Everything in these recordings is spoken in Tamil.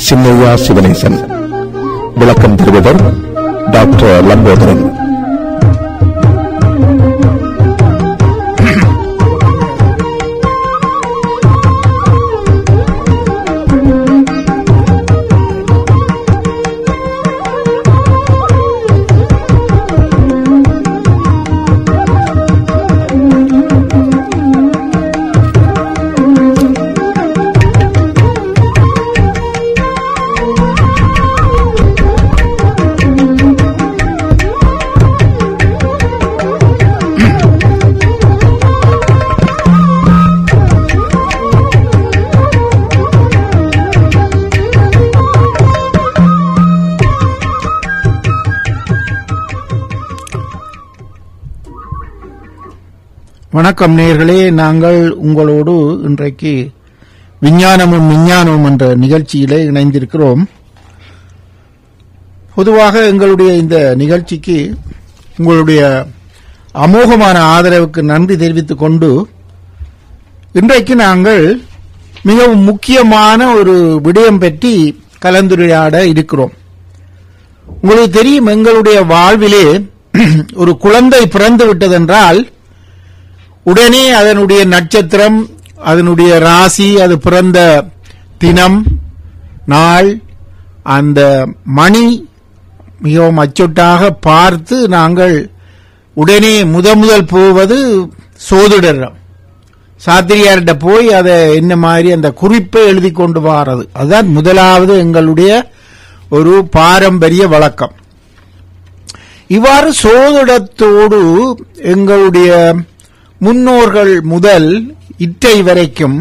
சின்னையா சிவனேசன். விளக்கம் தருபவர் டாக்டர் லம்போதரன். வணக்கம் நேயர்களே, நாங்கள் உங்களோடு இன்றைக்கு விஞ்ஞானமும் விஞ்ஞானமும் என்ற நிகழ்ச்சியிலே இணைந்திருக்கிறோம். பொதுவாக எங்களுடைய இந்த நிகழ்ச்சிக்கு உங்களுடைய அமோகமான ஆதரவுக்கு நன்றி தெரிவித்துக் கொண்டு இன்றைக்கு நாங்கள் மிகவும் முக்கியமான ஒரு விடயம் பற்றி கலந்துரையாட இருக்கிறோம். உங்களுக்கு தெரியும், எங்களுடைய வாழ்விலே ஒரு குழந்தை பிறந்து விட்டதென்றால் உடனே அதனுடைய நட்சத்திரம், அதனுடைய ராசி, அது பிறந்த தினம், நாள், அந்த மணி மிகவும் அச்சொட்டாக பார்த்து நாங்கள் உடனே முதல் போவது சோதிடரிடம், சாத்திரியார்கிட்ட போய் அதை என்ன மாதிரி அந்த குறிப்பை எழுதி கொண்டு வாரது. அதுதான் முதலாவது எங்களுடைய ஒரு பாரம்பரிய வழக்கம். இவ்வாறு சோதிடத்தோடு எங்களுடைய முன்னோர்கள் முதல் இற்றை வரைக்கும்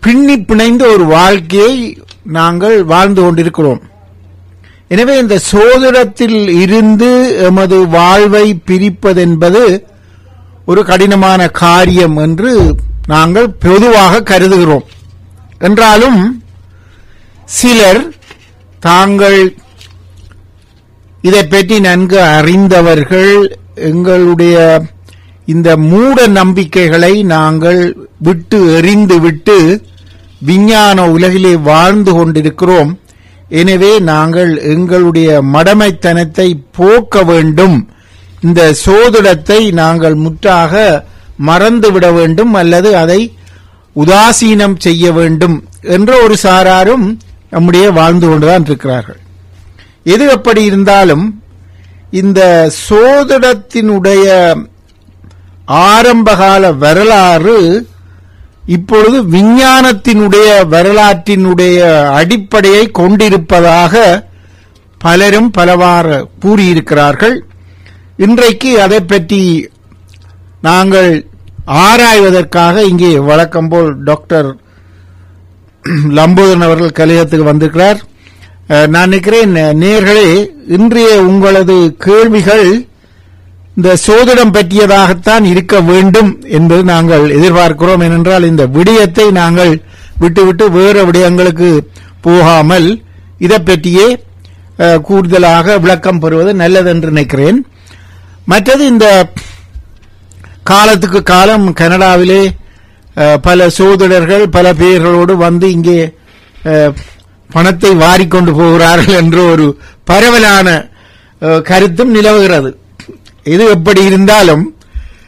பின்னி பிணைந்த ஒரு வாழ்க்கையை நாங்கள் வாழ்ந்து கொண்டிருக்கிறோம். எனவே இந்த சோதிடத்தில் இருந்து எமது வாழ்வை பிரிப்பதென்பது ஒரு கடினமான காரியம் என்று நாங்கள் பொதுவாக கருதுகிறோம். என்றாலும் சிலர் தாங்கள் இதை பற்றி நன்கு அறிந்தவர்கள் எங்களுடைய இந்த மூட நம்பிக்கைகளை நாங்கள் விட்டு எறிந்துவிட்டு விஞ்ஞான உலகிலே வாழ்ந்து கொண்டிருக்கிறோம். எனவே நாங்கள் எங்களுடைய மடமைத்தனத்தை போக்க வேண்டும், இந்த சோதிடத்தை நாங்கள் முற்றாக மறந்துவிட வேண்டும் அல்லது அதை உதாசீனம் செய்ய வேண்டும் என்ற ஒரு சாராரும் நம்முடைய வாழ்ந்து கொண்டுதான் இருக்கிறார்கள். எது எப்படி இருந்தாலும் இந்த சோதிடத்தினுடைய ஆரம்பகால வரலாறு இப்பொழுது விஞ்ஞானத்தினுடைய வரலாற்றினுடைய அடிப்படையை கொண்டிருப்பதாக பலரும் பலவாறு கூறியிருக்கிறார்கள். இன்றைக்கு அதை பற்றி நாங்கள் ஆராய்வதற்காக இங்கே வழக்கம் போல் டாக்டர் லம்போதரன் அவர்கள் கலையத்துக்கு வந்திருக்கிறார். நான் நினைக்கிறேன் நேயர்களே, இன்றைய உங்களது கேள்விகள் இந்த சோதிடம் பற்றியதாகத்தான் இருக்க வேண்டும் என்பது நாங்கள் எதிர்பார்க்கிறோம். ஏனென்றால் இந்த விடயத்தை நாங்கள் விட்டுவிட்டு வேறு விடயங்களுக்கு போகாமல் இதை பற்றியே கூடுதலாக விளக்கம் பெறுவது நல்லதென்று நினைக்கிறேன். மற்றது, இந்த காலத்துக்கு காலம் கனடாவிலே பல சோதிடர்கள் பல பேர்களோடு வந்து இங்கே பணத்தை வாரிக்கொண்டு போகிறார்கள் என்ற ஒரு பரவலான கருத்தும் நிலவுகிறது. இது எப்படி இருந்தாலும்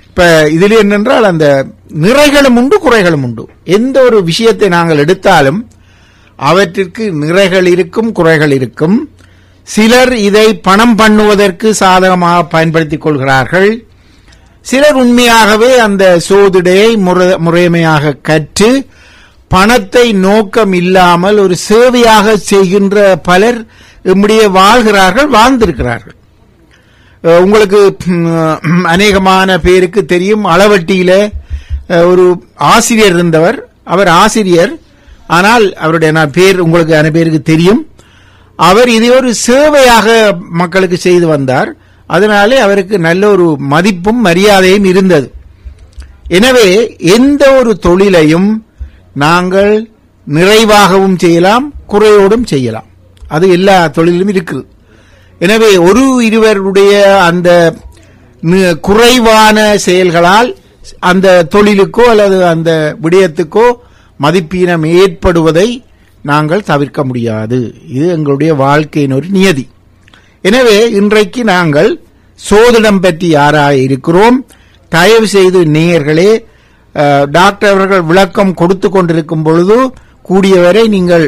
இப்ப இதில் என்னென்றால் அந்த நிறைகளும் உண்டு, குறைகளும் உண்டு. எந்த ஒரு விஷயத்தை நாங்கள் எடுத்தாலும் அவற்றிற்கு நிறைகள் இருக்கும், குறைகள் இருக்கும். சிலர் இதை பணம் பண்ணுவதற்கு சாதகமாக பயன்படுத்திக் கொள்கிறார்கள். சிலர் உண்மையாகவே அந்த சோதிடையை முறைமையாக கற்று பணத்தை நோக்கம் இல்லாமல் ஒரு சேவையாக செய்கின்ற பலர் இப்படியே வாழ்கிறார்கள், வாழ்ந்திருக்கிறார்கள். உங்களுக்கு அநேகமான பேருக்கு தெரியும், அளவட்டியில ஒரு ஆசிரியர் இருந்தவர். அவர் ஆசிரியர், ஆனால் அவருடைய பேர் உங்களுக்கு அனைத்து பேருக்கு தெரியும். அவர் இதை ஒரு சேவையாக மக்களுக்கு செய்து வந்தார். அதனாலே அவருக்கு நல்ல ஒரு மதிப்பும் மரியாதையும் இருந்தது. எனவே எந்த ஒரு தொழிலையும் நாங்கள் நிறைவாகவும் செய்யலாம், குறையோடும் செய்யலாம். அது எல்லா தொழிலும் இருக்குது. எனவே ஒரு இருவருடைய அந்த குறைவான செயல்களால் அந்த தொழிலுக்கோ அல்லது அந்த விடயத்துக்கோ மதிப்பீனம் ஏற்படுவதை நாங்கள் தவிர்க்க முடியாது. இது எங்களுடைய வாழ்க்கையின் ஒரு நியதி. எனவே இன்றைக்கு நாங்கள் சோதிடம் பற்றி ஆராய இருக்கிறோம். தயவு செய்து நேயர்களே, டாக்டர் அவர்கள் விளக்கம் கொடுத்து கொண்டிருக்கும் பொழுது கூடியவரை நீங்கள்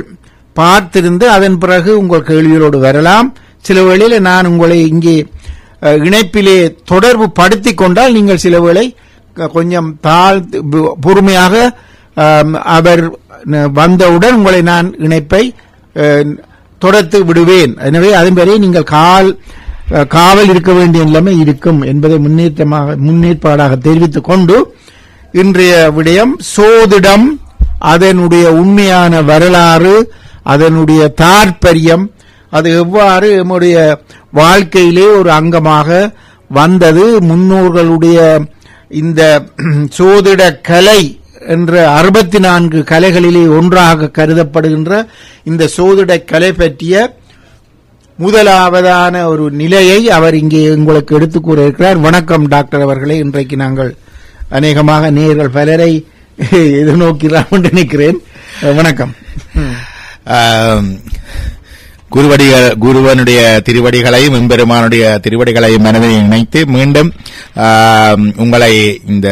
பார்த்திருந்து அதன் பிறகு உங்கள் கேள்விகளோடு வரலாம். சில வேளையில் நான் உங்களை இங்கே இணைப்பிலே தொடர்பு படுத்தி கொண்டால் நீங்கள் சில வேளை கொஞ்சம் பொறுமையாக அவர் வந்தவுடன் உங்களை நான் இணைப்பை தொடர்த்து விடுவேன். எனவே அதன் பிறகு நீங்கள் காவல் இருக்க வேண்டிய நிலைமை இருக்கும் என்பதை முன்னேற்பாடாக தெரிவித்துக் கொண்டு இன்றைய விடயம் சோதிடம், அதனுடைய உண்மையான வரலாறு, அதனுடைய தாற்பயம், அது எவ்வாறு நம்முடைய வாழ்க்கையிலே ஒரு அங்கமாக வந்தது, முன்னோர்களுடைய இந்த சோதிட கலை என்ற 64 கலைகளிலே ஒன்றாக கருதப்படுகின்ற இந்த சோதிட கலை பற்றிய முதலாவதான ஒரு நிலையை அவர் இங்கே உங்களுக்கு எடுத்துக் கூற இருக்கிறார். வணக்கம் டாக்டர் அவர்களே. இன்றைக்கு நாங்கள் அநேகமாக நேயர்கள் பலரை எதிர்நோக்கிறோம் என்று நினைக்கிறேன். வணக்கம். குருவனுடைய திருவடிகளையும் எம்பெருமானுடைய திருவடிகளையும் மனதில் இணைத்து மீண்டும் உங்களை இந்த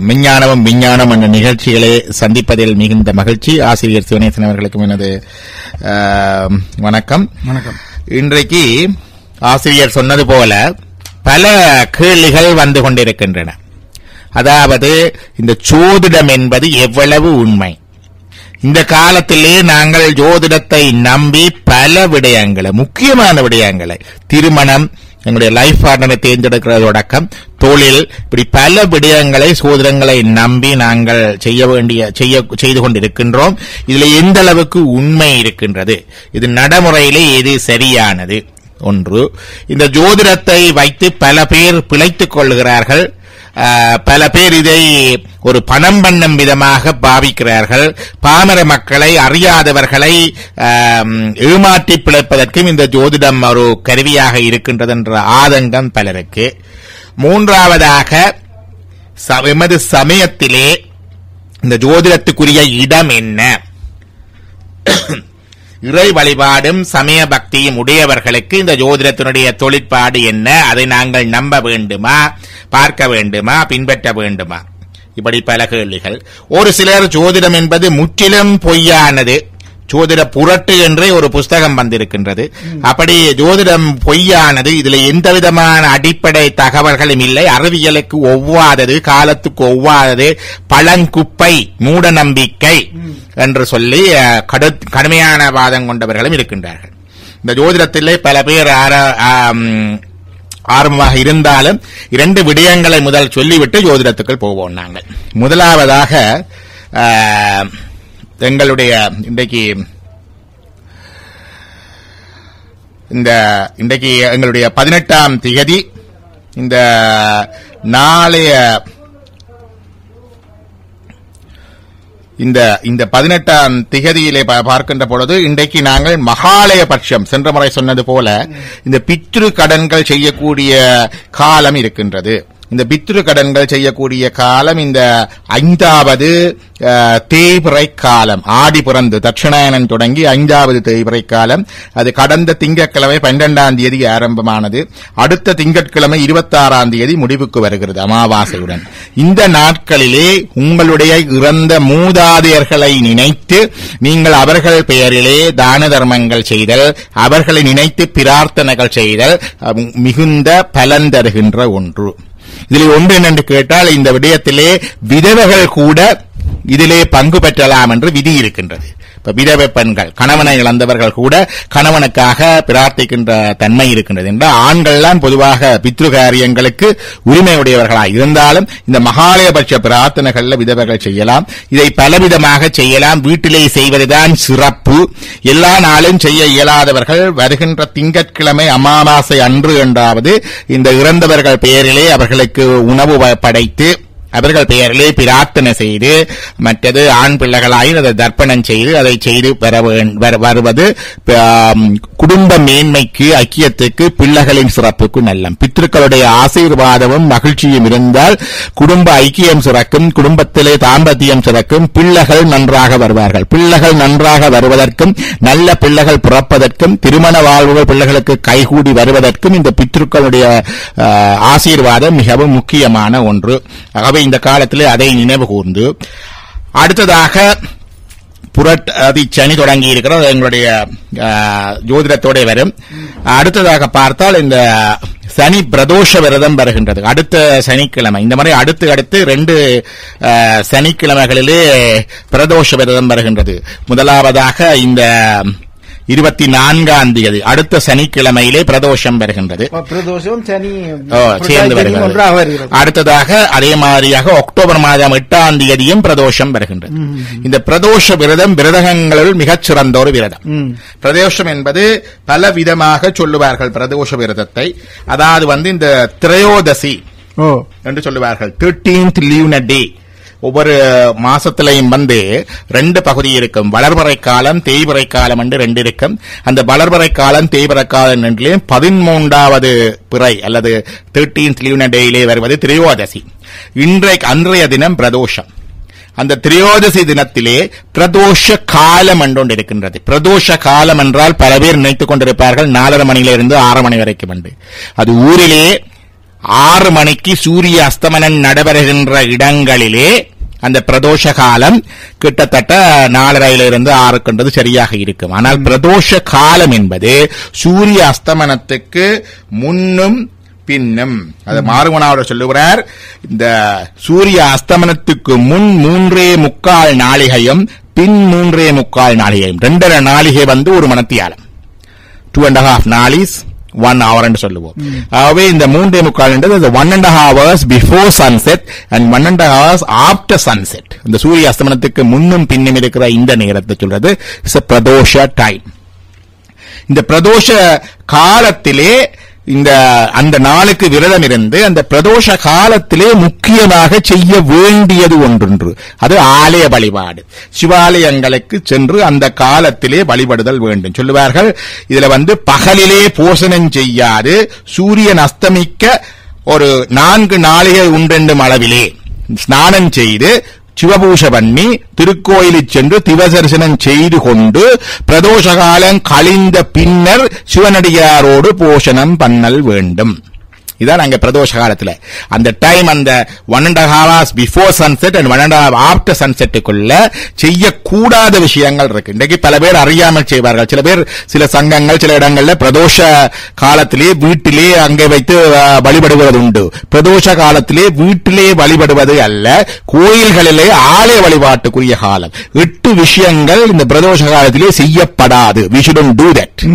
மெஞ்ஞானமும் விஞ்ஞானம் என்ற நிகழ்ச்சிகளை சந்திப்பதில் மிகுந்த மகிழ்ச்சி. ஆசிரியர் சிவனேசன் அவர்களுக்கும் எனது வணக்கம். வணக்கம். இன்றைக்கு ஆசிரியர் சொன்னது போல பல கேள்விகள் வந்து கொண்டிருக்கின்றன. அதாவது இந்த சோதிடம் என்பது எவ்வளவு உண்மை? இந்த காலத்திலே நாங்கள் ஜோதிடத்தை நம்பி பல விடயங்களை, முக்கியமான விடயங்களை, திருமணம், எங்களுடைய லைஃப் பார்ட்னரை தேர்ந்தெடுக்கிறது தொடக்கம், தொழில், இப்படி பல விடயங்களை, சோதனங்களை நம்பி நாங்கள் செய்து கொண்டிருக்கின்றோம். இதுல எந்த அளவுக்கு உண்மை இருக்கின்றது, இது நடைமுறையிலே எது சரியானது? ஒன்று, இந்த ஜோதிடத்தை வைத்து பல பேர் பிழைத்துக் கொள்கிறார்கள். பல பேர் இதை ஒரு பணம் பண்ணும் விதமாக பாவிக்கிறார்கள். பாமர மக்களை, அறியாதவர்களை ஏமாற்றி பிழைப்பதற்கும் இந்த ஜோதிடம் ஒரு கருவியாக இருக்கின்றது என்ற ஆதங்கம் பலருக்கு. மூன்றாவதாக, எமது சமயத்திலே இந்த ஜோதிடத்துக்குரிய இடம் என்ன? இறை வழிபாடும் சமய பக்தியும் உடையவர்களுக்கு இந்த ஜோதிடத்தினுடைய தொழிற்பாடு என்ன? அதை நாங்கள் நம்ப வேண்டுமா, பார்க்க வேண்டுமா, பின்பற்ற வேண்டுமா? இப்படி பல கேள்விகள். ஒரு சிலர் ஜோதிடம் என்பது முற்றிலும் பொய்யானது, ஜோதிட புரட்டு என்றே ஒரு புஸ்தகம் வந்திருக்கின்றது. அப்படி ஜோதிடம் பொய்யானது, இதுல எந்த விதமான அடிப்படை தகவல்களும் இல்லை, அறிவியலுக்கு ஒவ்வாதது, காலத்துக்கு ஒவ்வாதது, பழங்குப்பை, மூட நம்பிக்கை என்று சொல்லி கடுமையான வாதம் கொண்டவர்களும் இருக்கின்றார்கள். இந்த ஜோதிடத்திலே பல பேர் ஆரம்பமாக இருந்தாலும் 2 விடயங்களை முதல் சொல்லிவிட்டு ஜோதிடத்துக்குள் போவோம். நாங்கள் முதலாவதாக எங்களுடைய இன்றைக்கு எங்களுடைய 18ஆம் திகதி, இந்த நாளைய இந்த 18ஆம் திகதியிலே பார்க்கின்ற பொழுது இன்றைக்கு நாங்கள் மகாலய பட்சம், சென்ற முறை சொன்னது போல இந்த பித்ரு கடன்கள் செய்யக்கூடிய காலம் இருக்கின்றது. இந்த பித்ரு கடன்கள் செய்யக்கூடிய காலம் இந்த 5வது தேய்பிறை காலம். ஆடி பிறந்து தட்சிணாயனன் தொடங்கி 5வது தேய்பிறை காலம். அது கடந்த திங்கட்கிழமை 12ஆம் தேதி ஆரம்பமானது. அடுத்த திங்கட்கிழமை 26ஆம் தேதி முடிவுக்கு வருகிறது அமாவாசையுடன். இந்த நாட்களிலே உங்களுடைய இறந்த மூதாதையர்களை நினைத்து நீங்கள் அவர்கள் பெயரிலே தான தர்மங்கள் செய்தல், அவர்களை நினைத்து பிரார்த்தனைகள் செய்தல் மிகுந்த பலன் தருகின்ற ஒன்று. இதில் ஒன்று என்னென்று கேட்டால், இந்த விடயத்திலே விதவைகள் கூட இதிலே பங்கு பெற்றலாம் என்று விதி இருக்கின்றது. இப்ப விதவை பெண்கள், கணவனை இழந்தவர்கள் கூட கணவனுக்காக பிரார்த்திக்கின்ற தன்மை இருக்கின்றது. என்றால் ஆண்கள்லாம் பொதுவாக பித்ரு காரியங்களுக்கு உரிமையுடையவர்களாக இருந்தாலும் இந்த மகாலயபட்ச பிரார்த்தனைகள்ல விதவைகள் செய்யலாம். இதை பலவிதமாக செய்யலாம். வீட்டிலே செய்வதுதான் சிறப்பு. எல்லா நாளும் செய்ய இயலாதவர்கள் வருகின்ற திங்கட்கிழமை அமாவாசை அன்று என்றாவது இந்த இறந்தவர்கள் பெயரிலே அவர்களுக்கு உணவு படைத்து அவர்கள் பெயரிலே பிரார்த்தனை செய்து மற்றது ஆண் பிள்ளைகளாய் அதை தர்ப்பணம் செய்து அதை செய்து வருவது குடும்ப மேன்மைக்கு ஐக்கியத்துக்கு பிள்ளைகளின் சிறப்புக்கு நல்லம். பித்ருக்களுடைய ஆசீர்வாதமும் மகிழ்ச்சியும் இருந்தால் குடும்ப ஐக்கியம் சிறக்கும், குடும்பத்திலே தாம்பத்தியம் சிறக்கும், பிள்ளைகள் நன்றாக வருவார்கள். பிள்ளைகள் நன்றாக வருவதற்கும் நல்ல பிள்ளைகள் பிறப்பதற்கும் திருமண வாழ்வுகள் பிள்ளைகளுக்கு கைகூடி வருவதற்கும் இந்த பித்ருக்களுடைய ஆசீர்வாதம் மிகவும் முக்கியமான ஒன்று. ஆகவே இந்த காலத்திலே அதை நினைவு கூர்ந்து அடுத்ததாக புரட்டாதி சனி தொடங்கி இருக்கிறது, எங்களுடைய ஜோதிடத்தோட வரும். அடுத்ததாக பார்த்தால் இந்த சனி பிரதோஷ விரதம் வருகின்றது அடுத்த சனிக்கிழமை. இந்த மாதிரி அடுத்து 2 சனிக்கிழமைகளிலே பிரதோஷ விரதம் வருகின்றது. முதலாவதாக இந்த 24ஆம் தேதி அடுத்த சனிக்கிழமையிலே பிரதோஷம் வருகின்றது. சேர்ந்து வருகிறது. அடுத்ததாக அதே மாதிரியாக அக்டோபர் மாதம் 8ஆம் தேதியும் பிரதோஷம் வருகின்றது. இந்த பிரதோஷ விரதம் விரதங்களில் மிகச் சிறந்த ஒரு விரதம். பிரதோஷம் என்பது பல விதமாக சொல்லுவார்கள். பிரதோஷ விரதத்தை அதாவது இந்த திரையோதசி என்று சொல்லுவார்கள். 13th lunar day. ஒவ்வொரு மாசத்திலையும் 2 பகுதி இருக்கும். வளர்வரை காலம், தேய்வரை காலம் என்று 2 இருக்கும். அந்த வளர்வரை காலம், தேய்வரை காலம் என்றிலும் 13வது பிறை அல்லது 13th lunar dayயிலே வருவது திரையோதசி. அன்றைய தினம் பிரதோஷம். அந்த திரையோதசி தினத்திலே பிரதோஷ காலம் என்று இருக்கின்றது. பிரதோஷ காலம் என்றால் பல பேர் நினைத்துக் கொண்டிருப்பார்கள் 4:30 மணியிலிருந்து 6 மணி வரைக்கும் என்று. அது ஊரிலே 6 மணிக்கு சூரிய அஸ்தமனம் நடைபெறுகின்ற இடங்களிலே அந்த பிரதோஷ காலம் கிட்டத்தட்ட 4:30 6 சரியாக இருக்கும். ஆனால் பிரதோஷ காலம் என்பது சூரிய அஸ்தமனத்துக்கு முன்னும் பின்னும். அது மாறுவனாவோட சொல்லுகிறார், இந்த சூரிய அஸ்தமனத்துக்கு முன் 3.25 நாளிகையும் பின் 3.25 நாளிகையும் 2.5 நாளிகை 1 மணத்தியாலம் 2.5 நாளிஸ் 1 hour என்று சொல்லுவோம். ஆகவே இந்த 3.25 1.5 hours before sunset and 1.5 hours after sunset. இந்த சூரிய அஸ்தமனத்துக்கு முன்னும் பின்னும் இருக்கிற இந்த நேரத்தை சொல்றது பிரதோஷ டைம். இந்த பிரதோஷ காலத்திலே அந்த நாளுக்கு விரதம் இருந்து அந்த பிரதோஷ காலத்திலே முக்கியமாக செய்ய வேண்டியது ஒன்று, அது ஆலய வழிபாடு. சிவாலயங்களுக்கு சென்று அந்த காலத்திலே வழிபடுதல் வேண்டும் சொல்லுவார்கள். இதுல பகலிலே போஷணம் செய்யாது சூரியன் அஸ்தமிக்க ஒரு 4 நாளிகை உண்டென்றும் அளவிலே ஸ்நானம் செய்து சிவபூஷை பண்ணி திருக்கோயிலில் சென்று திவதரிசனம் செய்து கொண்டு பிரதோஷ காலம் கழிந்த பின்னர் சிவனடியாரோடு போஷணம் பண்ணல் வேண்டும். இதான் அங்க பிரதோஷ காலத்துல அந்த டைம் அந்த 1.5 hours before sunset and 1.5 hours after சன்செட்டுக்குள்ள செய்யக்கூடாத விஷயங்கள் இருக்கு. இன்றைக்கு பல பேர் அறியாமல் செய்வார்கள். சில பேர் சில சங்கங்கள் சில இடங்கள்ல பிரதோஷ காலத்திலே வீட்டிலே அங்கே வைத்து வழிபடுவது உண்டு. பிரதோஷ காலத்திலே வீட்டிலே வழிபடுவது அல்ல, கோயில்களிலே ஆலய வழிபாட்டுக்குரிய காலம். 8 விஷயங்கள் இந்த பிரதோஷ காலத்திலே செய்யப்படாது. we shouldn't do that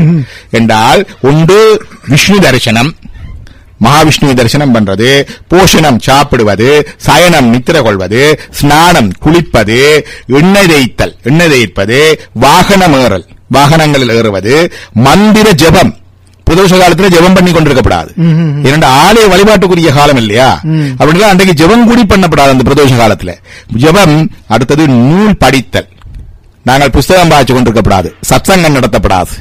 என்றால் ஒன்று விஷ்ணு தரிசனம், மகாவிஷ்ணு தரிசனம் பண்றது, போஷணம் சாப்பிடுவது, சயனம் நித்திர கொள்வது, ஸ்நானம் குளிப்பது, எண்ணெய் தேய்ப்பது, வாகனம் ஏறல் வாகனங்களில் ஏறுவது, மந்திர ஜபம். பிரதோஷ காலத்துல ஜபம் பண்ணி கொண்டிருக்கப்படாது. இரண்டு ஆலய வழிபாட்டுக்குரிய காலம் இல்லையா, அப்படின்னா அன்றைக்கு ஜபம் கூடி பண்ணப்படாது அந்த பிரதோஷ காலத்துல. ஜபம். அடுத்தது நூல் படித்தல். நாங்கள் புஸ்தகம் பாய்ச்சி கொண்டிருக்கப்படாது, சத்சங்கம் நடத்தப்படாது.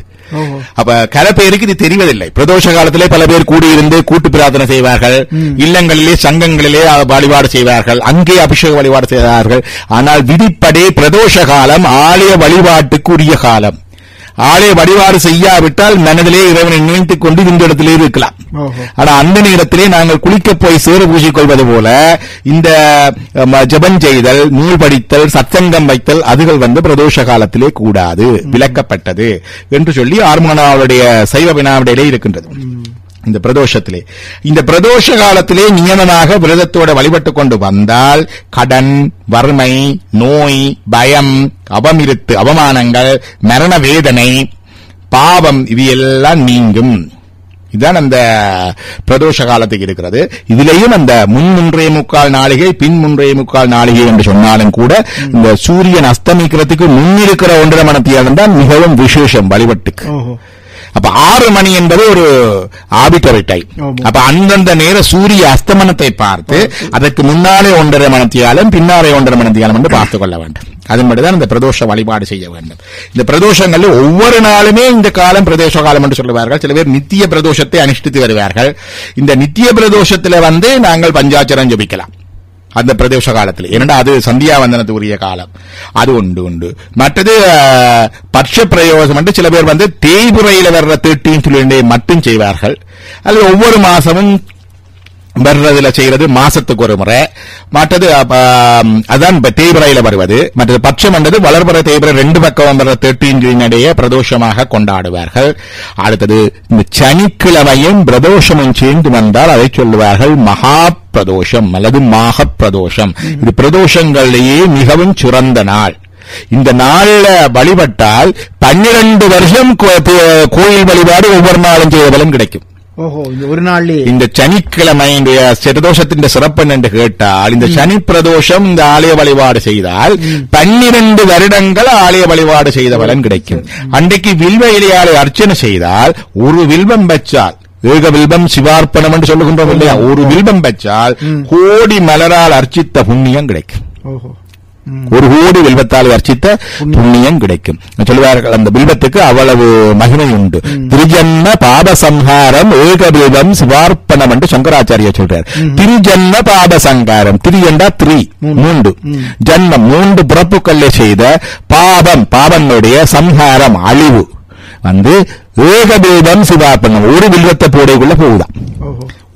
அப்ப கல பேருக்கு இது தெரிவதில்லை. பிரதோஷ காலத்திலே பல பேர் கூடியிருந்து கூட்டு பிரார்த்தனை செய்வார்கள், இல்லங்களிலே சங்கங்களிலே வழிபாடு செய்வார்கள், அங்கே அபிஷேக வழிபாடு செய்வார்கள். ஆனால் விதிப்படி பிரதோஷ காலம் ஆலய வழிபாட்டுக்கு உரிய காலம். ஆலய வழிபாடு செய்யாவிட்டால் மனதிலே இறைவனை நினைத்துக் கொண்டு இந்த இடத்திலே இருக்கலாம். ஆனா அந்த நேரத்திலே நாங்கள் குளிக்க போய் சேறு பூசிக் கொள்வது போல இந்த ஜபம் செய்தல், நூல் படித்தல், சத்சங்கம் வைத்தல் அதுகள் பிரதோஷ காலத்திலே கூடாது, விலக்கப்பட்டது என்று சொல்லி ஆர்மனாவுடைய சைவ வினாவிடையிலே இருக்கின்றது. இந்த பிரதோஷத்திலே இந்த பிரதோஷ காலத்திலே நியமமாக விரதத்தோட வழிபட்டுக் கொண்டு வந்தால் கடன், வறுமை, நோய், பயம், அவமானங்கள், மரண வேதனை, பாவம் இவையெல்லாம் நீங்கும். இதுதான் அந்த பிரதோஷ காலத்துக்கு இருக்கிறது. இதிலேயும் அந்த முன் 3.25 நாளிகை பின் 3.25 நாளிகை என்று சொன்னாலும் கூட இந்த சூரியன் அஸ்தமிக்கிறதுக்கு முன் இருக்கிற 1.5 மணி நேரம் தான் மிகவும் விசேஷம் வழிபட்டுக்கு. அப்ப 6 மணி என்பது ஒரு ஆர்பிட்டரி டைம். அப்ப அந்தந்த நேர சூரிய அஸ்தமனத்தை பார்த்து அதற்கு முன்னாலே 1.5 மணித்தியாலம் பின்னாலே 1.5 மணித்தியாலம் என்று பார்த்துக் கொள்ள வேண்டும். அதன்படிதான் இந்த பிரதோஷ வழிபாடு செய்ய வேண்டும். இந்த பிரதோஷங்கள் ஒவ்வொரு நாளுமே இந்த காலம் பிரதோஷ காலம் என்று சொல்லுவார்கள். சில பேர் நித்திய பிரதோஷத்தை அனுஷ்டித்து வருவார்கள். இந்த நித்திய பிரதோஷத்துல நாங்கள் பஞ்சாட்சரம் ஜபிக்கலாம் அந்த பிரதோஷ காலத்தில். ஏனென்றா அது சந்தியா வந்தனத்துக்குரிய காலம். அது உண்டு. மற்றது பட்ச பிரயோகம் என்று சில பேர் தேய்புறையில வர்ற 13th மட்டும் செய்வார்கள். அது ஒவ்வொரு மாசமும் வர்றதுல செய்யறது மாசத்துக்கு ஒரு முறை. மற்றது அதான் தேய்பிரையில வருவது. மற்றது பட்சம் என்றது வளர்புற தேய்பிரை 2 பக்கம் வர்ற 13 பிரதோஷமாக கொண்டாடுவார்கள். அடுத்தது இந்த சனிக்கிழமையும் பிரதோஷமும் சேர்ந்து வந்தால் அதை சொல்லுவார்கள் மகா பிரதோஷம் அல்லது மாக பிரதோஷம். இது பிரதோஷங்களிலேயே மிகவும் சிறந்த நாள். இந்த நாள்ல வழிபட்டால் 12 வருஷம் கோயில் வழிபாடு ஒவ்வொரு நாளும் செய்த பலன் கிடைக்கும். ஒரு நாள் இந்த சனிக்கிழமை பிரதோஷத்தின் சிறப்பு என்று கேட்டால், இந்த சனி பிரதோஷம் இந்த ஆலய வழிபாடு செய்தால் 12 வருடங்கள் ஆலய வழிபாடு செய்த பலன் கிடைக்கும். அன்றைக்கு வில்வ இலையாலை அர்ச்சனை செய்தால் ஒரு வில்வம் வச்சால், ஏக வில்வம் சிவார்ப்பணம் என்று சொல்லுகின்றோம் இல்லையா, ஒரு வில்வம் வச்சால் கோடி மலரால் அர்ச்சித்த புண்ணியம் கிடைக்கும். ஒரு கோடி வில்வத்தால் அர்ச்சித்த புண்ணியம் கிடைக்கும் சொல்லுவார்கள். அந்த வில்வத்துக்கு அவ்வளவு மகிமை உண்டு. திருஜன்ம பாபசம்ஹாரம் ஏக வில்வம் சிவார்ப்பணம் என்று சங்கராச்சாரிய சொல்றார். திருஜன்ம பாபசங்காரம், திரு என்றா 3 ஜன்மம் 3 பிறப்புக்களை செய்த பாபனுடைய சம்ஹாரம் அழிவு ஏக வில்வம் சிவார்ப்பணம் ஒரு வில்வத்தை போடைக்குள்ள போகுதான்.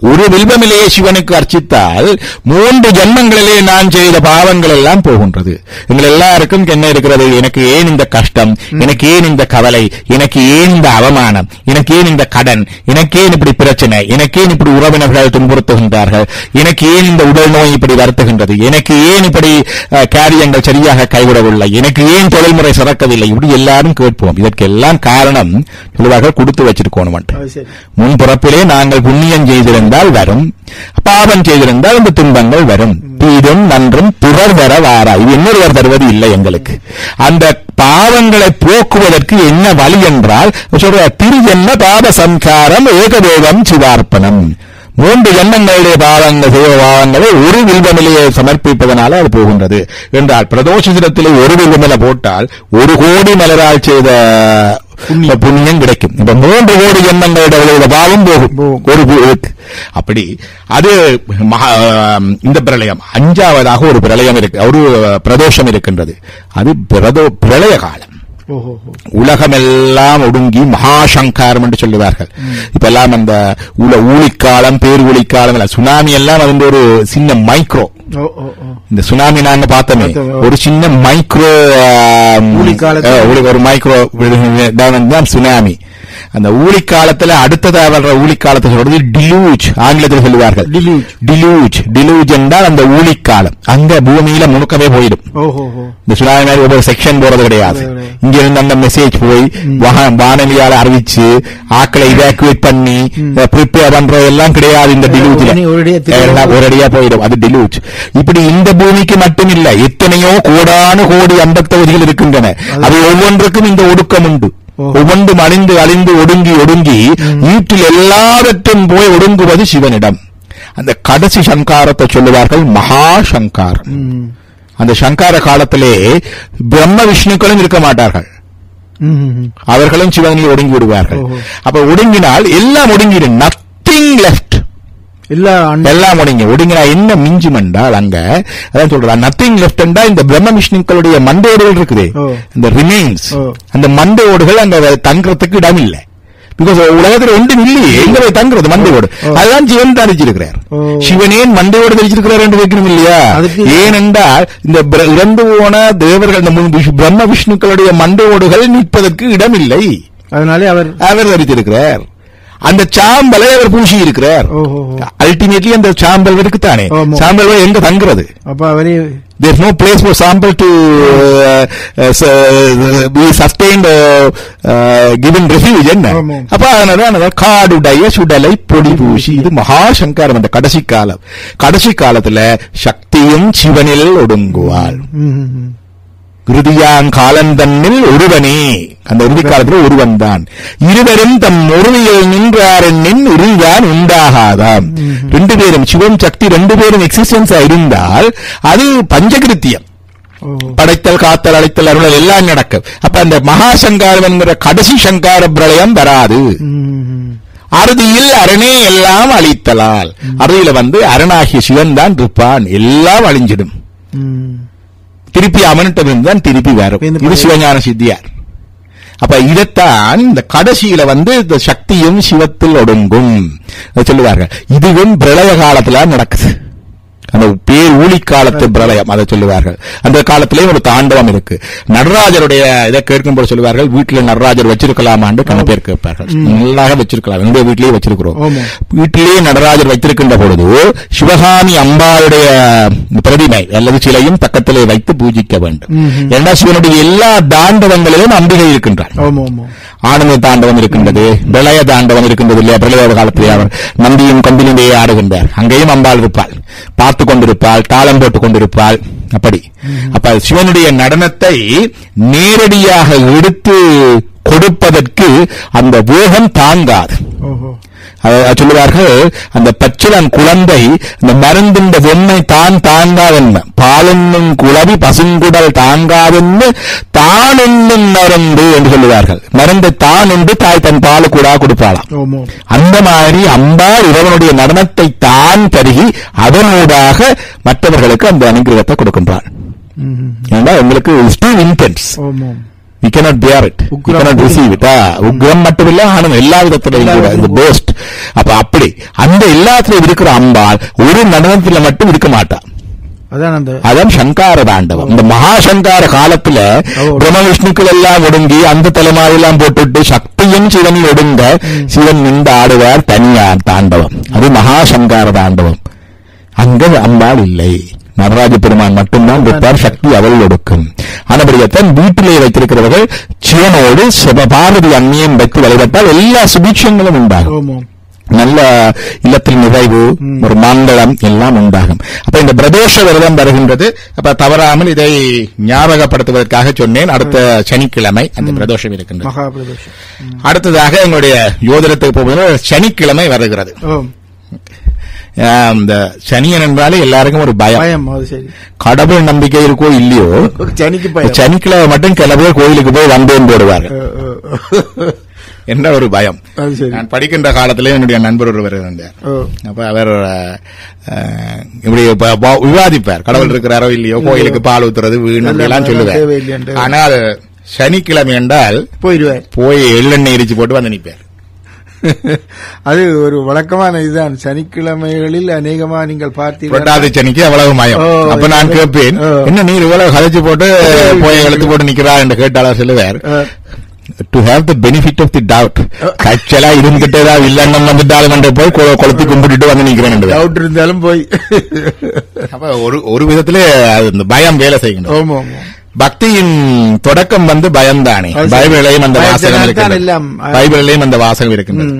ஒரு வில்வமிலேயே சிவனுக்கு அர்ச்சித்தால் 3 ஜன்மங்களிலே நான் செய்த பாவங்கள் எல்லாம் போகின்றது. எங்கள் எல்லாருக்கும் என்ன இருக்கிறது? எனக்கு ஏன் இந்த கஷ்டம், எனக்கு ஏன் இந்த கவலை, எனக்கு ஏன் இந்த அவமானம், எனக்கு ஏன் இந்த கடன், எனக்கு ஏன் இப்படி பிரச்சனை, எனக்கு ஏன் இப்படி உறவினர்கள் துன்புறுத்துகின்றார்கள், எனக்கு ஏன் இந்த உடல் நோய் இப்படி வருத்துகின்றது, எனக்கு ஏன் இப்படி காரியங்கள் சரியாக கைவிடவில்லை, எனக்கு ஏன் தொழில்முறை சிறக்கவில்லை, இப்படி எல்லாரும் கேட்போம். இதற்கெல்லாம் காரணம் சொல்லுவார்கள் கொடுத்து வச்சிருக்கணும். முன் பிறப்பிலே நாங்கள் புண்ணியம் செய்திருந்தால் வரும், பாவம் செய்திருந்தால் இந்த துன்பங்கள் வரும். தீதும் நன்றும் பிறர் வர வாரா, இது இன்னொருவர் தருவது இல்லை எங்களுக்கு. அந்த பாவங்களை போக்குவதற்கு என்ன வழி என்றால் திருஜன்ம பாவ சம்சாரம் ஏகதேவம் சிவார்ப்பணம். 3 ஜன்மங்களுடைய பாவங்களை ஒரு வில்வமிலையை சமர்ப்பிப்பதனால அது போகின்றது என்றால், பிரதோஷ தினத்திலே ஒரு வில்வமில போட்டால் 1 கோடி மலரால் செய்த புண்ணியம் கிடைக்கும். இப்ப 3 கோடி ஜன்மங்களுடைய பாவம் போகும். அப்படி அது இந்த பிரளயம் 5ஆவதாக ஒரு பிரளயம் இருக்கு, ஒரு பிரதோஷம் இருக்கின்றது. அது பிரளய காலம். உலகமெல்லாம் ஒடுங்கி மகாசங்காரம் என்று சொல்லுவார்கள். இப்ப எல்லாம் அந்த ஊழிக்காலம், பேரூழிக்காலம், சுனாமி எல்லாம் அது ஒரு சின்ன மைக்ரோ. இந்த சுனாமி நாங்க பார்த்தோமே, ஒரு சின்ன மைக்ரோ ஒரு மைக்ரோ தான் சுனாமி. அந்த ஊழிக்காலத்துல அடுத்ததாக வர்ற ஊழிக்காலத்தை சொல்றது டிலூஜ், ஆங்கிலத்தில் சொல்லுவார்கள். டிலூஜ் என்றால் அந்த ஊழிக்காலம் அங்க பூமியில முழுக்கவே போயிடும். இந்த சுனாமி மாதிரி ஒவ்வொரு செக்ஷன் போறது கிடையாது. இங்க இருந்து அந்த மெசேஜ் போய் வானொலியால அறிவிச்சு ஆக்களை இவாக்குவேட் பண்ணி ப்ரிப்பேர் பண்றதெல்லாம் கிடையாது. இந்த டிலூஜ்ல ஒரடியா போயிடும். அது டிலூஜ். இப்படி இந்த பூமிக்கு மட்டும் இல்ல, எத்தனையோ கோடானு கோடி அண்டத்தொகுதிகள் இருக்கின்றன. அது ஒவ்வொன்றுக்கும் இந்த ஒடுக்கம் உண்டு. ஒவ்வொன்றும் அழிந்து ஒடுங்கி வீட்டில் எல்லாவற்றும் போய் ஒடுங்குவது சிவனிடம். அந்த கடைசி சங்காரத்தை சொல்லுவார்கள் மகா சங்காரம். அந்த சங்கார காலத்திலே பிரம்ம விஷ்ணுக்களும் இருக்க மாட்டார்கள், அவர்களும் சிவனில் ஒடுங்கி விடுவார்கள். அப்ப ஒடுங்கினால் எல்லாம் ஒடுங்கிடும், நத்திங் லெஃப்ட், எல்லாம் ஒடுங்கினா என்ன மிஞ்சும் என்றால் அங்க அதான் சொல்ற நத்திங் லெஃப்ட் என்றா இந்த பிரம்ம விஷ்ணுக்களுடைய மண்டையோடுகள் இருக்குது, இந்த ரிமைன்ஸ், அந்த மண்டையோடுகள் அங்க தங்குறதுக்கு இடம் இல்லை. பிகாஸ் உலகத்தில் ஒன்றும் இல்லையே, எங்க போய் தங்குறது மண்டையோடு? அதுதான் சிவன் தரிச்சிருக்கிறார். சிவனேன் மண்டையோடு தரிச்சிருக்கிறார் என்று வைக்கணும் இல்லையா? ஏனென்றால் இந்த இறந்து போன தேவர்கள், இந்த பிரம்ம விஷ்ணுக்களுடைய மண்டையோடுகள் நிற்பதற்கு இடம் இல்லை, அதனாலே அவர் தரித்திருக்கிறார். அந்த சாம்பலை அவர் பூசி இருக்கிறார். அல்டிமேட்லி அந்த சாம்பல் இருக்குத்தானே, சாம்பல் எங்க தங்குறது? There is no place for sample to be sustained, given refuge. என்ன அப்ப அதனால காடுடைய சுடலை பொடி பூசி. இது மகாசங்காரம். அந்த கடைசி காலத்துல சக்தியும் சிவனில் ஒடுங்குவாள். கிருதியாங் காலந்தன்னில் ஒருவனே, அந்த இறுதி காலத்தில் ஒருவன் தான். இருவரும் தம் ஒருமையில் நின்றாரின் இறுதிதான் உண்டாகாதாம். ரெண்டு பேரும் சிவம் சக்தி ரெண்டு பேரும் எக்ஸிஸ்டன்ஸா இருந்தால் அது பஞ்சகிருத்தியம். படைத்தல் காத்தல் அழைத்தல் அருளல் எல்லாம் நடக்கும். அப்ப அந்த மகா சங்காரம் என்கிற கடைசி சங்கார பிரளயம் வராது. அறுதியில் அரணே எல்லாம் அழித்தலால். அறுதியில அரணாகிய சிவன் தான் இருப்பான், எல்லாம் அழிஞ்சிடும். திருப்பி அவனிட்டம் தான் திருப்பி வரும். இது சிவஞான சித்தியார். அப்ப இதைத்தான் இந்த கடைசியில இந்த சக்தியும் சிவத்தில் ஒடுங்கும் சொல்லுவார்கள். இதுவும் பிரளய காலத்துல நடக்குது. அந்த பேர் ஊழி காலத்து பிரளயம் அதை சொல்லுவார்கள். அந்த காலத்திலேயும் ஒரு தாண்டவம் இருக்கு. நடராஜருடைய இதை கேட்கும்போது சொல்லுவார்கள், வீட்டில் நடராஜர் வச்சிருக்கலாமான்னு கண்ண பேர் கேட்பார்கள். நல்லாக வச்சிருக்கலாம், எங்க வீட்டிலேயே வச்சிருக்கிறோம். வீட்டிலேயே நடராஜர் வைத்திருக்கின்ற பொழுது சிவகாமி அம்பாளுடைய பிரதிமை அல்லது சிலையும் பக்கத்திலே வைத்து பூஜிக்க வேண்டும். ஏன்னா சிவனுடைய எல்லா தாண்டவங்களிலும் அம்பிகை இருக்கின்றார். ஆனந்த தாண்டவம் இருக்கின்றது, பிரளய தாண்டவம் இருக்கின்றது இல்லையா? பிரளய காலத்திலே அவர் நந்தியும் கம்பிலிலேயே ஆடுகின்றார். அங்கேயும் அம்பாள் இருப்பாள், பார்த்து கொண்டிருப்பாள், தாளம் போட்டுக் கொண்டிருப்பாள். அப்படி அப்ப சிவனுடைய நடனத்தை நேரடியாக எடுத்து கொடுப்பதற்கு அந்த வேகம் தாங்காது. சொல்லுவார்கள், அந்த பச்சிலன் குழந்தை அந்த மருந்தின் வெண்ணை தான் தாங்காதென்ன, பாலென்னும் குளவி பசுங்குடல் தாங்காதென்னு தான் என்னும் மருந்து என்று சொல்லுவார்கள். மருந்தை தான் என்று தாய் தன் பாலு கூட கொடுப்பாளாம். அந்த மாதிரி அம்பாள் இறைவனுடைய நடனத்தை தான் தருகி அதனூடாக மற்றவர்களுக்கு அந்த அனுகிரகத்தை கொடுக்கின்றாள். ஏன்னா உங்களுக்கு intense, we cannot bear it, we cannot receive it. Ugram மட்டுமில்ல, ஆனந்தம் எல்லா விதத்திலும் போஸ்ட். அப்ப அப்படி அந்த எல்லாத்திலும் இருக்கிற அம்பாள் ஒரு நடனத்துல மட்டும் இருக்க மாட்டா. அதான் சங்கார தாண்டவம். இந்த மகாசங்கார காலத்துல பிரம்ம விஷ்ணுக்கள் எல்லாம் ஒடுங்கி அந்த தலைமாறெல்லாம் போட்டுட்டு சக்தியும் சிவன் ஒடுங்க சிவன் நின்று ஆடுவார் தனியார் தாண்டவம். அது மகாசங்கார தாண்டவம். அங்க அம்பாள் இல்லை, நடராஜ பெருமான் மட்டும்தான் இருப்பார், சக்தி அவள் ஒடுக்கும். ஆனபடியத்தான் வீட்டிலே வைத்திருக்கிறவர்கள் சிவனோடு சிவபாரதி அந்நியம் வைத்து வழிபட்டால் எல்லா சுபீட்சங்களும் உண்டாகும். நல்ல இல்லத்தில் நிறைவு, ஒரு மாந்தளம் எல்லாம் உண்டாகும். அப்ப இந்த பிரதோஷ விரதம் வருகின்றது. அப்ப தவறாமல் இதை ஞாபகப்படுத்துவதற்காக சொன்னேன். அடுத்த சனிக்கிழமை அந்த பிரதோஷம் இருக்கின்றது. அடுத்ததாக எங்களுடைய யோதிடத்துக்கு போகும்போது சனிக்கிழமை வருகிறது. இந்த சனியன் என்றாலே எல்லாருக்கும் ஒரு பயம். கடவுள் நம்பிக்கை இருக்கோ இல்லையோ, சனிக்கிழமை மட்டும் சில பேர் கோயிலுக்கு போய் வந்தேன் போடுவார்கள் என்ற ஒரு பயம். நான் படிக்கின்ற காலத்திலே என்னுடைய நண்பர் ஒருவர் இருந்தார். அப்ப அவர் இப்படி விவாதிப்பார், கடவுள் இருக்கிறாரோ இல்லையோ, கோயிலுக்கு பால் ஊத்துறது வீண் எல்லாம் சொல்லுவார். ஆனால் சனிக்கிழமை என்றால் போய் எள்ளெண்ணெய் எரிச்சு போட்டு வந்து நிற்பார். அது ஒரு வழக்கமான இதுதான். சனிக்கிழமைகளில் அநேகமா நீங்கள் பார்த்தீர்கள், சனிக்கு அவ்வளவு மயம். அப்ப நான் கேட்பேன், என்ன நீர் இவ்வளவு கதைச்சு போட்டு போய் எழுத்து போட்டு நிக்கிறா என்று கேட்டாலும் சொல்லுவார், to have the benefit of the doubt. ஆக்சுவலா இருந்துகிட்டே தான் இல்லைன்னு வந்துட்டாலும் போய் கொளுத்தி கும்பிட்டு வந்து நிக்கிறேன். டவுட் இருந்தாலும் போய் அப்ப ஒரு விதத்திலே அந்த பயம் வேலை செய்யணும். பக்தியின் தொடக்கம் பயம்தானே. பைபிளையும் அந்த வாசகம் இருக்கிறது, பைபிளையும் அந்த வாசகம் இருக்கின்றது.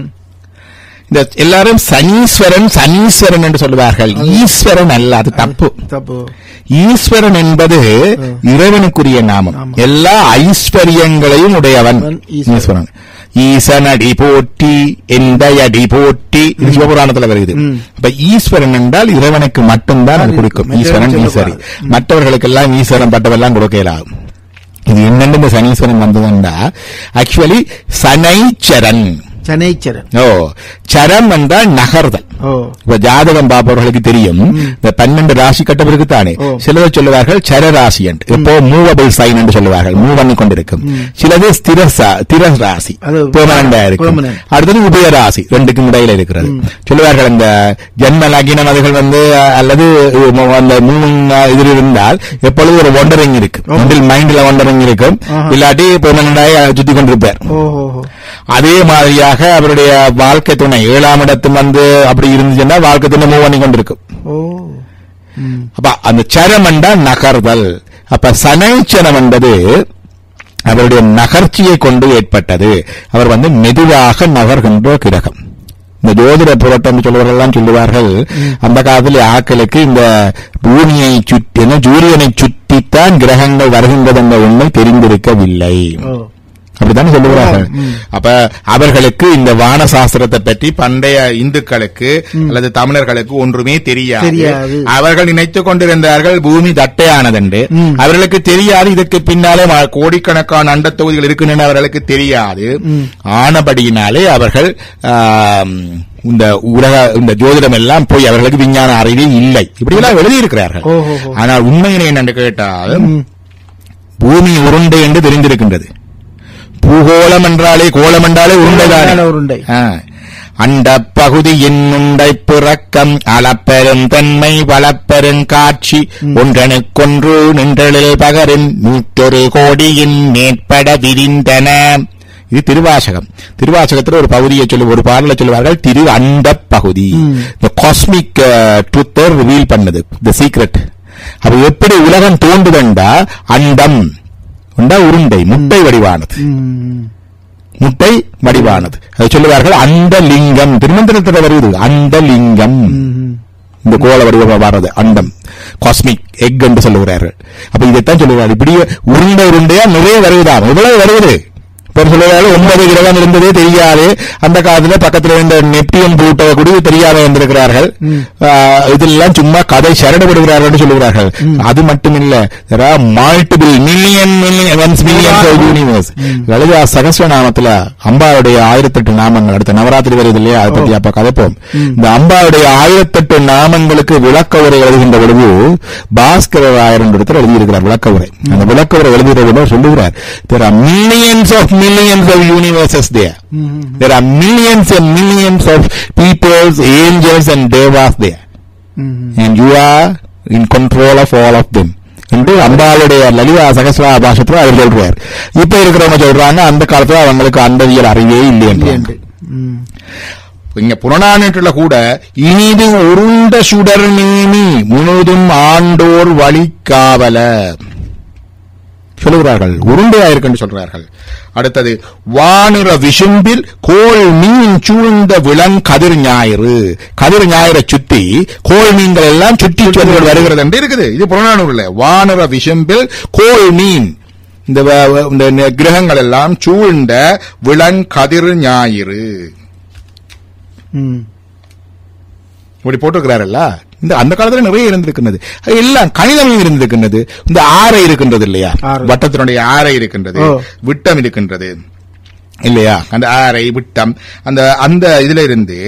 இந்த எல்லாரும் சனீஸ்வரன் என்று சொல்லுவார்கள். ஈஸ்வரன் அல்ல, அது தப்பு. ஈஸ்வரன் என்பது இறைவனுக்குரிய நாமம். எல்லா ஐஸ்வர்யங்களையும் உடையவன் ஈஸ்வரன். ஈசன் அடி போற்றி, எந்த அடி போற்றி, சிவபுராணத்துல வருது. அப்ப ஈஸ்வரன் என்றால் இறைவனுக்கு மட்டும்தான் அது கொடுக்கும். ஈஸ்வரன் ஈஸ்வரி, மற்றவர்களுக்கெல்லாம் ஈஸ்வரன் பட்டவெல்லாம் கொடுக்கலாம். இது என்னென்ன இந்த சனீஸ்வரன் வந்ததுண்டா, ஆக்சுவலி சனைச்சரன். சரம் என்றால் நகர்தல். இப்ப ஜாதகம் பார்ப்பவர்களுக்கு தெரியும், இந்த 12 ராசி கட்டம் இருக்குத்தானே. சிலர் சொல்லுவார்கள் சர ராசி என்று, இப்போ மூவபிள் சைன் என்று சொல்லுவார்கள், மூவ் பண்ணி கொண்டிருக்கும். சிலது ஸ்திர ராசி, பெர்மனண்டா இருக்கும். அடுத்தது உபய ராசி, ரெண்டுக்கும் இடையில இருக்கிறது. சொல்லுவார்கள் இந்த ஜென்ம லக்னம் அதுகள் அல்லது அந்த மூணு இது இருந்தால் எப்பொழுது ஒரு ஒண்டரிங் இருக்கு, மைண்ட்ல ஒண்டரிங் இருக்கும், இல்லாட்டி பெர்மனண்டாக சுத்தி கொண்டிருப்பார். அதே மாதிரியாக அவருடைய வாழ்க்கை துணை 7ஆம் இடத்து அப்படி இருந்துச்சுன்னா வாழ்க்கை துணை மூவ் பண்ணி கொண்டிருக்கும். அப்ப அந்த சரம் என்றா நகர்தல். அப்ப சனைச்சரம் என்பது அவருடைய நகர்ச்சியை கொண்டு ஏற்பட்டது. அவர் மெதுவாக நகர்கின்ற கிரகம். இந்த ஜோதிட புரட்டம் சொல்வர்கள் சொல்லுவார்கள், அந்த காலத்தில் ஆக்களுக்கு இந்த பூமியை சுற்றி சூரியனை சுற்றித்தான் கிரகங்கள் வருகின்றது என்ற உண்மை தெரிந்திருக்கவில்லை. அப்ப அப்படித்தானே சொல்லுகிறார்கள். அப்ப அவர்களுக்கு இந்த வான சாஸ்திரத்தை பற்றி பண்டைய இந்துக்களுக்கு அல்லது தமிழர்களுக்கு ஒன்றுமே தெரியாது. அவர்கள் நினைத்துக் கொண்டிருந்தார்கள் பூமி தட்டையானதென்று. அவர்களுக்கு தெரியாது இதற்கு பின்னாலே கோடிக்கணக்கான அண்ட தொகுதிகள் இருக்கின்றன அவர்களுக்கு தெரியாது. ஆனபடியினாலே அவர்கள் இந்த உலக இந்த ஜோதிடம் எல்லாம் போய் அவர்களுக்கு விஞ்ஞான அறிவே இல்லை, இப்படி எல்லாம் எழுதியிருக்கிறார்கள். ஆனால் உண்மையினை என்னென்று கேட்டால் பூமி உருண்டை என்று தெரிந்திருக்கின்றது. பூகோளம் என்றாலே கோலம் என்றாலே உருண்டை. அண்ட பகுதி என்னுண்டை பிறக்கம் அளப்பெரும் தன்மை வளப்பெரும் காட்சி ஒன்றனுக்கொன்று நின்றலில் பகரின் 100 கோடியின் மேற்பட விரிந்தன. இது திருவாசகம். திருவாசகத்தில் ஒரு பகுதியை ஒரு பாடலை சொல்லுவார்கள், திரு அண்ட பகுதி. காஸ்மிக் ட்ரூத் ரிவீல் பண்ணது, தி சீக்ரெட். அப்ப எப்படி உலகம் தோன்றுதண்டா அண்டம் உருண்டை முட்டை வடிவானது, முட்டை வடிவானது. அதை சொல்லுவார்கள் அண்ட லிங்கம். திருமந்திரத்தில் வருவது அண்ட லிங்கம். இந்த கோள வடிவம் வர்றது அண்டம், காஸ்மிக் எக் என்று சொல்லுகிறார்கள். அப்ப இதைத்தான் சொல்லுவார்கள். இப்படியே உருண்டையா நிறைய வருவதாம். இவ்வளவு வருவது சொல்லுவார்கள். 9 கிரகம் இருந்ததே தெரியாது. அந்த காலத்துல பக்கத்துல இருந்த நெப்டியன் புளூட்டோ கூட தெரியாம இருந்திருக்கிறார்கள். இதெல்லாம் சும்மா கதை சரடப்படுகிறார்கள் சொல்லுகிறார்கள். அது மட்டுமில்ல, மல்டிபிள் மில்லியன்ஸ் யூனிவர்ஸ். லலிதா சகஸ்ரநாமத்துல அம்பாவுடைய 1008 நாமங்கள், அடுத்த நவராத்திரி வருது இல்லையா, அதை பத்தி அப்ப கதைப்போம். இந்த அம்பாவுடைய 1008 நாமங்களுக்கு விளக்க உரை எழுதுகின்ற பொழுது பாஸ்கர ராயர் என்ற இடத்துல எழுதியிருக்கிறார் விளக்க உரை. அந்த விளக்க உரை எழுதுகிற பொழுது சொல்லுகிறார், there are millions of universes there. There are millions and millions of peoples, angels and devas there. And you are in control of all of them. என்று அம்பாளுடைய லலிதா சகஸ்ரா பாஷத்துல அவர் சொல்றார். இப்ப இருக்கிறவங்க சொல்றாங்க அந்த காலத்துல அவங்களுக்கு அண்டவியல் அறிவே இல்லை என்று. இங்க புறநானூற்றுல கூட இனிது உருண்ட சுடர் நேமி முழுதும் ஆண்டோர் வழிக்காவல சொல்லுகிறார்கள். உருண்டையா இருக்குன்னு சொல்றார்கள். அடுத்தது வானுற விசும்பில் கோள் மீன் சூழ்ந்த விளங் கதிர் ஞாயிறு. கதிர் ஞாயிறை சுத்தி கோள் மீன்கள் எல்லாம் சுற்றி வருகிறது என்று இருக்குது. இது புறநானூறுல வானுற விசும்பில் கோள் மீன், இந்த கிரகங்கள் எல்லாம் சூழ்ந்த விளங் கதிர் ஞாயிறு இப்படி போட்டிருக்கிறாரல்ல. இந்த அந்த காலத்துல நிறைய இருந்திருக்கிறது. எல்லாம் கணிதமும் இருந்திருக்கின்றது. இந்த ஆரை இருக்கின்றது இல்லையா, வட்டத்தினுடைய ஆரை இருக்கின்றது, விட்டம் இருக்கின்றது இல்லையா, அந்த ஆரை விட்டம் அந்த அந்த இதுல இருந்து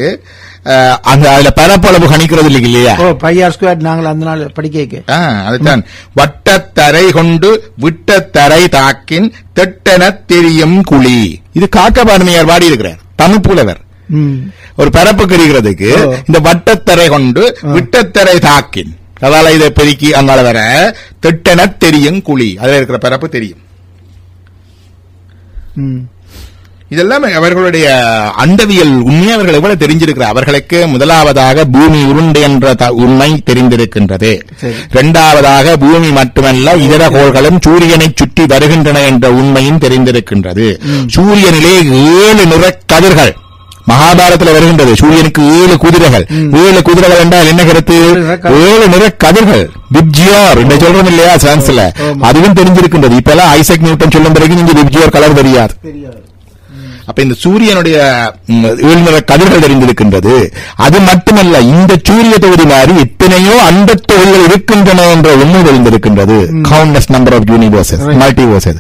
அந்த அதுல பரப்பளவு கணிக்கிறது இல்லையா, பையார் ஸ்கொயர் நாங்கள் அந்த நாள் படிக்க அதுதான் வட்டத்தரை கொண்டு விட்டத்தரை தாக்கின் தெட்டன தெரியும் குழி. இது காக்கபாரணியார் பாடி இருக்கிறார், தமிழ் புலவர். ஒரு பரப்பு கிடைக்கிறதுக்கு இந்த வட்டத்தரை கொண்டு விட்டத்தரை தாக்கின், அதால இதை பெருக்கி அங்கால வர திட்டன தெரியும் குழி, அதுல இருக்கிற பரப்பு தெரியும். இதெல்லாம் அவர்களுடைய அண்டவியல் உண்மையை அவர்கள் எவ்வளவு தெரிஞ்சிருக்கிறார். அவர்களுக்கு முதலாவதாக பூமி உருண்டை என்ற உண்மை தெரிந்திருக்கின்றது. இரண்டாவதாக பூமி மட்டுமல்ல இதர கோள்களும் சூரியனை சுற்றி வருகின்றன என்ற உண்மையும் தெரிந்திருக்கின்றது. சூரியனிலே 7 நிற கதிர்கள் மகாபாரத்தில் வருகின்றது. சூரியனுக்கு 7 குதிரைகள். 7 குதிரைகள் என்றால் என்ன கருத்து? 7 நிற கதிர்கள், விப்ஜியோர் என்று சொல்றோம் இல்லையா சயின்ஸ்ல, அதுவும் தெரிஞ்சிருக்கின்றது. இப்ப எல்லாம் ஐசக் நியூட்டன் சொல்லும் பிறகு நீங்க விப்ஜியோர் கலர் தெரியாது. அப்ப இந்த சூரியனுடைய 7 நிற கதிர்கள் தெரிந்திருக்கின்றது. அது மட்டுமல்ல, இந்த சூரிய தொகுதி மாதிரி எத்தனையோ அண்ட தொகுதிகள் இருக்கின்றன என்ற உண்மை தெரிந்திருக்கின்றது. Countless number of universes, multiverses.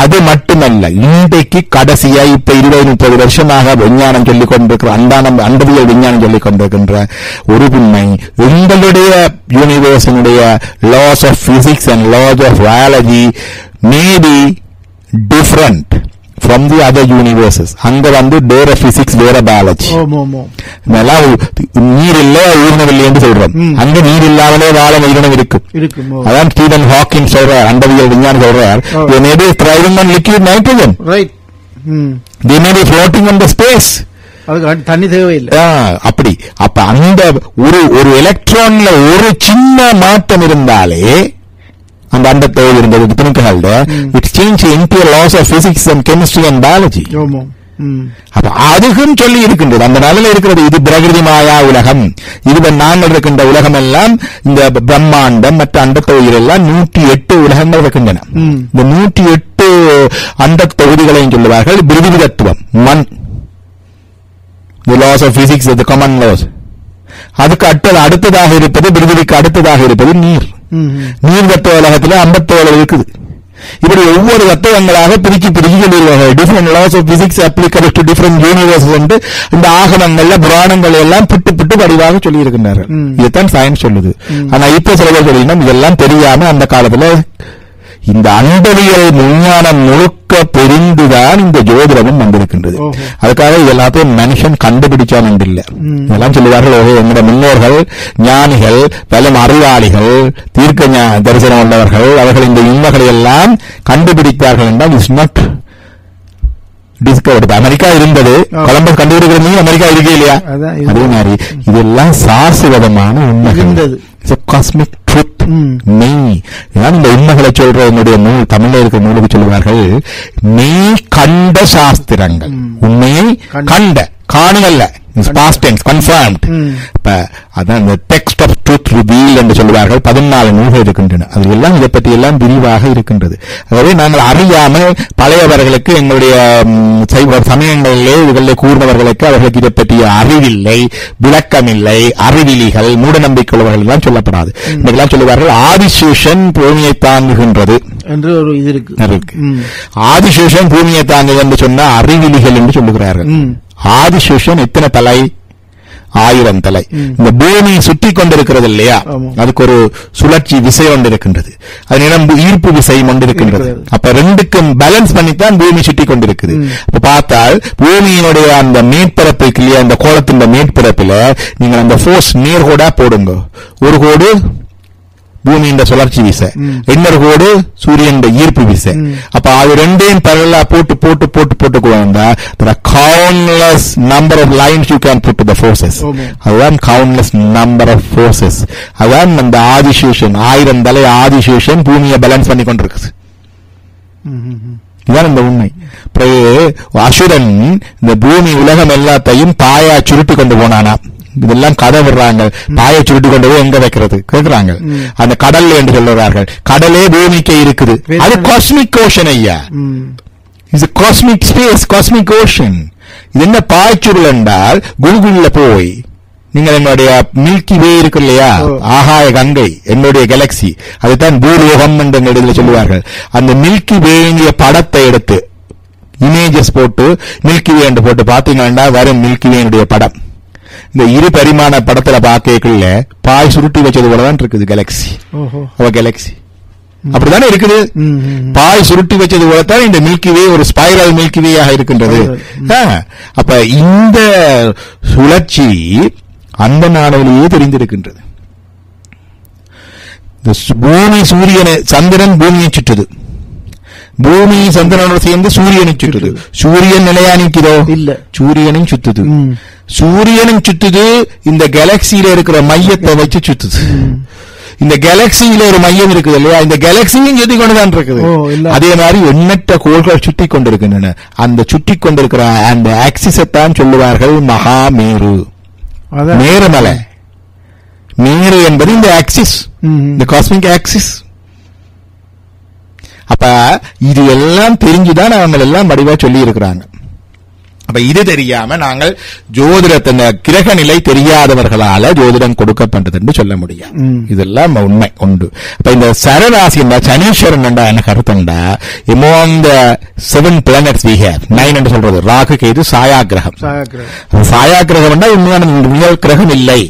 அது மட்டுமல்ல, இன்றைக்கு கடைசியா இப்ப 20-30 வருஷமாக விஞ்ஞானம் சொல்லிக் கொண்டிருக்கிற அண்டவியல் விஞ்ஞானம் சொல்லிக் கொண்டிருக்கின்ற ஒரு உண்மை, எங்களுடைய யூனிவர்ஸினுடைய laws of physics and laws of biology may be different from the other universes. அங்க வேற பிசிக்ஸ் வேற பயாலஜி. நீர் இல்ல உயிரினவில்லை என்று சொல்றோம். அங்க நீர் இல்லாமலே வாழ உயிரினம் இருக்கும். அதான் ஸ்டீவன் ஹாக்கிங் சொல்றார், அண்டவியல் விஞ்ஞானம் சொல்றார், they may be thriving on liquid nitrogen, right? They may be floating on the space. அதுக்கு தண்ணி தேவையில்லை. அப்படி அப்ப அந்த ஒரு எலக்ட்ரான்ல ஒரு சின்ன மாற்றம் இருந்தாலே அந்த அண்டத்தோடு இருந்தது பிணிக்கல்ல, it's change into laws of physics and chemistry and biology. அப்ப அதுக்கும் சொல்லி இருக்கின்றது. அந்த நாளில் இருக்கிறது இது பிரகிருதி மாயா உலகம், இது நாங்கள் இருக்கின்ற உலகம் எல்லாம் இந்த பிரம்மாண்டம் மற்ற அண்ட தொகுதிகள் எல்லாம் 108 உலகங்கள் இருக்கின்றன. இந்த 108 அண்ட தொகுதிகளையும் சொல்லுவார்கள் பிருதிவி தத்துவம், மண், the laws of physics, the common laws. அதுக்கு அடுத்ததாக இருப்பது பிருதிவிக்கு அடுத்ததாக இருப்பது நீர். நீர் தத்துவ உலகத்தில் 57 இருக்குது. இப்படி ஒவ்வொரு தத்துவங்களாக பிரிச்சு சொல்லிடுவார்கள். Different laws of physics applicable to different universe என்று இந்த ஆகமங்கள்ல புராணங்கள் எல்லாம் பிட்டு வடிவாக சொல்லி இருக்கின்றார்கள். இதுதான் சயின்ஸ் சொல்லுது. ஆனா இப்ப சில பேர் சொல்லினோம் இதெல்லாம் தெரியாம அந்த காலத்துல இந்த அண்டவியல் விஞ்ஞானம் முழுக்க தெரிந்துதான் இந்த ஜோதிடமும் வந்திருக்கின்றது. அதுக்காக எல்லாத்தையும் மனுஷன் கண்டுபிடிச்சான் என்று இல்லை. இதெல்லாம் சொல்லுவார்கள் எங்களுடைய முன்னோர்கள் ஞானிகள் பல அறிவாளிகள் தீர்க்க தரிசனம் உள்ளவர்கள் அவர்கள் இந்த உண்மைகளை எல்லாம் கண்டுபிடித்தார்கள் என்றால் இட்ஸ் நாட் டிஸ்கவர்டு. அமெரிக்கா இருந்தது, கொலம்பஸ் கண்டுபிடிக்கிறது அமெரிக்கா இருக்கே இல்லையா? அதே மாதிரி இதெல்லாம் சாஸ்வதமான உண்மைகள், காஸ்மிக் ட்ரூத், மெய். இந்த உண்மைகளை சொல்ற என்னுடைய நூல் தமிழ்ல இருக்கிற நூலுக்கு சொல்லுவார்கள் மெய் கண்ட சாஸ்திரங்கள். உண்மையை கண்ட, காணுங்கல்ல, past tense confirmed. அதான் இந்த text of truth revealed என்று சொல்லுவார்கள். 14 நூல்கள் இருக்கின்றன. அது எல்லாம் இதை பற்றி எல்லாம் விரிவாக இருக்கின்றது. ஆகவே நாங்கள் அறியாமல் பழையவர்களுக்கு எங்களுடைய சமயங்களிலே இதுகளிலே கூர்ந்தவர்களுக்கு அவர்களுக்கு இதை பற்றிய அறிவில்லை, விளக்கமில்லை, அறிவிலிகள், மூட நம்பிக்கையுள்ளவர்கள் எல்லாம் சொல்லப்படாது. இதெல்லாம் சொல்லுவார்கள் ஆதிசேஷன் பூமியை தாங்குகின்றது என்று ஒரு இது இருக்கு. ஆதிசேஷன் பூமியை தாங்குது என்று சொன்ன அறிவிலிகள் என்று சொல்லுகிறார்கள். ஆதிசேஷன் எத்தனை தலை? 1000 தலை. இந்த பூமி சுற்றி கொண்டிருக்கிறது இல்லையா, அதுக்கு ஒரு சுழற்சி விசை ஒன்று இருக்கின்றது, அது ஈர்ப்பு விசை ஒன்று இருக்கின்றது. அப்ப ரெண்டுக்கும் பேலன்ஸ் பண்ணித்தான் பூமி சுற்றி கொண்டிருக்குது. அப்ப பார்த்தால் பூமியினுடைய அந்த மேற்பரப்பு இல்லையா, அந்த கோளத்தின் மேற்பரப்பில் நீங்கள் அந்த போர்ஸ் நேர்கோடா போடுங்க. ஒரு கோடு பூமியின் சுழற்சி விசை, இன்னொரு கோடு சூரியன் ஈர்ப்பு விசை. அப்ப அது ரெண்டையும் பரவலா போட்டு கொண்டா there are countless number of lines you can put to the forces. அதுதான் countless number of forces. அதான் அந்த ஆதிசேஷன் 1000 தலை ஆதிசேஷன் பூமியை பேலன்ஸ் பண்ணி கொண்டிருக்குது. இதுதான் இந்த உண்மை. அசுரன் இந்த பூமி உலகம் எல்லாத்தையும் பாயா சுருட்டி கொண்டு போனானா. இதெல்லாம் கதை விடுறாங்க, பாயை சுருட்டி கொண்டு போய் எங்க வைக்கிறது கேட்கிறாங்க. அந்த கடல் என்று சொல்லுறார்கள். கடலே பூமிக்கு இருக்குது. அது காஸ்மிக் ஓஷன் ஐயா, இது காஸ்மிக் ஸ்பேஸ், காஸ்மிக் ஓஷன். இது என்ன பாய்ச்சுருள் என்றால் குழுகுள்ள போய் நீங்கள் என்னுடைய மில்கி வே இருக்கு இல்லையா, ஆகாய கங்கை, என்னுடைய கேலக்சி, அதுதான் பூலோகம் என்று இடத்துல சொல்லுவார்கள். அந்த மில்கி வேங்கிய படத்தை எடுத்து இமேஜஸ் போட்டு மில்கி வே என்று போட்டு பாத்தீங்கன்னா வரும் மில்கி வேனுடைய படம். இந்த 2 பரிமாண படத்துல பாக்கல பாய் சுருட்டி வச்சது போலதான் இருக்குது கேலக்சி. கேலக்சி அப்படித்தானே இருக்குது. பாய் சுருட்டி வச்சது போலத்தான் இந்த மில்கி வே ஒரு ஸ்பைரல் மில்கி வேயாக இருக்கின்றது. அப்ப இந்த சுழற்சி அந்த நாளிலேயே தெரிந்திருக்கின்றது. பூமி சூரியனை, சந்திரன் பூமியை சுற்றுது, பூமி சந்திரனோட சேர்ந்து சூரியனை சுற்றுது. சூரியன் நிலையா நிற்கிறோ இல்ல, சூரியனும் சுத்துது. சூரியனும் சுத்துது, இந்த கேலக்சியில இருக்கிற மையத்தை வச்சு சுத்துது. இந்த கேலக்சியில ஒரு மையம் இருக்குது இல்லையா, இந்த கேலக்சியும் சுத்தி கொண்டுதான் இருக்குது. அதே மாதிரி எண்ணற்ற கோள்கள் சுற்றி கொண்டிருக்கின்றன. அந்த சுற்றி கொண்டிருக்கிற அந்த ஆக்சிஸத்தான் சொல்லுவார்கள் மகாமேரு, மேருமலை. மேரு என்பது இந்த ஆக்சிஸ், இந்த காஸ்மிக் ஆக்சிஸ். அப்ப இது எல்லாம் தெரிஞ்சுதான் அவங்க எல்லாம் வடிவா சொல்லி இருக்கிறாங்க. அப்ப இது தெரியாம நாங்கள் ஜோதிடத்தின் கிரக நிலை தெரியாதவர்களால ஜோதிடம் கொடுக்கப்பட்டது என்று சொல்ல முடியும். இதெல்லாம் உண்மை உண்டு. அப்ப இந்த சரராசி சனீஸ்வரன் என்ன கருத்துண்டா, among the 7 planets we have, 9 என்று சொல்றது ராகு கேது சாயா கிரகம். சாயா கிரகம் உண்மையான ரியல் கிரகம் இல்லை.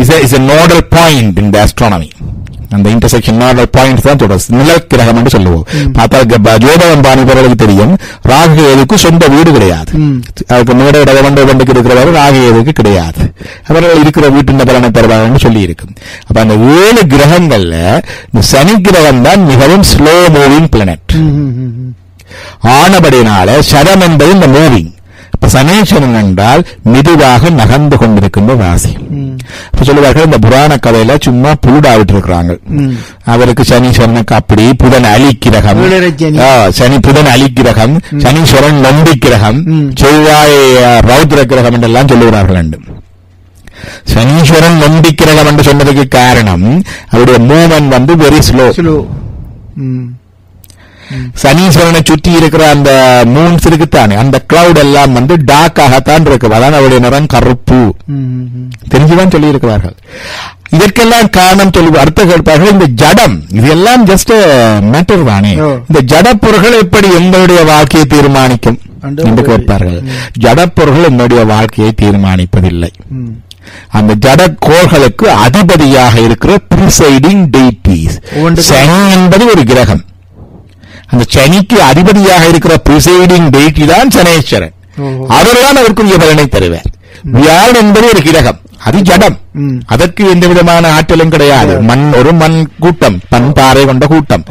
is a nodal point in the astronomy. அந்த இன்டர்செக்ஷன் நார்மல் பாயிண்ட்ஸ் தான் சொல்றது நிழல் கிரகம் என்று சொல்லுவோம். பார்த்தா ஜோதிடம் பாணிபவர்களுக்கு தெரியும், ராகு கேதுக்கு சொந்த வீடு கிடையாது. அதுக்கு மேட இடவண்டுக்கு இருக்கிறவர்கள் ராகு கேதுக்கு கிடையாது. அவர்கள் இருக்கிற வீட்டின் பலனை தருவார்கள் சொல்லி இருக்கு. அப்ப அந்த 7 கிரகங்கள்ல இந்த சனி கிரகம் தான் மிகவும் ஸ்லோ மூவிங் பிளானட் ஆனபடினால சரம் என்பது இந்த மூவிங். அப்ப சனீஸ்வரன் என்றால் மெதுவாக நகர்ந்து கொண்டிருக்கின்ற ராசி. அப்ப சொல்லுவார்கள் இந்த புராண கதையில சும்மா புழுடா விட்டு இருக்கிறாங்க. அவருக்கு சனீஸ்வரனுக்கு அப்படி புதன் அலிக்கிரகம், சனி புதன் அலிக்கிரகம், சனீஸ்வரன் நம்பிக்கிரகம், செவ்வாய் ரௌத்ர கிரகம் என்றெல்லாம் சொல்லுகிறார்கள். சனீஸ்வரன் நம்பிக்கிரகம் என்று சொன்னதுக்கு காரணம் அவருடைய மூவ்மெண்ட் வெரி ஸ்லோ. சனீஸ்வரனை சுற்றி இருக்கிற அந்த மூன்ஸ் இருக்குத்தானே, அந்த கிளவுட் எல்லாம் டார்க்காகத்தான் இருக்கு. அதான் அவருடைய நிறம் கருப்பு. தெரிஞ்சுதான் சொல்லி இருக்கிறார்கள். இதற்கெல்லாம் காரணம் சொல்லி அர்த்தம் கேட்பார்கள். இந்த ஜடம் இதெல்லாம் ஜஸ்ட் மேட்டர் தானே. இந்த ஜடப்பொருள்கள் எப்படி எங்களுடைய வாழ்க்கையை தீர்மானிக்கும் என்று கேட்பார்கள். ஜடப்பொருள்கள் என்னுடைய வாழ்க்கையை தீர்மானிப்பதில்லை. அந்த ஜடக்கோள்களுக்கு அதிபதியாக இருக்கிற பிரிசைடிங் டெய்டீஸ். சனி என்பது ஒரு கிரகம். அந்த சனிக்கு அதிபதியாக இருக்கிற பிரிசைடிங் டெய்டி தான் சனீஸ்வரன். அவர்தான் அதற்குரிய பலனை தருவார். வியாழன் என்பது ஒரு கிரகம், அது ஜடம். அதற்கு எந்த விதமான ஆற்றலும் கிடையாது. ஒரு மண் கூட்டம், பாறை கொண்ட கூட்டம்,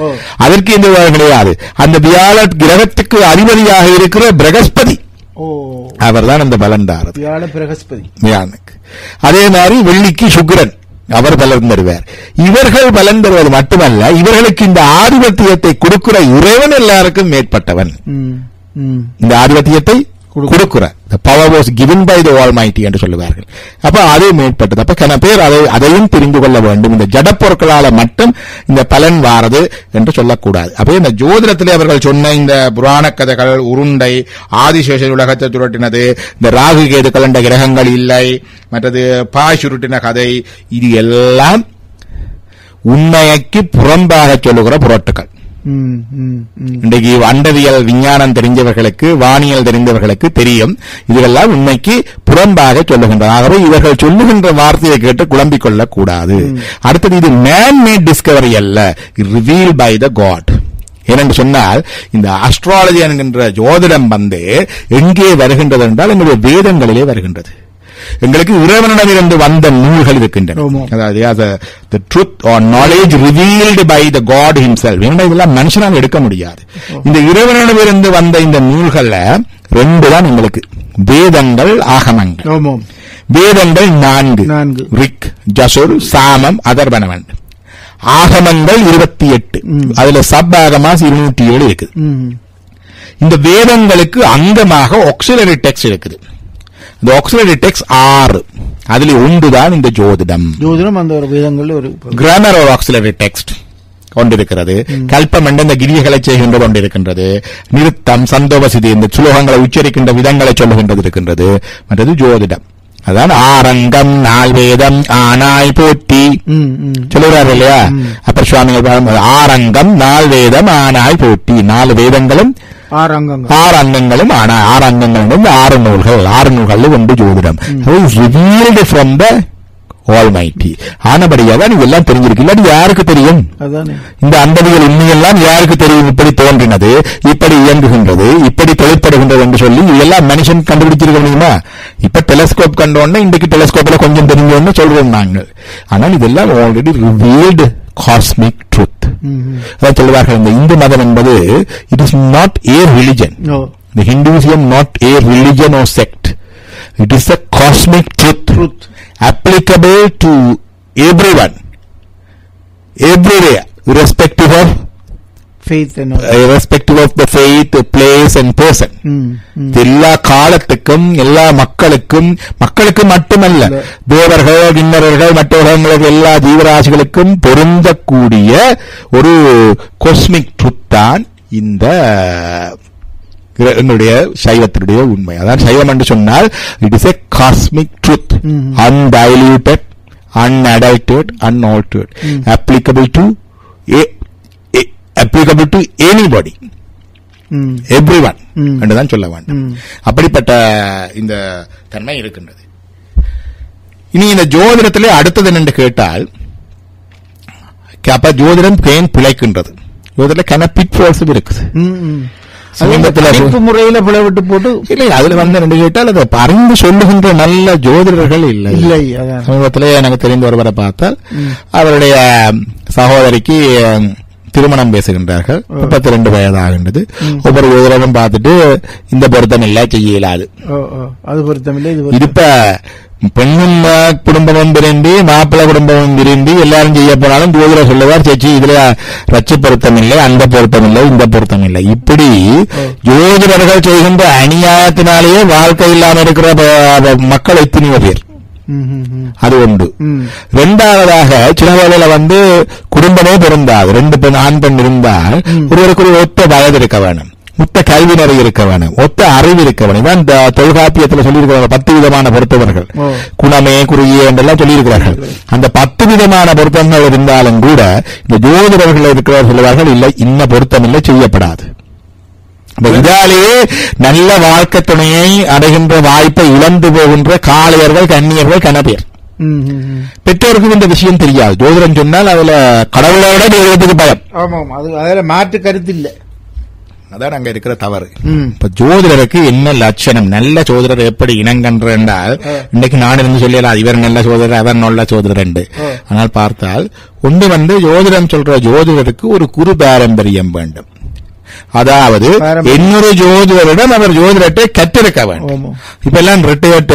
அதற்கு எந்த விதம் கிடையாது. அந்த வியாழ கிரகத்துக்கு அதிபதியாக இருக்கிற பிரகஸ்பதி, அவர்தான் அந்த பலன் தாரது. வியாழனுக்கு அதே மாதிரி வெள்ளிக்கு சுக்கிரன், அவர் பலன் தருவார். இவர்கள் பலன் தருவது மட்டுமல்ல, இவர்களுக்கு இந்த ஆதிபத்தியத்தை கொடுக்கிற இறைவன் எல்லாருக்கும் மேற்பட்டவன். இந்த ஆதிபத்தியத்தை கொடுக்கிற the power was given by the Almighty என்று சொல்லுவார்கள். அப்ப அது மேற்பட்டது. அப்ப கன பேர் அதையும் தெரிந்து கொள்ள வேண்டும். இந்த ஜடப்பொருட்களால மட்டும் இந்த பலன் வாரது என்று சொல்லக்கூடாது. அப்ப இந்த ஜோதிடத்திலே அவர்கள் சொன்ன இந்த புராண கதைகள், உருண்டை, ஆதிசேஷன் உலகத்தை சுருட்டினது, இந்த ராகு கேதுக்கள் என்ற கிரகங்கள் இல்லை, மற்றது பாய் சுருட்டின கதை, இது எல்லாம் உண்மைக்கு புறம்பாக சொல்லுகிற புரட்டுகள். இன்றைக்கு அண்டவியல் விஞ்ஞானம் தெரிஞ்சவர்களுக்கு, வானியல் தெரிந்தவர்களுக்கு தெரியும், இதெல்லாம் உண்மைக்கு புறம்பாக சொல்லுகின்றன. ஆகவே இவர்கள் சொல்லுகின்ற வார்த்தையை கேட்டு குழம்பிக் கொள்ளக் கூடாது. அடுத்தது, இது மேன் மேட் டிஸ்கவரி அல்ல, ரிவீல் பை த காட். ஏனென்று சொன்னால் இந்த அஸ்ட்ராலஜி என்கின்ற ஜோதிடம் எங்கே வருகின்றது என்றால் எங்களுடைய வேதங்களிலே வருகின்றது. எங்களுக்கு இறைவனிடமிருந்து வந்த நூல்கள் இருக்கின்றன. அதாவது the truth or knowledge revealed by the God himself. இதெல்லாம் மனுஷனால் எடுக்க முடியாது. இந்த இறைவனிடமிருந்து வந்த இந்த நூல்கள்ல ரெண்டு தான் எங்களுக்கு, வேதங்கள், ஆகமங்கள். வேதங்கள் 4, ரிக், ஜசுர், சாமம், அதர்வணவன். ஆகமங்கள் 28, அதுல சப் ஆகமாஸ் 207 இருக்குது. இந்த வேதங்களுக்கு அங்கமாக ஆக்சிலரி டெக்ஸ்ட் இருக்குது. இந்த ஆக்சிலரி டெக்ஸ்ட் 6, அதில் ஒன்றுதான் இந்த ஜோதிடம். அந்த வேதங்கள் ஒரு கிராமர் ஒரு ஆக்சிலரி டெக்ஸ்ட் கொண்டிருக்கிறது. கல்பம் என்ற இந்த கிரியைகளை செய்கின்ற கொண்டிருக்கின்றது. நிறுத்தம், சந்தோபசிதி, இந்த சுலோகங்களை உச்சரிக்கின்ற விதங்களை சொல்லுகின்றது இருக்கின்றது. மற்றது ஜோதிடம், அதான் ஆரங்கம், 4 வேதம், ஆனாய் போற்றி சொல்லுகிறார்கள் இல்லையா? அப்ப சுவாமிகள் ஆரங்கம், 4 வேதம், ஆனாய் போற்றி. 4 வேதங்களும் 6 அங்கங்களும், 6 அங்கங்கள் 6 நூல்கள். 6 நூல்கள் ஒன்று ஜோதிடம். Revealed from the Almighty. ஆனபடியாதான் இதெல்லாம் தெரிஞ்சிருக்கு. இல்லாட்டி யாருக்கு தெரியும்? இந்த அண்டவியல் உண்மையெல்லாம் யாருக்கு தெரியும்? இப்படி தோன்றினது, இப்படி இயங்குகின்றது, இப்படி தொழிற்படுகின்றது என்று சொல்லி இதெல்லாம் மனுஷன் கண்டுபிடிச்சிருக்க முடியுமா? இப்ப டெலஸ்கோப் கண்டோன்னா இன்றைக்கு டெலஸ்கோப்ல கொஞ்சம் தெரிஞ்சோன்னு சொல்றோம் நாங்கள். ஆனால் இதெல்லாம் ஆல்ரெடி ரிவீல்டு காஸ்மிக் ட்ரூத். அதான் சொல்லுவார்கள், இந்த இந்து மதம் என்பது it is not a religion. The Hinduism not a religion or sect. It is a cosmic truth applicable to everyone, everywhere, irrespective of faith and irrespective of the faith, place and person. எல்லா காலத்துக்கும், எல்லா மக்களுக்கும் மட்டுமல்ல, தேவர்கள், கிண்ணறர்கள், மற்றவர்கள், எல்லா ஜீவராசிகளுக்கும் பொருந்தக்கூடிய ஒரு காஸ்மிக் ட்ரூத் தான் இந்த எங்களுடைய சைவத்தினுடைய உண்மை. அதான் சைவம் என்று சொன்னால் it is a cosmic truth, undiluted, unadulterated, unaltered, applicable to anybody, everyone என்றுதான் சொல்ல வேண்டும். அப்படிப்பட்ட இந்த தன்மை இருக்கின்றது. இனி இந்த ஜோதிடத்திலே அடுத்தது என்று கேட்டால், அப்ப ஜோதிடம் ஏன் பிழைக்கின்றது? ஜோதிடத்தில் கன பிட்ஃபால்ஸும் இருக்குது. முறையில பிளவிட்டு போட்டு இல்லை, அதுல ரெண்டு கேட்டால் அதை அறிந்து சொல்லுகின்ற நல்ல ஜோதிடர்கள் இல்லை. சமீபத்திலே எனக்கு தெரிந்த ஒருவரை பார்த்தால் அவருடைய சகோதரிக்கு திருமணம் பேசுகின்றார்கள். 32 வயதாகின்றது. ஒவ்வொரு யோகரும் பார்த்துட்டு இந்த பொருத்தம் இல்ல, செய்ய இயலாது, அது பொருத்தம் இல்லை, இது இப்ப பெண்ணும் குடும்பமும் விரும்பி மாப்பிள்ளை குடும்பமும் விரும்பி எல்லாரும் செய்ய போனாலும் ஜோதிடர் சொல்லுவார், சேச்சி இதுல ரச்சு பொருத்தம் இல்லை, அந்த பொருத்தம் இல்லை, இந்த பொருத்தம் இல்லை. இப்படி ஜோதிடர்கள் செய்கின்ற அநியாயத்தினாலேயே வாழ்க்கை இல்லாமல் இருக்கிற மக்கள் எத்தனையோ பேர். அது ஒன்று. இரண்டாவதாக சில வேளையில குடும்பமே பொருந்தாது. 2 ஆண் பெண் இருந்தால் ஒருவருக்கு ஒரு ஒத்த வயது இருக்க வேணும், ஒத்த கல்வி நிறை இருக்க வேணும், ஒத்த அறிவு இருக்க வேணும். இதான் இந்த தொல்காப்பியத்தில் சொல்லியிருக்கிறார்கள் 10 விதமான பொருத்தவர்கள், குணமே குறியே என்றெல்லாம் சொல்லியிருக்கிறார்கள். அந்த 10 விதமான பொருத்தங்கள் இருந்தாலும் கூட இந்த ஜோதிடர்கள் இருக்கிறவர் சொல்லுவார்கள், இல்லை இன்ன பொருத்தம் இல்லை, செய்யப்படாது. இதாலேயே நல்ல வாழ்க்கை துணையை அடைகின்ற வாய்ப்பை இழந்து போகின்ற காளையர்கள், கன்னியர்கள், கணபேர். பெற்றோருக்கும் இந்த விஷயம் தெரியாது. ஜோதிடம் சொன்னால் அதுல கடவுளோட ஜோதிடத்துக்கு பயம். ஆமாம், அது அதில் மாற்று கருத்து இல்லை. அதான் அங்க இருக்கிற தவறு. இப்ப ஜோதிடருக்கு என்ன லட்சணம், நல்ல ஜோதிடர் எப்படி இனங்கன்று என்றால், இன்னைக்கு நான் இருந்து சொல்லலாம் இவர் நல்ல ஜோதிடர் அவர் நல்ல ஜோதிடர் என்று. ஆனால் பார்த்தால் ஒன்று ஜோதிடம் சொல்ற ஜோதிடருக்கு ஒரு குரு பாரம்பரியம் வேண்டும். அதாவது இன்னொரு ஜோதிடரிடம் அவர் ஜோதிடத்தை கற்றிருக்க வேண்டும். இப்ப எல்லாம் ரிட்டையர்ட்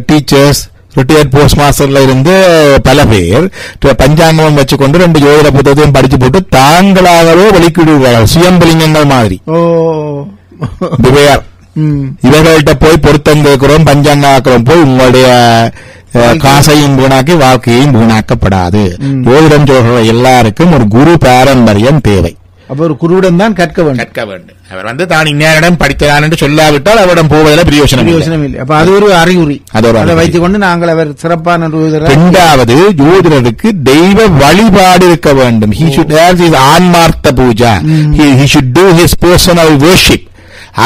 டீச்சர்ஸ், ரிட்டையர்ட் போஸ்ட் மாஸ்டர்ல இருந்து பல பேர் பஞ்சாங்கம் வச்சுக்கொண்டு 2 ஜோதிட புத்தகத்தையும் படிச்சு போட்டு தாங்களாகவே வெளிக்கிடுவார்கள், சுயம்பலிங்கங்கள் மாதிரி. இவர்கள்ட்ட போய் பொருத்தம் கேட்கிறோம், பஞ்சாங்கம் ஆக்கிறோம், போய் உங்களுடைய காசையும் வீணாக்கி வாழ்க்கையையும் வீணாக்கப்படாது. ஜோதிடம் சொல்ற எல்லாருக்கும் ஒரு குரு பாரம்பரியம் தேவை. அப்ப ஒரு குருவிடம் தான் கற்க வேண்டும். அவர் தான் இந்நேரம் படித்தான் என்று சொல்லாவிட்டால் அவரிடம் போவதில் பிரயோஜனம் இல்லை. அப்ப அது ஒரு அறிகுறி. அதை வைத்துக் கொண்டு நாங்கள் அவர் சிறப்பான. இரண்டாவது, ஜோதிடருக்கு தெய்வ வழிபாடு இருக்க வேண்டும். He should have his ஆன்மார்த்த Pooja. He should do his personal worship.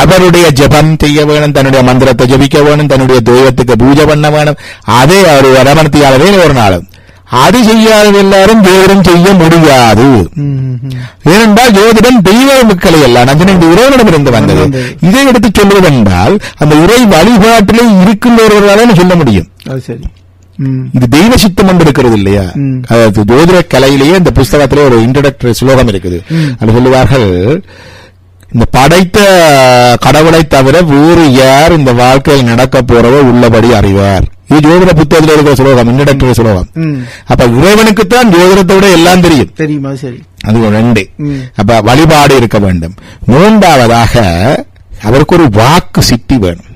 அவருடைய ஜபம் செய்ய வேணும், தன்னுடைய மந்திரத்தை ஜபிக்க வேணும், தன்னுடைய தெய்வத்துக்கு பூஜை பண்ண வேணும். அதே அவர் அரமணத்தியாலவே ஒரு நாளும் அது செய்யாத எல்லாரும் ஜோதிடம் செய்ய முடியாது. ஏனென்றால் ஜோதிடம் தெய்வ மக்களை எல்லாம் நஞ்சனை இறைவனிடமிருந்து வந்தது. இதை எடுத்து சொல்வதென்றால் அந்த இறை வழிபாட்டிலே இருக்கின்றவர்களால சொல்ல முடியும். இது தெய்வ சித்தம் என்று இருக்கிறது இல்லையா? அதாவது ஜோதிட கலையிலேயே இந்த புஸ்தகத்திலே ஒரு இன்ட்ரோடக்டரி ஸ்லோகம் இருக்குது. அது சொல்லுவார்கள், இந்த படைத்த கடவுளை தவிர வேறு யார் இந்த வாழ்க்கையில் நடக்க போறவோ உள்ளபடி அறிவார். இது ஜோதிட புத்தகத்தில் இருக்கிற சுலோகம், இன்ட்ரோடக்டரி சுலோகம். அப்ப இறைவனுக்குத்தான் ஜோதிடத்தை விட எல்லாம் தெரியும். தெரியுமா? சரி, அது 2. அப்ப வழிபாடு இருக்க வேண்டும். 3வதாக அவருக்கு ஒரு வாக்கு சித்தி வேணும்.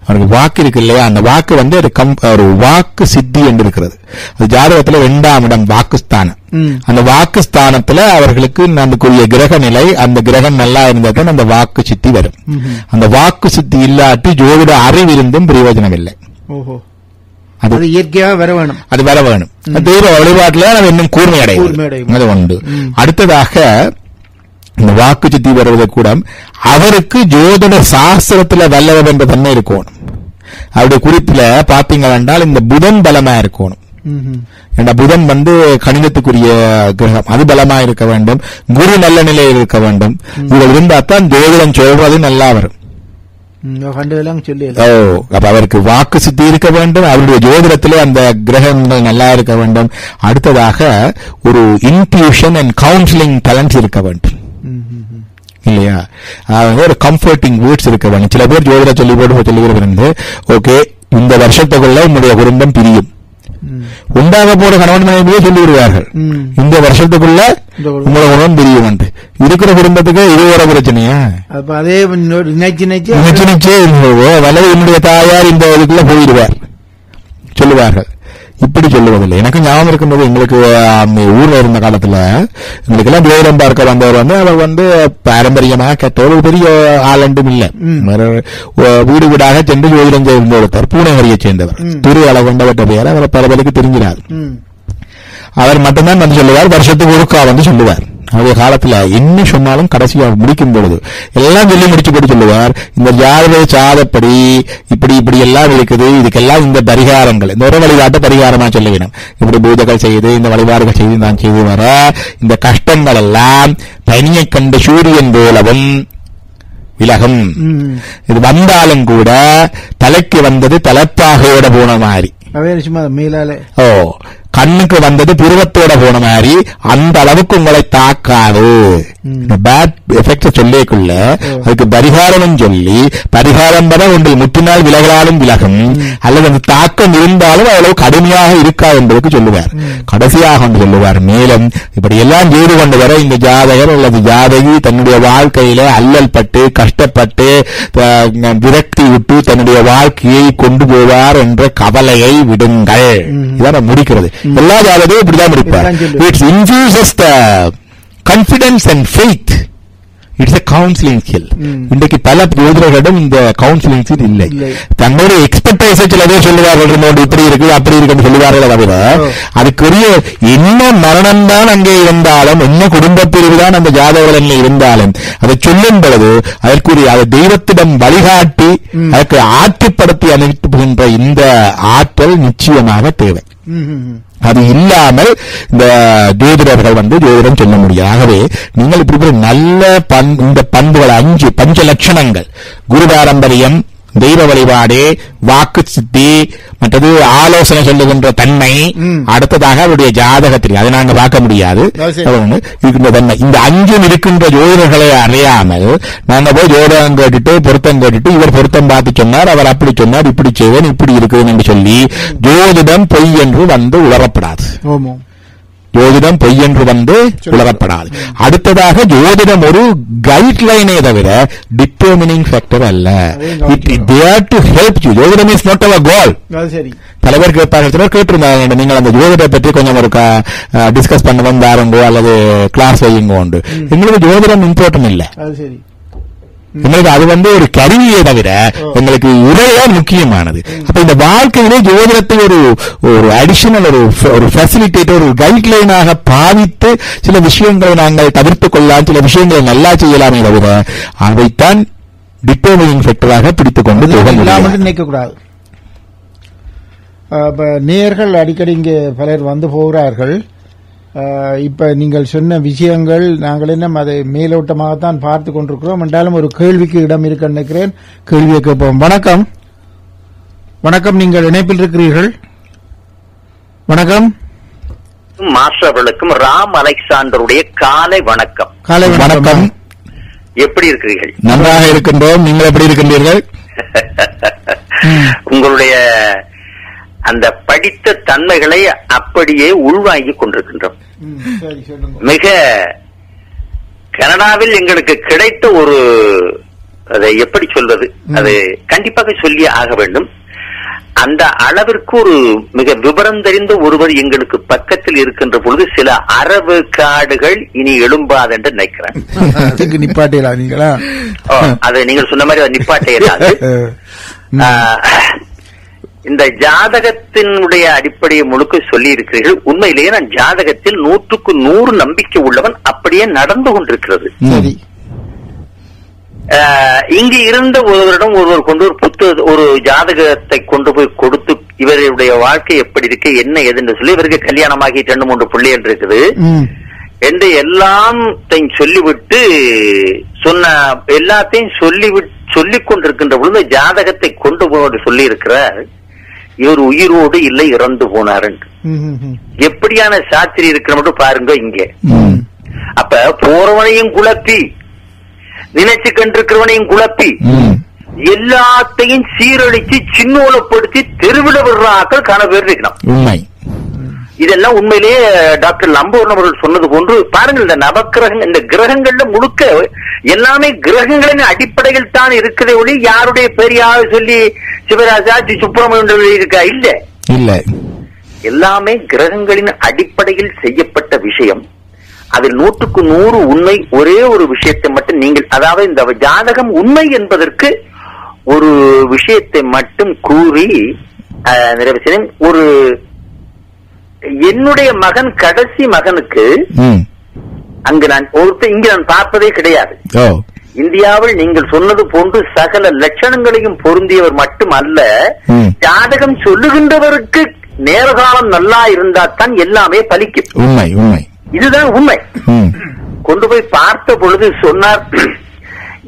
அவருக்கு வாக்கு இருக்கு இல்லையா? அந்த வாக்கு ஒரு வாக்கு சித்தி என்று இருக்கிறது. அது ஜாதகத்துல 2ஆம் இடம் வாக்குஸ்தானம். அந்த வாக்குஸ்தானத்துல அவர்களுக்கு அதுக்குரிய கிரக நிலை, அந்த கிரகம் நல்லா இருந்தால் அந்த வாக்கு சித்தி வரும். அந்த வாக்கு சித்தி இல்லாட்டி ஜோதிட அறிவு இருந்தும் பிரயோஜனம் இல்லை. அது இயற்கையாக வர வேணும். அது வர வேணும். தெய்வ வழிபாட்டுல நம்ம இன்னும் கூர்மை அடையும். அது உண்டு. அடுத்ததாக இந்த வாக்கு சித்தி வருவது கூட அவருக்கு ஜோதிட சாஸ்திரத்துல வல்லவர் என்ற தன்மை இருக்கணும். அவருடைய குறிப்பில பாத்தீங்க என்றால் இந்த புதன் பலமா இருக்கணும். புதன் கணிதத்துக்குரிய கிரகம், அது பலமா இருக்க வேண்டும். குரு நல்ல நிலையில் இருக்க வேண்டும். இதில் இருந்தாத்தான் ஜோதிடம் சொல்றது நல்லா வரும். அப்ப அவருக்கு வாக்கு சித்தி இருக்க வேண்டும். அவருடைய ஜோதிடத்திலே அந்த கிரகங்கள் நல்லா இருக்க வேண்டும். அடுத்ததாக ஒரு இன்ட்யூஷன் அண்ட் கவுன்சிலிங் டேலண்ட்ஸ் இருக்க வேண்டும் இல்லையா? ஒரு கம்ஃபர்டிங் வேர்ட்ஸ் இருக்க வேண்டும். சில பேர் ஜோதிட சொல்லி போட்டு சொல்லுகிறது, ஓகே இந்த வருஷத்துக்குள்ள உங்களுடைய குடும்பம் பிரியும், உண்டாக போற கணவன் மனைவியே சொல்லி விடுவார்கள், இந்த வருஷத்துக்குள்ள உங்களோட குடும்பம் பிரியும் என்று. இருக்கிற குடும்பத்துக்கு இது ஒரு பிரச்சனையா? அதே வலது என்னுடைய தாயார் இந்த இதுக்குள்ள போயிடுவார் சொல்லுவார்கள். இப்படி சொல்லுவதில்லை. எனக்கு ஞாபகம் இருக்கும்போது எங்களுக்கு ஊர்ல இருந்த காலத்துல எங்களுக்கு எல்லாம் ஜோதிடம் பார்க்க வந்தவர் அவர் பாரம்பரியமாக கேட்ட ஒரு பெரிய ஆளண்டும் இல்லை. வீடு வீடாக சென்று ஜோதிடம் செய்த ஒருத்தர், பூனேகரியை சேர்ந்தவர், திரு அளவண்டவற்ற பெயர் அவரை பரவலுக்கு தெரிஞ்சிடாது. அவர் மட்டும்தான் சொல்லுவார், வருஷத்துக்கு ஒருக்கா சொல்லுவார். அவருடைய காலத்துல என்ன சொன்னாலும் கடைசியாக முடிக்கும் பொழுது எல்லாம் சொல்லி முடிச்சு போட்டு சொல்லுவார், இந்த ஜாதக சாதப்படி இப்படி இப்படி எல்லாம் இருக்குது, இதுக்கெல்லாம் இந்த பரிகாரங்கள், இந்த ஒரு வழிபாட்டு பரிகாரமா சொல்ல வேணும். இப்படி பூஜைகள் செய்து இந்த வழிபாடுகள் செய்து நான் செய்து வர இந்த கஷ்டங்கள் எல்லாம் பனியை கண்ட சூரியன் போலவும் விலகும். இது வந்தாலும் கூட தலைக்கு வந்தது தலைப்பாகையோட போன மாதிரி. கண்ணுக்கு வந்தது புருவத்தோட போன மாதிரி அந்த அளவுக்கு உங்களை தாக்காது. பேட் எஃபெக்ட் சொல்லிக்குள்ள அதுக்கு பரிகாரம் சொல்லி பரிகாரம் வர உங்கள் முற்றினால் விலகலாலும் விலகும், அல்லது அந்த தாக்கம் இருந்தாலும் அவ்வளவு கடுமையாக இருக்கா என்பதற்கு சொல்லுவார். கடைசியாக ஒன்று சொல்லுவார், மேலும் இப்படி எல்லாம் செய்து கொண்டு வர இந்த ஜாதகர் அல்லது ஜாதகி தன்னுடைய வாழ்க்கையில அல்லல் பட்டு கஷ்டப்பட்டு விரக்தி விட்டு தன்னுடைய வாழ்க்கையை கொண்டு போவார் என்ற கவலையை விடுங்கள். இதான் முடிக்கிறது. எல்லா ஜாதகமும் இப்படிதான் முடிப்பார். It's infuses the confidence and faith. It's a counseling skill. இன்றைக்கு பல ஜோதிடர்களிடம் இந்த கவுன்சிலிங் ஸ்கில் இல்லை. தங்களுடைய எக்ஸ்பெக்டேஷன் சிலதே சொல்லுவார்கள், இப்படி இருக்கு அப்படி இருக்குன்னு சொல்லுவார்கள். தவிர அதுக்குரிய என்ன மரணம் தான் அங்கே இருந்தாலும், என்ன குடும்ப பிரிவு தான் அந்த ஜாதகங்கள் இருந்தாலும் அதை சொல்லும் பொழுது அதற்குரிய அதை தெய்வத்திடம் வழிகாட்டி அதற்கு ஆற்றுப்படுத்தி அனுப்புகின்ற இந்த ஆற்றல் நிச்சயமாக தேவை. அது இல்லாமல் இந்த ஜோதிடர்கள் ஜோதிடம் சொல்ல முடியாது. ஆகவே நீங்கள் இப்படி நல்ல இந்த பண்புகள் 5 பஞ்ச லட்சணங்கள், குரு பாரம்பரியம், தெய்வ வழிபாடு, வாக்கு சித்தி, மற்றது ஆலோசனை சொல்லுகின்ற தன்மை, அடுத்ததாக அவருடைய ஜாதகத்தில் அதை நாங்கள் பார்க்க முடியாது இருக்கின்ற தன்மை, இந்த 5 இருக்கின்ற ஜோதிடர்களை அறியாமல் நாங்க போய் ஜோதிடம் கேட்டுட்டு பொருத்தம் கேட்டுட்டு இவர் பொருத்தம் பார்த்து சொன்னார், அவர் அப்படி சொன்னார், இப்படி செய்வேன், இப்படி இருக்குதுன்னு என்று சொல்லி ஜோதிடம் பொய் என்று உணரப்படாது. ஜோதிடம் பொய் என்று உணரப்படாது. அடுத்ததாக ஜோதிடம் ஒரு கைட்லைனே தவிர டிட்டர்மினிங் ஃபேக்டர் அல்ல. It there to help you. ஜோதிடம் இஸ் நாட் அவர் கோல். பல பேர் கேட்பார்கள், சிலர் கேட்டிருந்தாங்க, நீங்கள் அந்த ஜோதிடத்தை பற்றி கொஞ்சம் ஒரு டிஸ்கஸ் பண்ண வந்தாருங்கோ அல்லது கிளாஸ் வையுங்கோ. எங்களுக்கு ஜோதிடம் இம்பார்ட்டன்ட் இல்லை, எங்களுக்கு அது ஒரு கருவியை தவிர எங்களுக்கு உரைதான் முக்கியமானது. அப்ப இந்த வாழ்க்கையிலே ஜோதிடத்தை ஒரு அடிஷனல் ஒரு ஃபெசிலிட்டேட்டர், ஒரு கைட்லைனாக பாவித்து சில விஷயங்களை நாங்கள் தவிர்த்துக் கொள்ளலாம், சில விஷயங்களை நல்லா செய்யலாமே தவிர அதைத்தான் டிட்டர்மினிங் ஃபேக்டராக பிடித்துக் கொண்டு போக நினைக்கக்கூடாது. நேயர்கள் அடிக்கடி இங்கே பலர் வந்து போகிறார்கள். இப்ப நீங்கள் சொன்ன விஷயங்கள் நாங்கள் என்ன அதை மேலோட்டமாகத்தான் பார்த்து கொண்டிருக்கிறோம். என்றாலும் ஒரு கேள்விக்கு இடம் இருக்க நினைக்கிறேன். கேள்வியை கேட்போம். வணக்கம். வணக்கம், நீங்கள் இணைப்பில் இருக்கிறீர்கள். வணக்கம். மாஸ்டர் அவர்களுக்கும் ராம் அலெக்சாண்டருடைய காலை வணக்கம். காலை வணக்கம். எப்படி இருக்கிறீர்கள்? நன்றாக இருக்கின்றோம். நீங்கள் எப்படி இருக்கின்றீர்கள்? உங்களுடைய அந்த படித்த தன்மைகளை அப்படியே உள்வாங்கிக் கொண்டிருக்கின்றோம். மிக கனடாவில் எங்களுக்கு கிடைத்த ஒரு, அதை எப்படி சொல்வது, அது கண்டிப்பாக சொல்லி ஆக வேண்டும். அந்த அளவிற்கு ஒரு மிக விவரம் தெரிந்த ஒருவர் எங்களுக்கு பக்கத்தில் இருக்கின்ற பொழுது சில அரபு காடுகள் இனி எழும்பாது என்று நினைக்கிறேன். நிப்பாட்டீங்களா? அது நீங்கள் சொன்ன மாதிரி நிப்பாட்டையலாது. இந்த ஜாதகத்தினுடைய அடிப்படையை முழுக்க சொல்லி இருக்கிறீர்கள். உண்மையிலேயே நான் ஜாதகத்தில் 100க்கு 100 நம்பிக்கை உள்ளவன். அப்படியே நடந்து கொண்டிருக்கிறது. இங்கு இருந்த ஒருவரிடம் ஒருவர் கொண்டு ஒரு ஜாதகத்தை கொண்டு போய் கொடுத்து இவருடைய வாழ்க்கை எப்படி இருக்கு, என்ன எதுன்னு சொல்லி, இவருக்கு கல்யாணமாகி 2-3 பிள்ளைகள் இருக்குது என்று எல்லாத்தையும் சொல்லிவிட்டு எல்லாத்தையும் சொல்லிக் கொண்டிருக்கின்ற பொழுது ஜாதகத்தை கொண்டு போய் சொல்லி இருக்கிறார், இவர் உயிரோடு இல்லை இறந்து போனார் என்று. எப்படியான சாஸ்திரி இருக்கிற பாருங்க இங்க. அப்ப போறவனையும் குழப்பி, நினைச்சு கண்டிருக்கிறவனையும் குழப்பி, எல்லாத்தையும் சீரழிச்சு சின்னோலப்படுத்தி தெருவில் விடுற ஆக்கள் காண பேர் இருக்கணும். இதெல்லாம் உண்மையிலேயே டாக்டர் லம்போர்ன் அவர்கள் சொன்னது போன்று பாருங்கள், இந்த நவக்கிரகங்கள், இந்த கிரகங்கள்ல முழுக்க எல்லாமே கிரகங்களின் அடிப்படையில் தான் இருக்கிறதே ஒளி யாருடைய பெரியாக சொல்லி சிவராஜா சுப்பிரமணியன் இருக்கா இல்ல இல்ல, எல்லாமே கிரகங்களின் அடிப்படையில் செய்யப்பட்ட விஷயம். அதில் 100க்கு 100 உண்மை. ஒரே ஒரு விஷயத்தை மட்டும் நீங்கள், அதாவது இந்த ஜாதகம் உண்மை என்பதற்கு ஒரு விஷயத்தை மட்டும் கூறி நிறைவு செய்ய, ஒரு என்னுடைய மகன் கடைசி மகனுக்கு அங்கு இங்கு நான் பார்ப்பதே கிடையாது. இந்தியாவில் நீங்கள் சொன்னது போன்று சகல லட்சணங்களையும் பொருந்தியவர் மட்டும் அல்ல, ஜாதகம் சொல்லுகின்றவருக்கு நேரகாலம் நல்லா இருந்தால்தான் எல்லாமே பலிக்கும். உண்மை உண்மை, இதுதான் உண்மை. கொண்டு போய் பார்த்த பொழுது சொன்னார்,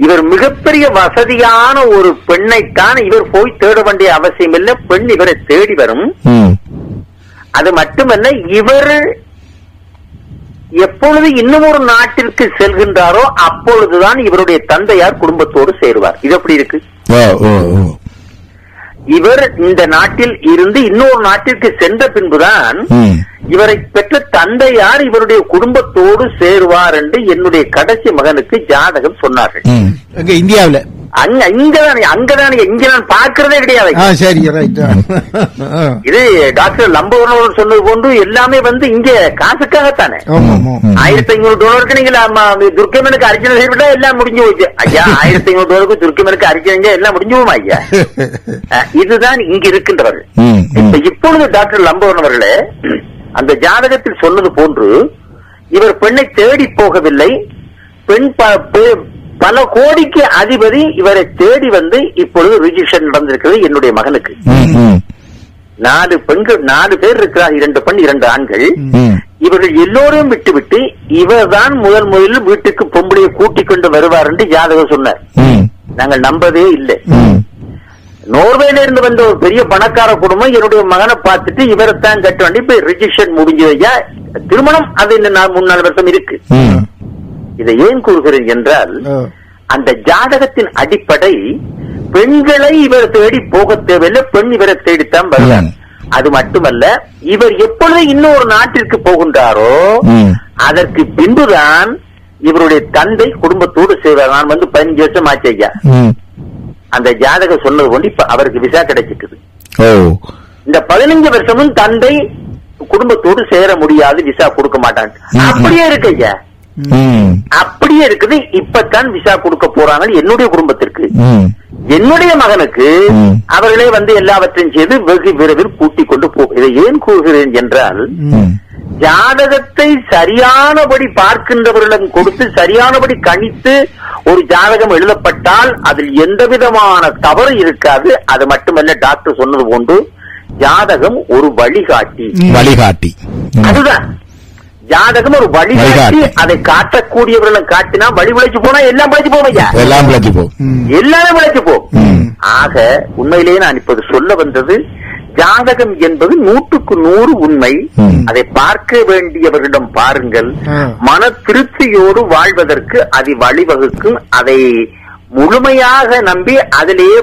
இவர் மிகப்பெரிய வசதியான ஒரு பெண்ணைத்தான் இவர் போய் தேட வேண்டிய அவசியம் இல்லை, பெண் இவரை தேடி வரும். அது மட்டுமல்ல, இவர் எப்பொழுது இன்னும் ஒரு நாட்டிற்கு செல்கின்றாரோ அப்பொழுதுதான் இவருடைய தந்தையார் குடும்பத்தோடு சேருவார். இது எப்படி இருக்கு? இவர் இந்த நாட்டில் இருந்து இன்னொரு நாட்டிற்கு சென்ற பின்புதான் இவரை பெற்ற தந்தையார் இவருடைய குடும்பத்தோடு சேருவார் என்று என்னுடைய கடைசி மகனுக்கு ஜாதகம் சொன்னார்கள். இந்தியாவில் அங்கதானே இங்க நான் பார்க்கிறதே கிடையாது. சரி, இது டாக்டர் லம்பவர்கள் சொன்னது போன்று எல்லாமே இங்க காசுக்காகத்தானே. $1500 நீங்க துர்க்கமனுக்கு அர்ச்சனை செய்யப்பட்டா எல்லாம் முடிஞ்சு போச்சு ஐயா. $1500 துர்க்கமனுக்கு அர்ச்சனை எல்லாம் முடிஞ்சு போமா ஐயா? இதுதான் இங்க இருக்கின்றவர்கள். இப்பொழுது டாக்டர் லம்பவன் அவர்களே அந்த ஜாதகத்தில் சொன்னது போன்று இவர் பெண்ணை தேடி போகவில்லை. பெண் பல கோடிக்கு அதிபதி இவரை தேடி இப்பொழுது ரிஜிஸ்ட்ரேஷன் நடந்திருக்கிறது என்னுடைய மகனுக்கு. 4 பெண்கள் 4 பேர் இருக்கிறார், 2 பெண் 2 ஆண்கள். இவர்கள் எல்லோரையும் விட்டுவிட்டு இவர்தான் முதலில் வீட்டுக்கு பொம்பளையை கூட்டிக் கொண்டு வருவார் என்று ஜாதகம் சொன்னார். நாங்கள் நம்பவே இல்லை. நோர்வேல இருந்து வந்த ஒரு பெரிய பணக்கார குடும்பம் என்னுடைய மகனை பார்த்துட்டு இவரைத்தான் கட்ட வேண்டி இப்ப ரிஜிஸ்ட்ரேஷன் முடிஞ்சது ஐயா. திருமணம் அது இன்னும் 3-4 வருஷம் இருக்கு. இதை ஏன் கூறுகிறேன் என்றால் அந்த ஜாதகத்தின் அடிப்படை பெண்களை இவர் தேடி போக தேவையில்லை, பெண் இவரை தேடித்தான் வருவார். அது மட்டுமல்ல, இவர் எப்பொழுது இன்னொரு நாட்டிற்கு போகின்றாரோ அதற்கு பின்புதான் இவருடைய தந்தை குடும்பத்தோடு செய்வார். நான் 15 வருஷம் ஆச்சு ஐயா. அந்த ஜாதகம் சொன்னது கொண்டு இப்ப அவருக்கு விசா கிடைச்சிட்டு இந்த 15 வருஷமும் தந்தை குடும்பத்தோடு சேர முடியாது, விசா கொடுக்க மாட்டாங்க. அப்படியே இருக்கு ஐயா, அப்படியே இருக்குது. இப்பதான் விசா கொடுக்க போறாங்க என்னுடைய குடும்பத்திற்கு. என்னுடைய மகனுக்கு அவர்களே எல்லாவற்றையும் செய்து வெகு விரைவில் கூட்டிக் கொண்டு போ. இதை ஏன் கூறுகிறேன் என்றால் ஜாதகத்தை சரியானபடி பார்க்கின்றவர்களிடம் கொடுத்து சரியானபடி கணித்து ஒரு ஜாதகம் எழுதப்பட்டால் அதில் எந்த விதமான தவறு இருக்காது. அது மட்டுமல்ல, டாக்டர் சொன்னது போன்று ஜாதகம் ஒரு வழிகாட்டி. அதுதான் ஜாதகம் ஒரு வழிகாட்டி. அதை காட்டக்கூடியவர்களும் காட்டினா வழி விளைச்சு போனா எல்லாம் பிழைச்சு போவையா, எல்லாமே விளைச்சு போ. ஆக உண்மையிலேயே நான் இப்போது சொல்ல வந்தது ஜாதகம் என்பது 100க்கு 100 உண்மை. அதை பார்க்க வேண்டியவர்களிடம் பாருங்கள். மன திருப்தியோடு வாழ்வதற்கு அது வழிவகுக்கும். அதை முழுமையாக நம்பி அதிலேயே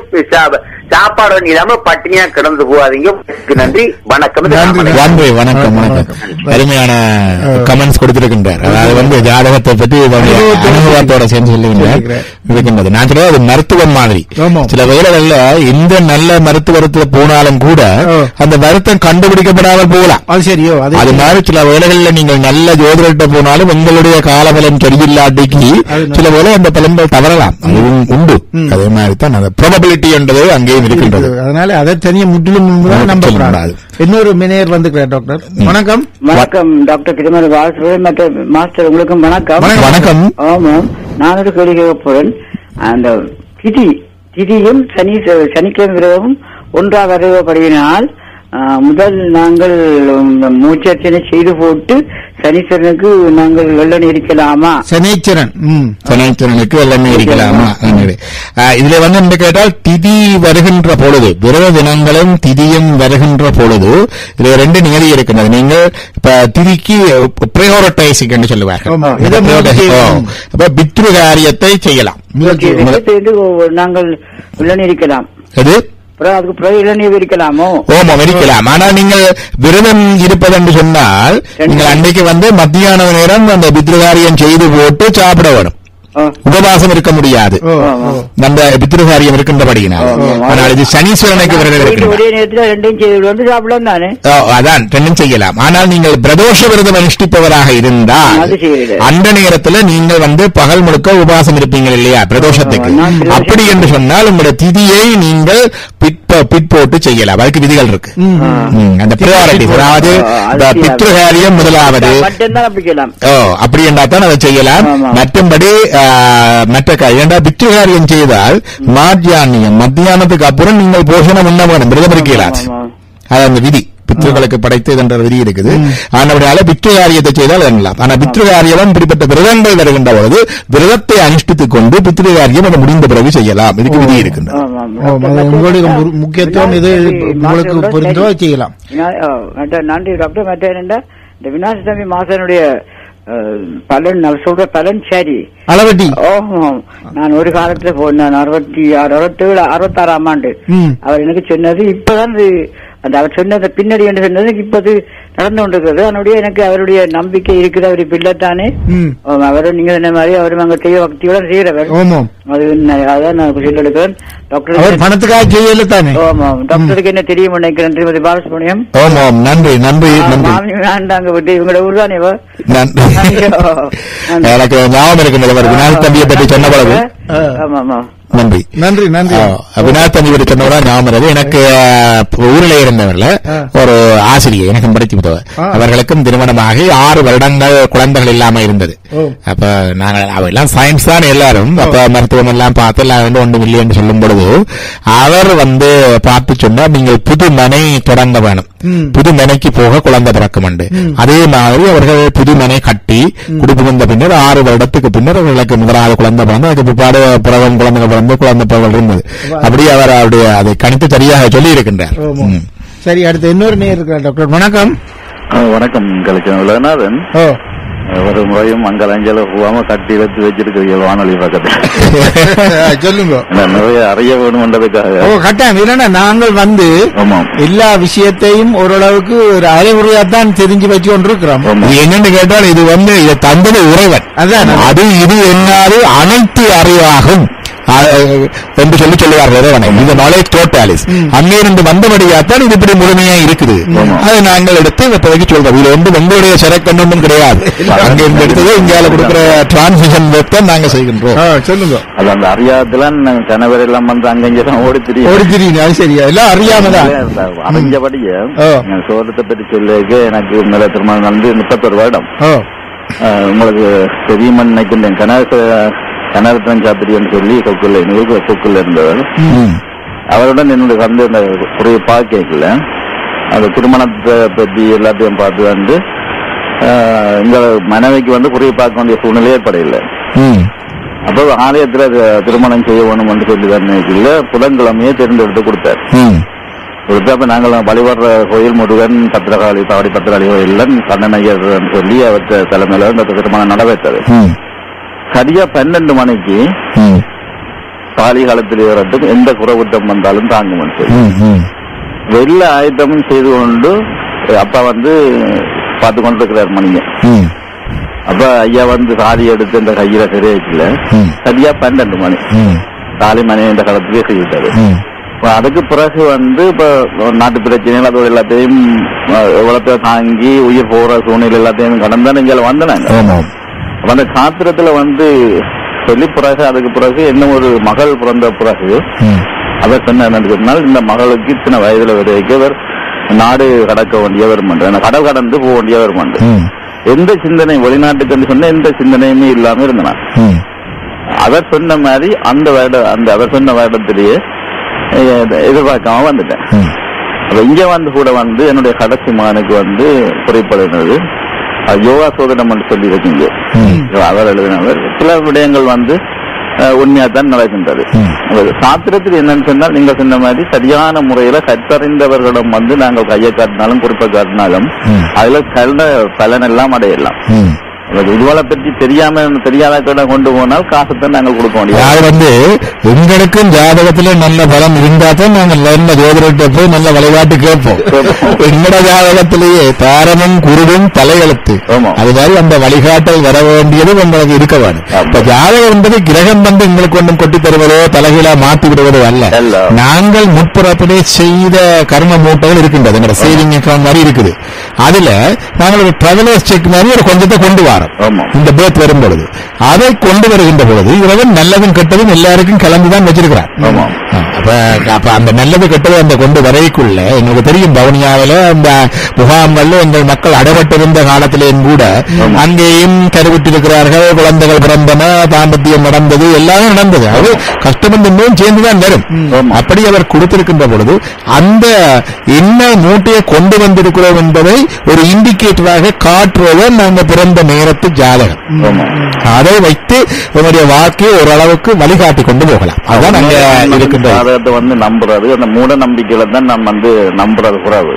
சாப்பாடு இல்லாம பட்டினியா கிடந்து போகாதீங்க. நன்றி, வணக்கம். வணக்கம். அருமையான கமெண்ட்ஸ் கொடுத்திருக்கின்றார். அதாவது ஜாதகத்தை பற்றி அனுபவத்தோட சேர்ந்து சொல்லுகின்றார். நான் சொல்ல அது மருத்துவம் மாதிரி. சில வேளைகள்ல எந்த நல்ல மருத்துவத்தில் போனாலும் கூட அந்த வருத்தம் கண்டுபிடிக்கப்படாமல் போகலாம். அது மாதிரி சில வேளைகள்ல நீங்கள் நல்ல ஜோதிடர்கிட்ட போனாலும் உங்களுடைய காலபலம் சரியில்லாட்டிக்கு சில வேளை அந்த பலன்கள் தவறலாம். அதுவும் உண்டு. அதே மாதிரி தான் அந்த ப்ராபபிலிட்டி என்பது அங்கேயும் இருக்கின்றது. அதனால அதை தனியாக முற்றிலும் நம்பக்கூடாது. இன்னொரு மினியர் வந்துக்கிறார். டாக்டர் வணக்கம். வணக்கம் டாக்டர் திருமதி வாழ்த்துறேன். மற்ற மாஸ்டர் உங்களுக்கும் வணக்கம். வணக்கம். ஆமாம், நான் ஒரு கேள்வி கேட்க போறேன். அந்த திதியும் சனிக்கிழமை விரதமும் ஒன்றாக அறிவப்படுகினால் முதல் நாங்கள் மூச்சர்ச்சனை செய்து போட்டு சனீஸ்வரனுக்கு நாங்கள் வெள்ளனை இருக்கலாமா? சனீஸ்வரனுக்கு வெள்ளனை இருக்கலாமா? இதுல என்ன கேட்டால் திதி வருகின்ற பொழுது, விரத தினங்களும் திதியும் வருகின்ற பொழுது இதுல 2 நிகழ்ச்சி இருக்கின்றது. நீங்கள் இப்ப திதிக்கு பிரையோரிட்டைசிங் என்று சொல்லுவார்கள். பித்ரு காரியத்தை செய்யலாம். நாங்கள் வெள்ளனை இருக்கலாம். இருக்கலாமோ? ஓமம் இருக்கலாம். ஆனால் நீங்கள் விரதம் இருப்பது என்று சொன்னால் நீங்கள் அன்றைக்கு மத்தியான நேரம் அந்த பித்ருகாரியம் செய்து போட்டு சாப்பிட வேணும். உபவாசம் இருக்க முடியாது நம்ம பித்ருகாரியம் இருக்கின்றபடியினால். ஆனால் இது சனீஸ்வரனுக்கு விரதம் அதான் 2 செய்யலாம். ஆனால் நீங்கள் பிரதோஷ விரதம் அனுஷ்டிப்பவராக இருந்தால் அந்த நேரத்தில் நீங்கள் பகல் முழுக்க உபவாசம் இருப்பீங்க இல்லையா பிரதோஷத்துக்கு. அப்படி என்று சொன்னால் உங்களுடைய திதியை நீங்கள் பிற்போட்டு செய்யலாம். அதுக்கு விதிகள் இருக்கு. அந்த பிரியாரிட்டி, அதாவது பித்ருகாரியம் முதலாவது அப்படி என்றால் தான் அதை செய்யலாம். மற்றபடி மற்ற பித்ருகாரியம் செய்தால் மத்தியானத்துக்கு அப்புறம் நீங்கள் போஷணம் உண்ண வேணும், விரதம் இருக்கலாம். அது அந்த விதி. பித்ருக்களுக்கு படைத்தது என்ற விதி இருக்குது. ஆனவரால பித்ரு காரியத்தை செய்தால் எண்ணலாம். ஆனா பித்ரு காரியம் இப்படிப்பட்ட விரதங்கள் வருகின்ற பொழுது விரதத்தை அனுஷ்டித்துக் கொண்டு பித்ரு காரியம் அதை முடிந்த பிறகு செய்யலாம். இதுக்கு விதி இருக்கின்றது. உங்களுடைய முக்கியத்துவம் இது உங்களுக்கு புரிந்தோ செய்யலாம். நன்றி டாக்டர். மற்ற என்னென்ன இந்த விநாயகசாமி மாசனுடைய பலன் சொல்ற பலன் சரி அளவட்டி. நான் ஒரு காலத்துல போனேன் 66ஆம் ஆண்டு. அவர் எனக்கு சொன்னது இப்பதான் அந்த அவர் சொன்னது பின்னாடி என்று சொன்னது இப்போது நடந்து கொண்டிருக்கிறது. அதனுடைய எனக்கு அவருடைய நம்பிக்கை இருக்குது. அவர் பிள்ளைத்தானே அவரும் நீங்க சொன்ன மாதிரி அவரும் அங்க தெய்வ பக்தியோட செய்யறவர். அதான் நான் சொல்லிருக்கிறேன். டாக்டர் பணத்துக்காக செய்யல தானே. டாக்டருக்கு என்ன தெரியும் நினைக்கிறேன். திருமதி பாலசுப்ரமணியம். நன்றி நன்றி அங்க விட்டு இவங்களோட ஊர்தானே எனக்கு ஞாபகம் இருக்கின்றது. விநாயகர் தம்பியை பற்றி சொன்ன பிறகு நன்றி நன்றி நன்றி. விநாயகர் தம்பி பற்றி சொன்னவரா ஞாபகம். எனக்கு ஊரில் இருந்தவர்ல ஒரு ஆசிரியர் எனக்கும் படித்து விட்டவர். அவர்களுக்கும் திருமணமாகி 6 வருடங்கள் குழந்தைகள் இல்லாம இருந்தது. அப்ப நாங்கள் அவெல்லாம் சயின்ஸ் தான் எல்லாரும். அப்ப மருத்துவம் எல்லாம் பார்த்து எல்லாம் ஒன்றும் இல்லை என்று சொல்லும் பொழுது அவர் பார்த்து சொன்னார், நீங்கள் புது மனை தொடங்க வேணும், புது மனைக்கு போக குழந்தை பிறக்கும் உண்டு. அதே மாதிரி அவர்கள் புது மனை கட்டி குடும்பம் வந்த பின்னர் 6 வருடத்துக்கு பின்னர் அவர்களுக்கு முதலாவது குழந்தை பிறந்து அதுக்கு பிற்பாடு பிறகும் குழந்தைகள் பிறந்து குழந்தை பிறகு இருந்தது. அப்படி அவர் அவருடைய அதை கணித்து சரியாக சொல்லி இருக்கின்றார். சரி, அடுத்து இன்னொரு நேர் இருக்கிறார். டாக்டர் வணக்கம். வணக்கம். உலகநாதன் ஒரு முறையும் அங்கே அஞ்சல போகாம கட்டி எடுத்து வச்சிருக்கிறீங்க வானொலி பக்கத்தில். சொல்லுங்க. நிறைய அறிய வேணும்ன்றதுக்காக. கட்டாயம் இல்லைன்னா நாங்கள் எல்லா விஷயத்தையும் ஓரளவுக்கு ஒரு அறிவுரையாத்தான் தெரிஞ்சு வச்சு கொண்டிருக்கிறோம். என்னன்னு கேட்டால் இது இதை தந்தது உறைவன். அதான் அது இது என்னாது அனைத்து அறிவாகும் என்று சொல்லுவார்கள். இந்த நாலேஜ் டோட்டாலிஸ் அங்கிருந்து வந்தபடியாத்தான் இது இப்படி முழுமையா இருக்குது. அதை நாங்கள் எடுத்து இப்போதைக்கு சொல்றோம். இது எங்களுடைய செலக்ட் ஒன்றும் கிடையாது. அங்கிருந்து எடுத்தது இந்தியாவில் கொடுக்கிற டிரான்ஸ்மிஷன் தான் நாங்க செய்கின்றோம். சொல்லுங்க. அது அந்த அறியாததுல கணவர் எல்லாம் அங்கெல்லாம் ஓடி தெரியும். அது சரியா எல்லாம் அறியாமதான் அறிஞ்சபடியே சோதத்தை பற்றி சொல்லிக்க எனக்கு மேல திருமணம் வந்து 31 வருடம். உங்களுக்கு தெரியுமா நினைக்கின்றேன். கனரத்னம் சாத்திரியன்னு சொல்லி கொக்குள்ள இருந்தவர். அவருடன் என்னுடைய அந்த குறைய பார்க்கல அது திருமணத்தை பற்றி எல்லாத்தையும் பார்த்து வந்து எங்க மனைவிக்கு குறைய பார்க்க வேண்டிய சூழ்நிலை ஏற்படையில்லை. அப்போ ஆலயத்துல திருமணம் செய்ய வேணும் என்று சொல்லி தன்னைக்குள்ள புதன்கிழமையே தேர்ந்தெடுத்து கொடுத்தார். கொடுத்தப்ப நாங்கள் வழிபடுற கோயில் முருகன் பத்திரகாளி பாவடி பத்திரகாளி கோயில் கண்ணனையர் சொல்லி அவற்றை தலைமையில இந்த திருமணம் நடைபெற்றது. சரியா 12 மணிக்கு காலி காலத்தில் வரட்டும் எந்த குறவுட்டம் வந்தாலும் தாங்கும் வெள்ள ஆயத்தமும் செய்து கொண்டு அப்பா பார்த்து கொண்டிருக்கிறார் மணிங்க. அப்ப ஐயா சாதி எடுத்து இந்த கையில சரியாக்கல. சரியா 12 மணி காலை மணி இந்த காலத்திலே செய்துட்டாரு. அதுக்கு பிறகு இப்ப நாட்டு பிரச்சனைகள் அதோட எல்லாத்தையும் எவ்வளவு தாங்கி உயிர் போற சூழ்நிலை எல்லாத்தையும் கடந்தான் இங்க வந்தனாங்க. அந்த சாத்திரத்துல சொல்லி பிறகு அதுக்கு பிறகு என்ன ஒரு மகள் பிறந்த பிறகு அவர் சொன்னால் இந்த மகளுக்கு இத்தனை வயதுல வரைக்கும் நாடு கடக்க வேண்டியவர் மன்ற கடல் கடந்து போக வேண்டியவர் மன்ற எந்த சிந்தனை வெளிநாட்டுக்கு சொன்ன எந்த சிந்தனையுமே இல்லாம இருந்தார். அவர் சொன்ன மாதிரி அவர் சொன்ன வருடத்திலேயே எதிர்பார்க்காம வந்துட்டேன். இங்க கூட என்னுடைய கடைசி மகனுக்கு குறைப்படுகிறது யோகா சோதனம் என்று சொல்லி இருக்கீங்க. அவர் எழுதினவர் சில விடயங்கள் உண்மையா தான் நடக்கின்றது. சாத்திரத்தில் என்னன்னு சொன்னால் நீங்க சொன்ன மாதிரி சரியான முறையில கற்றறிந்தவர்களிடம் நாங்கள் கையை காட்டினாலும் குறிப்பை காட்டினாலும் அதுல கல்ல பலன் எல்லாம் அடையலாம். இதுவளை பற்றி தெரியாத கொண்டு போனால் காசத்தை நாங்கள் கொடுக்க முடியாது. எங்களுக்கும் ஜாதகத்துல நல்ல பலம் இருந்தா தான் நாங்கள் நல்ல ஜோதிடத்தை போய் நல்ல வழிபாட்டு கேட்போம். எங்களோட ஜாதகத்திலேயே தாரமும் குருவும் தலையெழுத்து. அது மாதிரி அந்த வழிகாட்டல் வர வேண்டியது உங்களுக்கு இருக்க வேண்டும். இப்ப ஜாதகம் என்பது கிரகம் எங்களுக்கு ஒன்றும் கொட்டி தருவதோ தலைகீழா மாற்றி விடுவதோ அல்ல. நாங்கள் முற்புறத்திலே செய்த கர்ம மூட்டைகள் இருக்கின்றது. எங்களோட சேவிங் அக்கௌண்ட் மாதிரி இருக்குது. அதுல நாங்கள் ஒரு டிராவலர்ஸ் செக் மாதிரி ஒரு கொஞ்சத்தை கொண்டு வரோம். இந்த பேர்த் வரும் பொழுது அதை கொண்டு வருகின்ற பொழுது இவன் நல்லதும் கெட்டதும் எல்லாருக்கும் கலந்துதான் வச்சிருக்கிறார். அப்ப அந்த நல்லது கெட்டது அந்த கொண்டு வரைக்குள்ள எங்களுக்கு தெரியும் பவுனியாவில அந்த முகாம்கள்ல எங்கள் மக்கள் அடைபட்டிருந்த காலத்திலேயும் கூட அங்கேயும் கருவிட்டிருக்கிறார்கள், குழந்தைகள் பிறந்தன, தாம்பத்தியம் நடந்தது, எல்லாமே நடந்தது. அது கஷ்டமும் சேர்ந்துதான் வரும். அப்படி அவர் கொடுத்திருக்கின்ற பொழுது அந்த என்ன மூட்டையை கொண்டு வந்திருக்கிறோம் என்பதை ஒரு இண்டிகேட்டராக காட்டுவதன் நாங்கள் பிறந்த நேரத்து ஜாதகம். அதை வைத்து உங்களுடைய வாழ்க்கையை ஓரளவுக்கு வழிகாட்டி கொண்டு போகலாம். அதான் அங்க இருக்கின்ற ஜாதகத்தை நம்புறது. அந்த மூட நம்பிக்கையில தான் நம்ம நம்புறது குறைவு.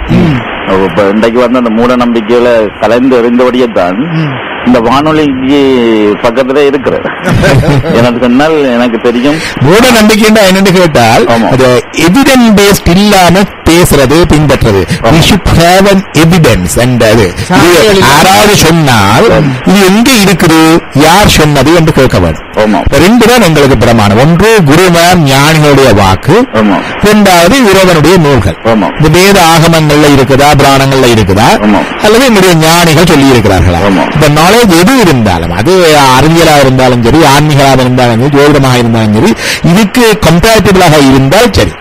இப்ப இன்றைக்கு அந்த மூட நம்பிக்கையில கலந்து எறிந்தபடியே தான் இந்த வானொலிக்கு பக்கத்துல இருக்கிறது. எனக்கு சொன்னால் எனக்கு தெரியும் மூட நம்பிக்கை என்னன்னு கேட்டால் எவிடன்ஸ் பேஸ்ட் இல்லாம பேசுறது, பின்பற்றது. எவிடன்ஸ் யாராவது சொன்னால் இது எங்க இருக்குது, யார் சொன்னது என்று கேட்க வேண்டும். ரெண்டு தான் எங்களுக்கு பிரமாணம். ஒன்று குருமான் ஞானிகளுடைய வாக்கு, இரண்டாவது இறைவனுடைய நூல்கள். இந்த வேத ஆகமங்கள்ல இருக்குதா, புராணங்கள்ல இருக்குதா, அல்லது என்னுடைய ஞானிகள் சொல்லி இருக்கிறார்களா? இந்த நாலேஜ் எது இருந்தாலும், அது அறிவியலா இருந்தாலும் சரி, ஆன்மீகமாக இருந்தாலும் சரி, ஜோதிடமாக இருந்தாலும் சரி, இதுக்கு கம்பேரிட்டிபிளாக இருந்தால் சரி.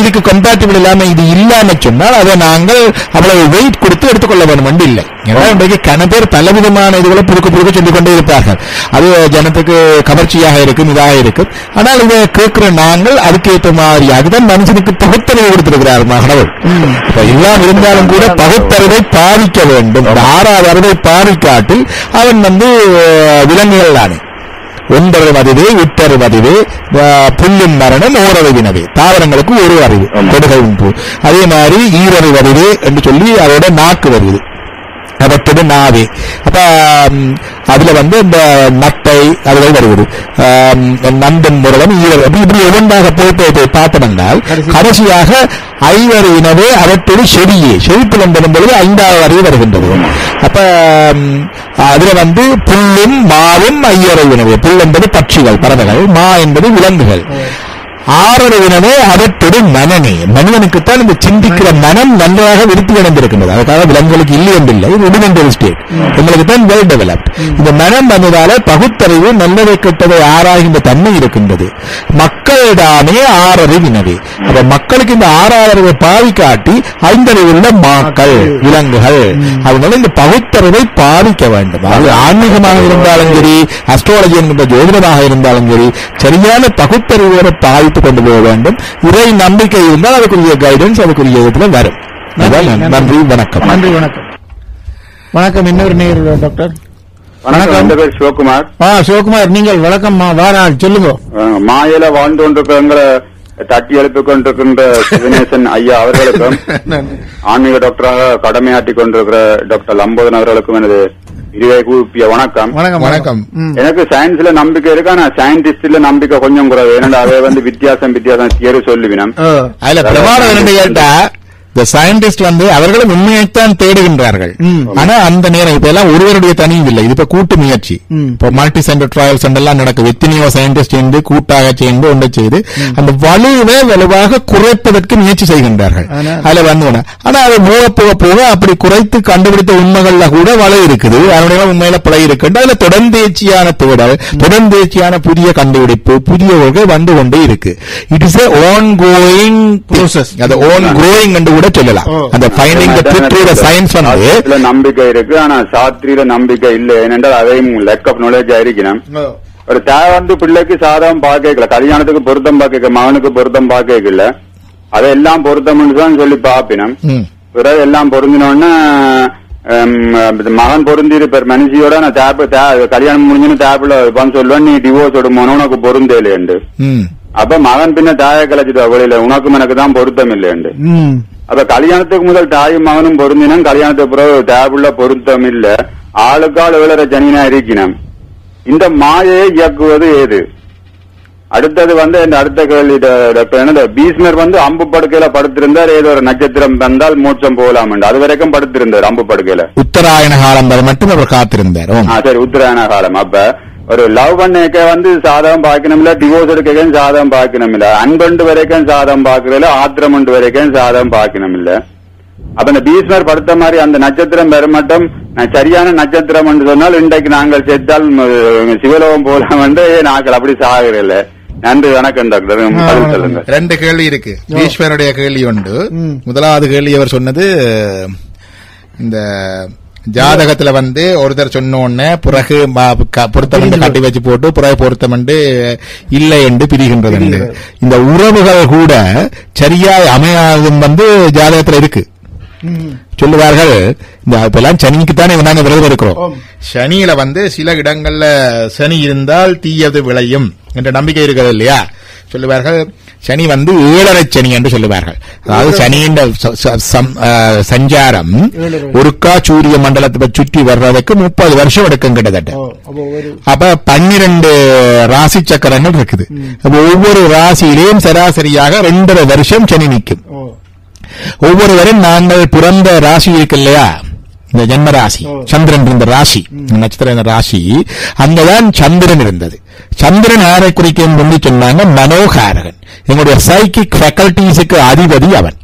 இதுக்கு கம்பேரிட்டிபிள் இல்லாம இது இல்லாம சொன்னால் அதை நாங்கள் அவ்வளவு வெயிட் கொடுத்து எடுத்துக்கொள்ள வேண்டும் இல்லை. ஏன்னா இன்றைக்கு கன பேர் பலவிதமான இதுகளை புதுக்க சொல்லிக் கொண்டே இருப்பார்கள். அது ஜனத்துக்கு கவர்ச்சியாக இருக்கும், இதாக இருக்கும். ஆனால் இதை கேட்கிற நாங்கள் அதுக்கேற்ற மாதிரி அதுதான் மனுஷனுக்கு பகுத்தறிவு கொடுத்திருக்கிறார் கடவுள். எல்லாம் இருந்தாலும் கூட பகுத்தறிவை பாதிக்க வேண்டும். ஆறாவது அறிவை பாதிக்காட்டில் அவன் விலங்குகள் தானே. ஒன்றறிவதுவே உற்றறிவதுவே புல்லின் மரணம் ஓரறிவினவே. தாவரங்களுக்கு ஒரு அறிவு கொடுகை உண்டு. அதே மாதிரி ஈரறிவதுவே என்று சொல்லி அதோட நாக்கு வருது, அவற்றோட நாவே. அப்ப அதுல இந்த நட்டை அதுகள் வருவது, நந்தன் முரளம், ஈரல், இப்படி ஒவ்வொன்றாக போய் பார்த்தோம்னால் கடைசியாக ஐவறிவினவே அவற்றோடு செழிப்புலம் பெறும்பொழுது ஐந்தாவது அறிவு வருகின்றது. அப்ப அதுல புல்லும் மாவும் ஐயறிவினவே. புல் என்பது பட்சிகள், பறவைகள். மா என்பது விலங்குகள். ஆறறிவினவே அவற்றோடு மனநே. மனிதனுக்குத்தான் இந்த சிந்திக்கிற மனம் நன்றாக விருத்தி அடைந்திருக்கின்றது. அதுக்காக விலங்குகளுக்கு இல்லை என்றில்லை, ருடிமெண்டல் ஸ்டேட். உங்களுக்கு தான் வெல் டெவலப்ட். இந்த மனம் வந்ததால பகுத்தறிவு நல்லதை கெட்டதை ஆராய்கின்ற தன்மை இருக்கின்றது. மக்களிடாமே ஆறறிவினவே. அப்ப மக்களுக்கு இந்த ஆறாறிவை பாதிக்காட்டி ஐந்தறிவுள்ள மாக்கள், விலங்குகள், அதனால இந்த பகுத்தறிவை பாதிக்க வேண்டும். அது ஆன்மீகமாக இருந்தாலும் சரி, அஸ்ட்ராலஜி என்கின்ற ஜோதிடமாக இருந்தாலும் சரி, சரியான பகுத்தறிவோட பாதித்து கொண்டு போக வேண்டும். இறை நம்பிக்கை இருந்தால் அதுக்குரிய கைடன்ஸ் அதுக்குரிய விதத்தில் வரும். நன்றி, வணக்கம். நன்றி, வணக்கம். வணக்கம். இன்னொரு நேர் டாக்டர். வணக்கம். பேர் சிவகுமார். சிவகுமார், நீங்கள் வணக்கம். வாராள் சொல்லுங்க. மாயில வாழ்ந்து கொண்டிருக்கிற தட்டி எழுப்பிக் கொண்டிருக்கின்ற சிவனேசன் ஐயா அவர்களுக்கும், ஆன்மீக டாக்டராக கடமையாற்றிக் கொண்டிருக்கிற டாக்டர் லம்போதன் அவர்களுக்கும் எனது இருவை கூப்பிய வணக்கம். வணக்கம். எனக்கு சயின்ஸ்ல நம்பிக்கை இருக்கு, ஆனா சயின்டிஸ்ட்ல நம்பிக்கை கொஞ்சம் குறைவு. ஏன்னா அதை வித்தியாசம் தியரி சொல்லுவினம். அதுல பிரமாணம் என்ன கேட்டா, இந்த சயின்டிஸ்ட் அவர்களும் உண்மையைத்தான் தேடுகின்றார்கள். ஆனா அந்த நேரம் இப்ப எல்லாம் ஒருவருடைய தனியும் இல்லை, இது இப்ப கூட்டு முயற்சி. இப்ப மல்டி சென்டர் ட்ரையல்ஸ் எல்லாம் நடக்குது. எத்தனையோ சயின்டிஸ்ட் சேர்ந்து கூட்டாக சேர்ந்து ஒன்றை செய்து அந்த வலுவை வலுவாக குறைப்பதற்கு முயற்சி செய்கின்றார்கள். அதுல ஆனா அதை போக போக அப்படி குறைத்து கண்டுபிடித்த உண்மைகள்ல கூட வலு இருக்குது, அதனுடைய உண்மையில பிழை இருக்கு. அதுல தொடர்ந்தேச்சியான தேடல், தொடர்ந்தேச்சியான புதிய கண்டுபிடிப்பு, புதிய வகை வந்து கொண்டே இருக்கு. It is on going process. அது ஆன் கோயிங் என்று சொல்லலாம். அந்த finding the truth through the science நம்பிக்கை இருக்கு, ஆனா சாஸ்திரியில நம்பிக்கை இல்லை. ஏனென்றால் அதையும் லேக் ஆஃப் நாலேஜ் ஆயிருக்கணும். ஒரு தேவை பிள்ளைக்கு சாதகம் பார்க்கல, கல்யாணத்துக்கு பொருத்தம் பார்க்க, மகனுக்கு பொருத்தம் பார்க்கல, அதெல்லாம் பொருத்தம்னு தான் சொல்லி பாப்பினம். பிறகு எல்லாம் பொருந்தினோன்னா மகன் பொருந்தி இருப்பார் மனுஷியோட, நான் கல்யாணம் முடிஞ்சுன்னு தேப்பில சொல்லுவேன், நீ டிவோர்ஸ் விடுமோன்னு உனக்கு பொருந்தேலேண்டு. அப்ப மகன் பின்ன தாயை கலைச்சிட்டு வெளியில, உனக்கும் எனக்கு தான் பொருத்தம் இல்லைண்டு. அப்ப கல்யாணத்துக்கு முதல் தாயும் மகனும் பொருந்தினும், கல்யாணத்துக்கு பிறகு தேவையுள்ள பொருத்தம் இல்ல, ஆளுக்கால் விளர ஜனினா இருக்கணும். இந்த மாயை இயக்குவது ஏது? அடுத்தது என் அடுத்த கேள்வி பீஸ்மர் அம்பு படுக்கையில படுத்திருந்தார், ஏதோ ஒரு நட்சத்திரம் வந்தால் மோட்சம் போகலாம். அது வரைக்கும் படுத்திருந்தார் அம்பு படுக்கையில. உத்தராயண காலம் மட்டும் அவர் காத்திருந்தார். சரி, உத்தராயண காலம். அப்ப ஒரு லவ் பண்ண சாதகம் பார்க்கணும் இல்ல, டிவோர்ஸ் எடுக்க சாதகம் பார்க்கணும் இல்ல, அன்பண்டு வரைக்கும் சாதகம் பார்க்கல, ஆத்திரமண்டு வரைக்கும் சாதகம் பார்க்கணும் இல்ல. அப்ப இந்த பீஸ்மர் படுத்த மாதிரி அந்த நட்சத்திரம் பெறமட்டும் சரியான நட்சத்திரம் என்று சொன்னால், இன்றைக்கு நாங்கள் செத்தால் சிவலோகம் போலாம் நாங்கள் அப்படி சாகிறல்ல. நன்றி, வணக்கம் டாக்டர். பதில் சொல்லுங்க. 2 கேள்வி இருக்கு. ஈஸ்வரனுடைய கேள்வி உண்டு. முதலாவது கேள்வி அவர் சொன்னது, இந்த ஜாதகத்துல ஒருத்தர் சொன்ன உடனே பிறகு பொருத்தம் கட்டி வச்சு போட்டு பிறகு பொருத்தம் இல்லை என்று பிரிகின்றது. இந்த உறவுகள் கூட சரியாய் அமையாதும் ஜாதகத்துல இருக்கு சொல்லுவார்கள். இந்த இப்பெல்லாம் சனிக்குத்தானே நாங்க விரதம் இருக்கிறோம். சனியில சில இடங்கள்ல சனி இருந்தால் தீயது விளையும் என்ற நம்பிக்கை இருக்கிறது இல்லையா? சொல்லுவார்கள் சனி 7.5 சனி என்று சொல்லுவார்கள். அதாவது சனியின் சஞ்சாரம் ஒருக்கா சூரிய மண்டலத்தை சுற்றி வர்றதுக்கு 30 வருஷம் எடுக்கும் கிட்டத்தட்ட. அப்ப 12 ராசி சக்கரங்கள் இருக்குது. அப்ப ஒவ்வொரு ராசியிலேயும் சராசரியாக 2.5 வருஷம் சனி நிற்கும். ஒவ்வொருவரும் நாங்கள் பிறந்த ராசி இருக்கு இல்லையா, இந்த ஜன்ம ராசி, சந்திரன் இருந்த ராசி, நட்சத்திர ராசி, அங்கதான் சந்திரன் இருந்தது. சந்திரன் யாரை குறிக்கும் என்று சொன்னாங்க? மனோகாரகன். எங்களுடைய சைக்கிக் ஃபேக்கல்டிஸுக்கு அதிபதி அவன்.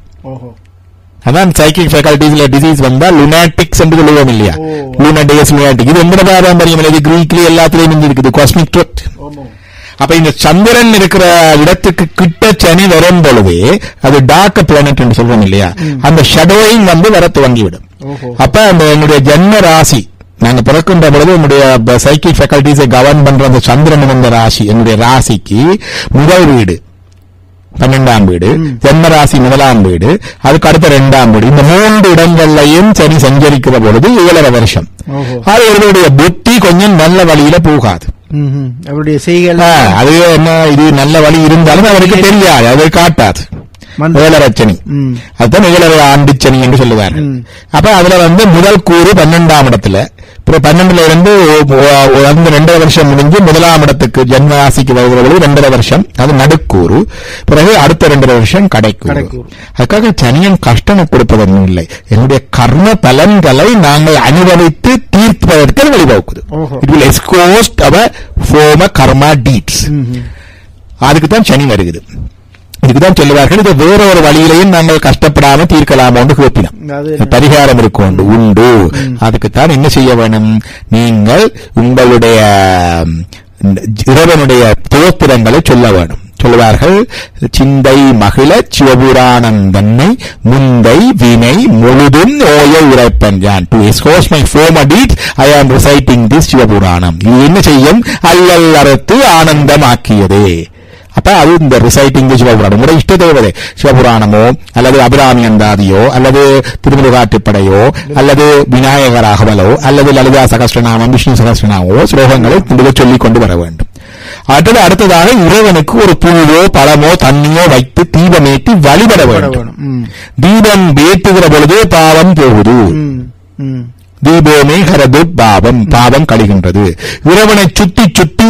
அதான் சைக்கிக் ஃபேக்கல்டிஸ்ல டிசீஸ் வந்தா லுனாட்டிக்ஸ் என்று சொல்லுவோம் இல்லையா? லுனாட்டிக்ஸ், லுனாட்டிக். இது எந்த பாரம்பரியம் இல்லை, கிரீக்ல எல்லாத்திலையும் இருக்குது காஸ்மிக் ட்ரூத். அப்ப இந்த சந்திரன் இருக்கிற இடத்துக்கு கிட்ட சனி வரும் பொழுது அது டார்க் பிளானட் என்று சொல்றோம் இல்லையா, அந்த ஷடோயிங் வர துவங்கிவிடும். அப்ப அந்த என்னுடைய ஜன்ம ராசி நாங்க பிறக்கின்ற பொழுது என்னுடைய சைக்கிக் ஃபேக்கல்டிஸை கவர்ன் பண்ற அந்த சந்திரன் இருந்த ராசி, என்னுடைய ராசிக்கு முதல் வீடு 12ஆம் வீடு, ஜன்ம ராசி 1ஆம் வீடு, அதுக்கு அடுத்த 2ஆம் வீடு. இந்த 3 இடங்கள்லையும் சனி சஞ்சரிக்கிற பொழுது 7.5 வருஷம். அது அவருடைய புத்தி கொஞ்சம் நல்ல வழியில போகாது. அவருடைய செய்கள் அது என்ன, இது நல்ல வழி இருந்தாலும் அவருக்கு தெரியாது, அதை காட்டாது. 7.5 சனி, அதுதான் 7.5 ஆண்டு சனி என்று சொல்லுவார். அப்ப அதுல முதல் கூறு 12ஆம் இடத்துல, 12ல இருந்து 2.5 வருஷம் முடிஞ்சு 1ஆம் இடத்துக்கு ஜன்மராசிக்கு வருகிறது 2.5 வருஷம், அது நடுக்கூறு. பிறகு அடுத்த 2.5 வருஷம் கடைக்கூறு. அதுக்காக சனியன் கஷ்டம் கொடுப்பதொன்னும் இல்லை, என்னுடைய கர்ம பலன்களை நாங்கள் அனுபவித்து தீர்ப்பதற்கு வழிவகுக்குது. It will exhaust our former karma deeds. அதுக்குதான் சனி வருகிறது. இதுக்குதான் சொல்லுவார்கள், இது வேற ஒரு வழியிலையும் நாங்கள் கஷ்டப்படாம தீர்க்கலாமோன்னு கேட்பினோம். பரிகாரம் இருக்கும் உண்டு. அதுக்குத்தான் என்ன செய்ய வேணும்? நீங்கள் உங்களுடைய இறைவனுடைய தோத்திரங்களை சொல்ல வேணும். சொல்லுவார்கள், சிந்தை மகிழ சிவபுராணந்தன்னை முந்தை வினை முழுதும் ஓய உரைப்பன் யான். டு எஸ்கோஸ் my former deeds I am reciting this Sivapuranam. இது என்ன செய்யும்? அல்லல் அறுத்து ஆனந்தமாக்கியதே. அப்ப அது இந்த ரிசைட்டிங் சிவபுராணம் உங்களுடைய இஷ்ட தேவதை சிவபுராணமோ அல்லது அபிராமி அந்தாதியோ அல்லது திருமுருகாற்றுப்படையோ அல்லது விநாயகராகவலோ அல்லது லலிதா சகஸ்ரநாமம் விஷ்ணு சகஸ்ரநாமோ ஸ்லோகங்களை சொல்லிக் கொண்டு வர வேண்டும். அடுத்ததாக இறைவனுக்கு ஒரு பூவோ பழமோ தண்ணியோ வைத்து தீபமேற்றி வழிபட வேண்டும். தீபம் ஏற்றுகிற பொழுது பாவம் போகுது. தீபோமே ஹரது பாவம், பாவம் கழிகின்றது. இறைவனை சுத்தி சுத்தி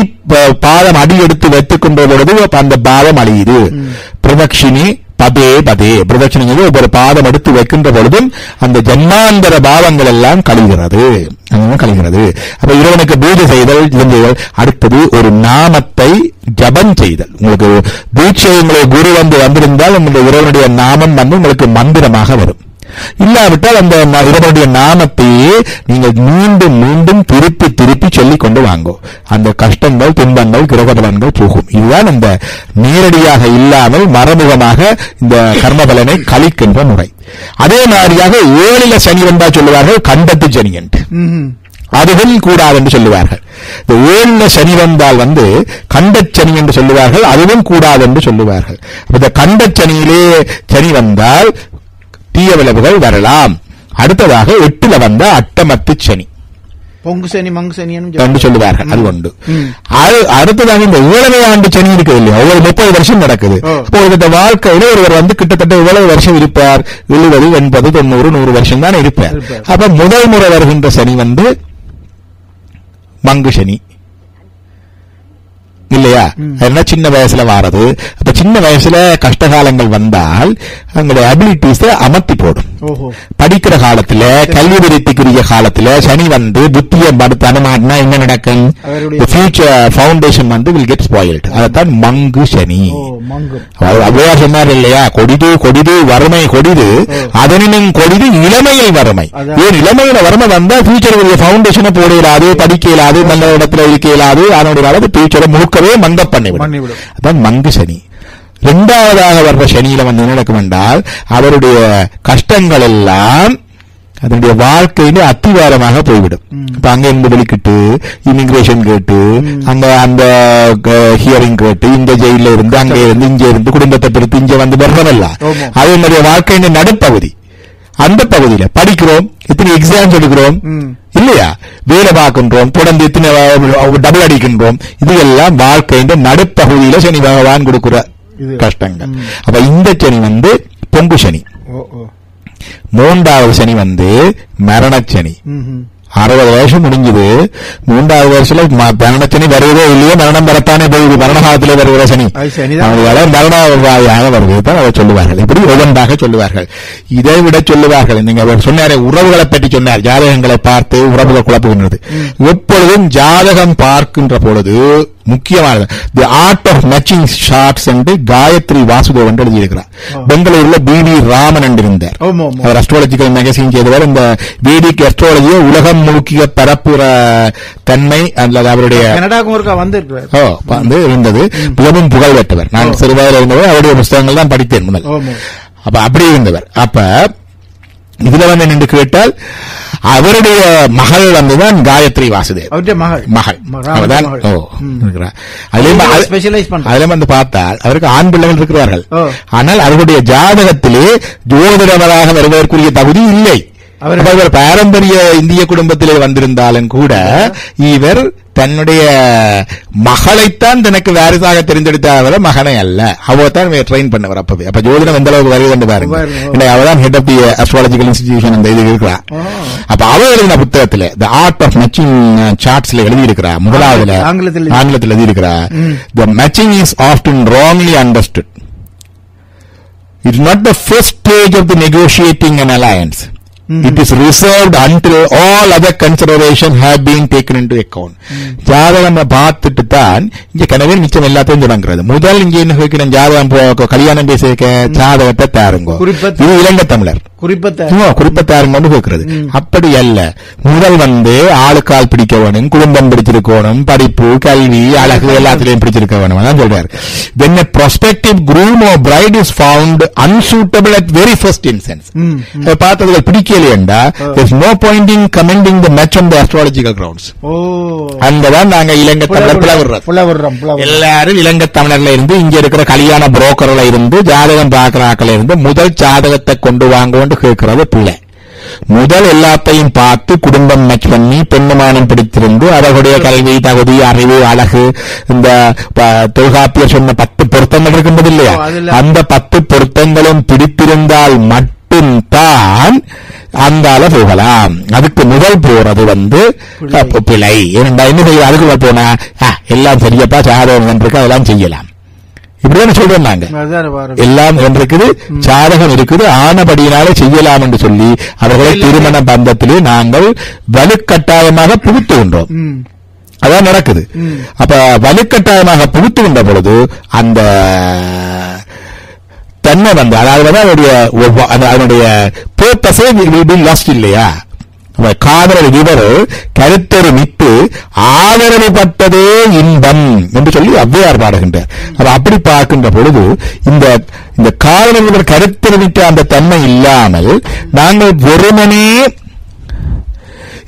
பாதம் அடி எடுத்து வைத்துக் கொண்ட பொழுது அந்த பாவம் அழியுது. பிரதட்சிணி பதே பதே, பிரதட்சிணி ஒவ்வொரு பாதம் எடுத்து வைக்கின்ற பொழுதும் அந்த ஜன்மாந்தர பாவங்கள் எல்லாம் கழிகிறது. அப்ப இறைவனுக்கு பூஜை செய்தல். அடுத்தது ஒரு நாமத்தை ஜபம் செய்தல். உங்களுக்கு பூஜை உங்களை குரு வந்திருந்தால் உங்களுடைய இறைவனுடைய நாமம் உங்களுக்கு மந்திரமாக வரும். இல்லாவிட்டால் அந்த இறைவனுடைய நாமத்தையே நீங்கள் மீண்டும் மீண்டும் திருப்பி திருப்பி சொல்லிக் கொண்டு வாங்கோ. அந்த கஷ்டங்கள் துன்பங்கள் கிரகபலன்கள் போகும். இதுதான் இந்த நேரடியாக இல்லாமல் மறைமுகமாக இந்த கர்மபலனை கழிக்கின்ற முறை. அதே மாதிரியாக 7ல சனி வந்தா சொல்லுவார்கள் கண்டத்து சனி என்று, அதுவும் கூடாது என்று சொல்லுவார்கள். இந்த 7ல சனி வந்தால் கண்டச்சனி என்று சொல்லுவார்கள், அதுவும் கூடாது என்று சொல்லுவார்கள். இந்த கண்டச்சனியிலே சனி வந்தால் தீய விளைவுகள் வரலாம். அடுத்ததாக 8ல வந்த அட்டமத்து சனி, பொங்கு சனி மங்கு சனி என்று சொல்லுவார்கள். அது உண்டு. அடுத்ததாக இந்த 7வது ஆண்டு சனி இருக்குது இல்லையா, ஒவ்வொரு 30 வருஷம் நடக்குது. அப்போ இந்த வாழ்க்கையில ஒருவர் கிட்டத்தட்ட எவ்வளவு வருஷம் இருப்பார்? 70, 80, 90, 100 வருஷம் தான் இருப்பார். அப்ப முதல் முறை வருகின்ற சனி மங்கு சனி இல்லையா? அதனால சின்ன வயசுல வாரது. அப்ப சின்ன வயசுல கஷ்டகாலங்கள் வந்தால் அவங்களுடைய அபிலிட்டிஸ் அமர்த்தி போடும். படிக்கிற காலத்துல கல்வி விருத்திக்குரிய காலத்துல சனி புத்தியை தனமாட்டினா என்ன நடக்கும்? Future foundation will get spoilt. அதான் மங்கு சனி. அவ்வளவா சொன்னார் இல்லையா, கொடிது கொடிது வறுமை கொடிது, அதனினும் கொடிது இளமையில் வறுமை. ஏன் இளமையில வறுமை வந்தா ஃபியூச்சர் ஃபவுண்டேஷனை போட இயலாது, படிக்க இயலாது, நல்ல இடத்துல இருக்க இயலாது, அதனுடைய ஃபியூச்சரை முழுக்க அறவே மங்க பண்ணிவிடும். அதான் மங்கு சனி. இரண்டாவதாக வர்ற சனியில வந்து என்ன நடக்கும் என்றால் அவருடைய கஷ்டங்கள் எல்லாம் அதனுடைய வாழ்க்கையில அத்திவாரமாக போய்விடும். இப்ப அங்க இருந்து வெளிக்கிட்டு இமிகிரேஷன் கேட்டு அந்த ஹியரிங் கேட்டு இந்த ஜெயில இருந்து அங்க இருந்து இங்க இருந்து குடும்பத்தை பிரித்து இங்க வந்து வர்றதல்ல அது என்னுடைய வாழ்க்கையின் நடுப்பகுதி. அந்த பகுதியில படிக்கிறோம், எத்தனை எக்ஸாம்ஸ் எடுக்கிறோம் இல்லையா, வேலை பார்க்கின்றோம், தொடர்ந்து எத்தனை டபுள் அடிக்கின்றோம், இது எல்லாம் வாழ்க்கையின் நடுப்பகுதியில சனி பகவான் கொடுக்கிற கஷ்டங்கள். அப்ப இந்த சனி வந்து பொங்கு சனி. மூன்றாவது சனி வந்து மரணச்சனி. 60 வருஷம் முடிஞ்சது, 3வது வருஷத்துல மரணச்சனி வருவதே இல்லையோ, மரணம் வரத்தானே போகுது, மரணகாலத்திலே வருகிற சனி மரணவாதியாக வருவதுதான் அவர் சொல்லுவார்கள். இப்படி ஒவ்வொன்றாக சொல்லுவார்கள். இதை விட சொல்லுவார்கள். நீங்க அவர் சொன்னாரே உறவுகளை பற்றி சொன்னார், ஜாதகங்களை பார்த்து உறவுகள் குழப்புகின்றது. எப்பொழுதும் ஜாதகம் பார்க்கின்ற பொழுது முக்கியமானது the art of matching charts என்று காயத்ரி வாசுதேவ் என்று எழுதியிருக்கிறார். பெங்களூர்ல பிவி ராமன் என்று இருந்தார். அவர் அஸ்ட்ராலஜிக்கல் மேகசின் செய்தவர். இந்த வேதிக் அஸ்ட்ராலஜியை உலகம் முழுக்கிய பரப்புற தன்மை அல்லது அவருடைய வந்து இருந்தது. மிகவும் புகழ் பெற்றவர். நான் சிறுவயதில் இருந்தவர் அவருடைய புத்தகங்கள் தான் படித்தேன் முதல். அப்ப அப்படி இருந்தவர். அப்ப இதுல வந்து நின்று கேட்டால் அவருடைய மகள் வந்துதான் காயத்ரி வாசுதேவ். மகள் அவர்தான். அதுல வந்து பார்த்தால் அவருக்கு ஆண் பிள்ளைகள் இருக்கிறார்கள். ஆனால் அவருடைய ஜாதகத்திலே ஜோதிடவராக வருவதற்குரிய தகுதி இல்லை. அவர் பாரம்பரிய இந்திய குடும்பத்திலே வந்திருந்தாலும் கூட இவர் தன்னுடைய மகளைத்தான் தனக்கு வாரிசாக தெரிந்தெடுத்த மகனை அல்ல, அவதான் ட்ரெயின் பண்ணவர். அப்பவே அப்ப ஜோதிடம் எந்த அளவுக்கு வருது என்று பாருங்க. அவதான் head of the astrological institution அந்த இது இருக்கிறா. அப்ப அவர் எழுதின புத்தகத்துல தி ஆர்ட் ஆஃப் மேட்சிங் சார்ட்ஸ்ல எழுதியிருக்கிறா. முதலாவதுல ஆங்கிலத்தில் எழுதியிருக்கிறா, the matching is often wrongly understood. It's not the first stage of the negotiating an alliance. It is reserved until all other considerations have been taken into account. ஜாதகம் பார்த்துட்டு தான் இங்க கனவே மிச்சம் எல்லாத்தையும் தொடங்குறது. முதல் இங்க என்ன கேட்கிற ஜாதகம் கல்யாணம் பேச ஜாதகத்தை தாருங்கோ, இது இலங்கை தமிழர் குறிப்பத்தாருங்க கேட்கிறது. அப்படி அல்ல. முதல் வந்து ஆளுக்கால் பிடிக்க வேணும், குடும்பம் பிடிச்சிருக்கணும், படிப்பு கல்வி அழகு எல்லாத்திலையும் பிடிச்சிருக்க வேணும். அதான் சொல்றாரு. When a prospective groom or bride is found unsuitable at very first instance, பார்த்ததுகள் பிடிக்கலையண்டா there's no point in commending the match on the astrological grounds. அங்கதான் நாங்க இலங்கை தமிழர் புலவர்றோம். எல்லாரும் இலங்கை தமிழர்ல இருந்து இங்க இருக்கிற கல்யாண புரோக்கர்ல இருந்து ஜாதகம் பார்க்கிற ஆக்கள் இருந்து முதல் ஜாதகத்தை கொண்டு வாங்க கேட்கிறது பிள்ளை. முதல் எல்லாத்தையும் பார்த்து குடும்பம் மேட்ச் பண்ணி பெண்ணுமானம் பிடித்திருந்து அவர்களுடைய கல்வி தகுதி அறிவு அழகு இந்த தொல்காப்பியர் சொன்ன 10 பொருத்தங்கள் இருக்கின்றது இல்லையா, அந்த 10 பொருத்தங்களும் பிடித்திருந்தால் மட்டும்தான் அந்தால போகலாம். அதுக்கு முதல் போறது வந்து பிழை. ஏனென்றா என்ன செய்ய அதுக்கு போனா எல்லாம் சரியப்பா ஜாதகம் இருக்கு அதெல்லாம் செய்யலாம். இப்படிதான் சொல்றோம் நாங்க. எல்லாம் இருக்குது, ஜாதகம் இருக்குது, ஆனபடியினாலே செய்யலாம் என்று சொல்லி அவர்களை திருமண பந்தத்திலே நாங்கள் வலுக்கட்டாயமாக புகுத்துகின்றோம். அதான் நடக்குது. அப்ப வலுக்கட்டாயமாக புகுத்துகின்ற பொழுது அந்த தன்மை வந்து அதாவது அதனுடைய பர்பஸே லாஸ்ட் இல்லையா. காதலர் இவர் கருத்தொருமித்து ஆதரவு பட்டதே இன்பம் என்று சொல்லி ஔவையார் பாடுகின்றார். அப்படி பார்க்கின்ற பொழுது இந்த காதலர் கருத்தொருமித்த அந்த தன்மை இல்லாமல் நாங்கள் வெறுமனே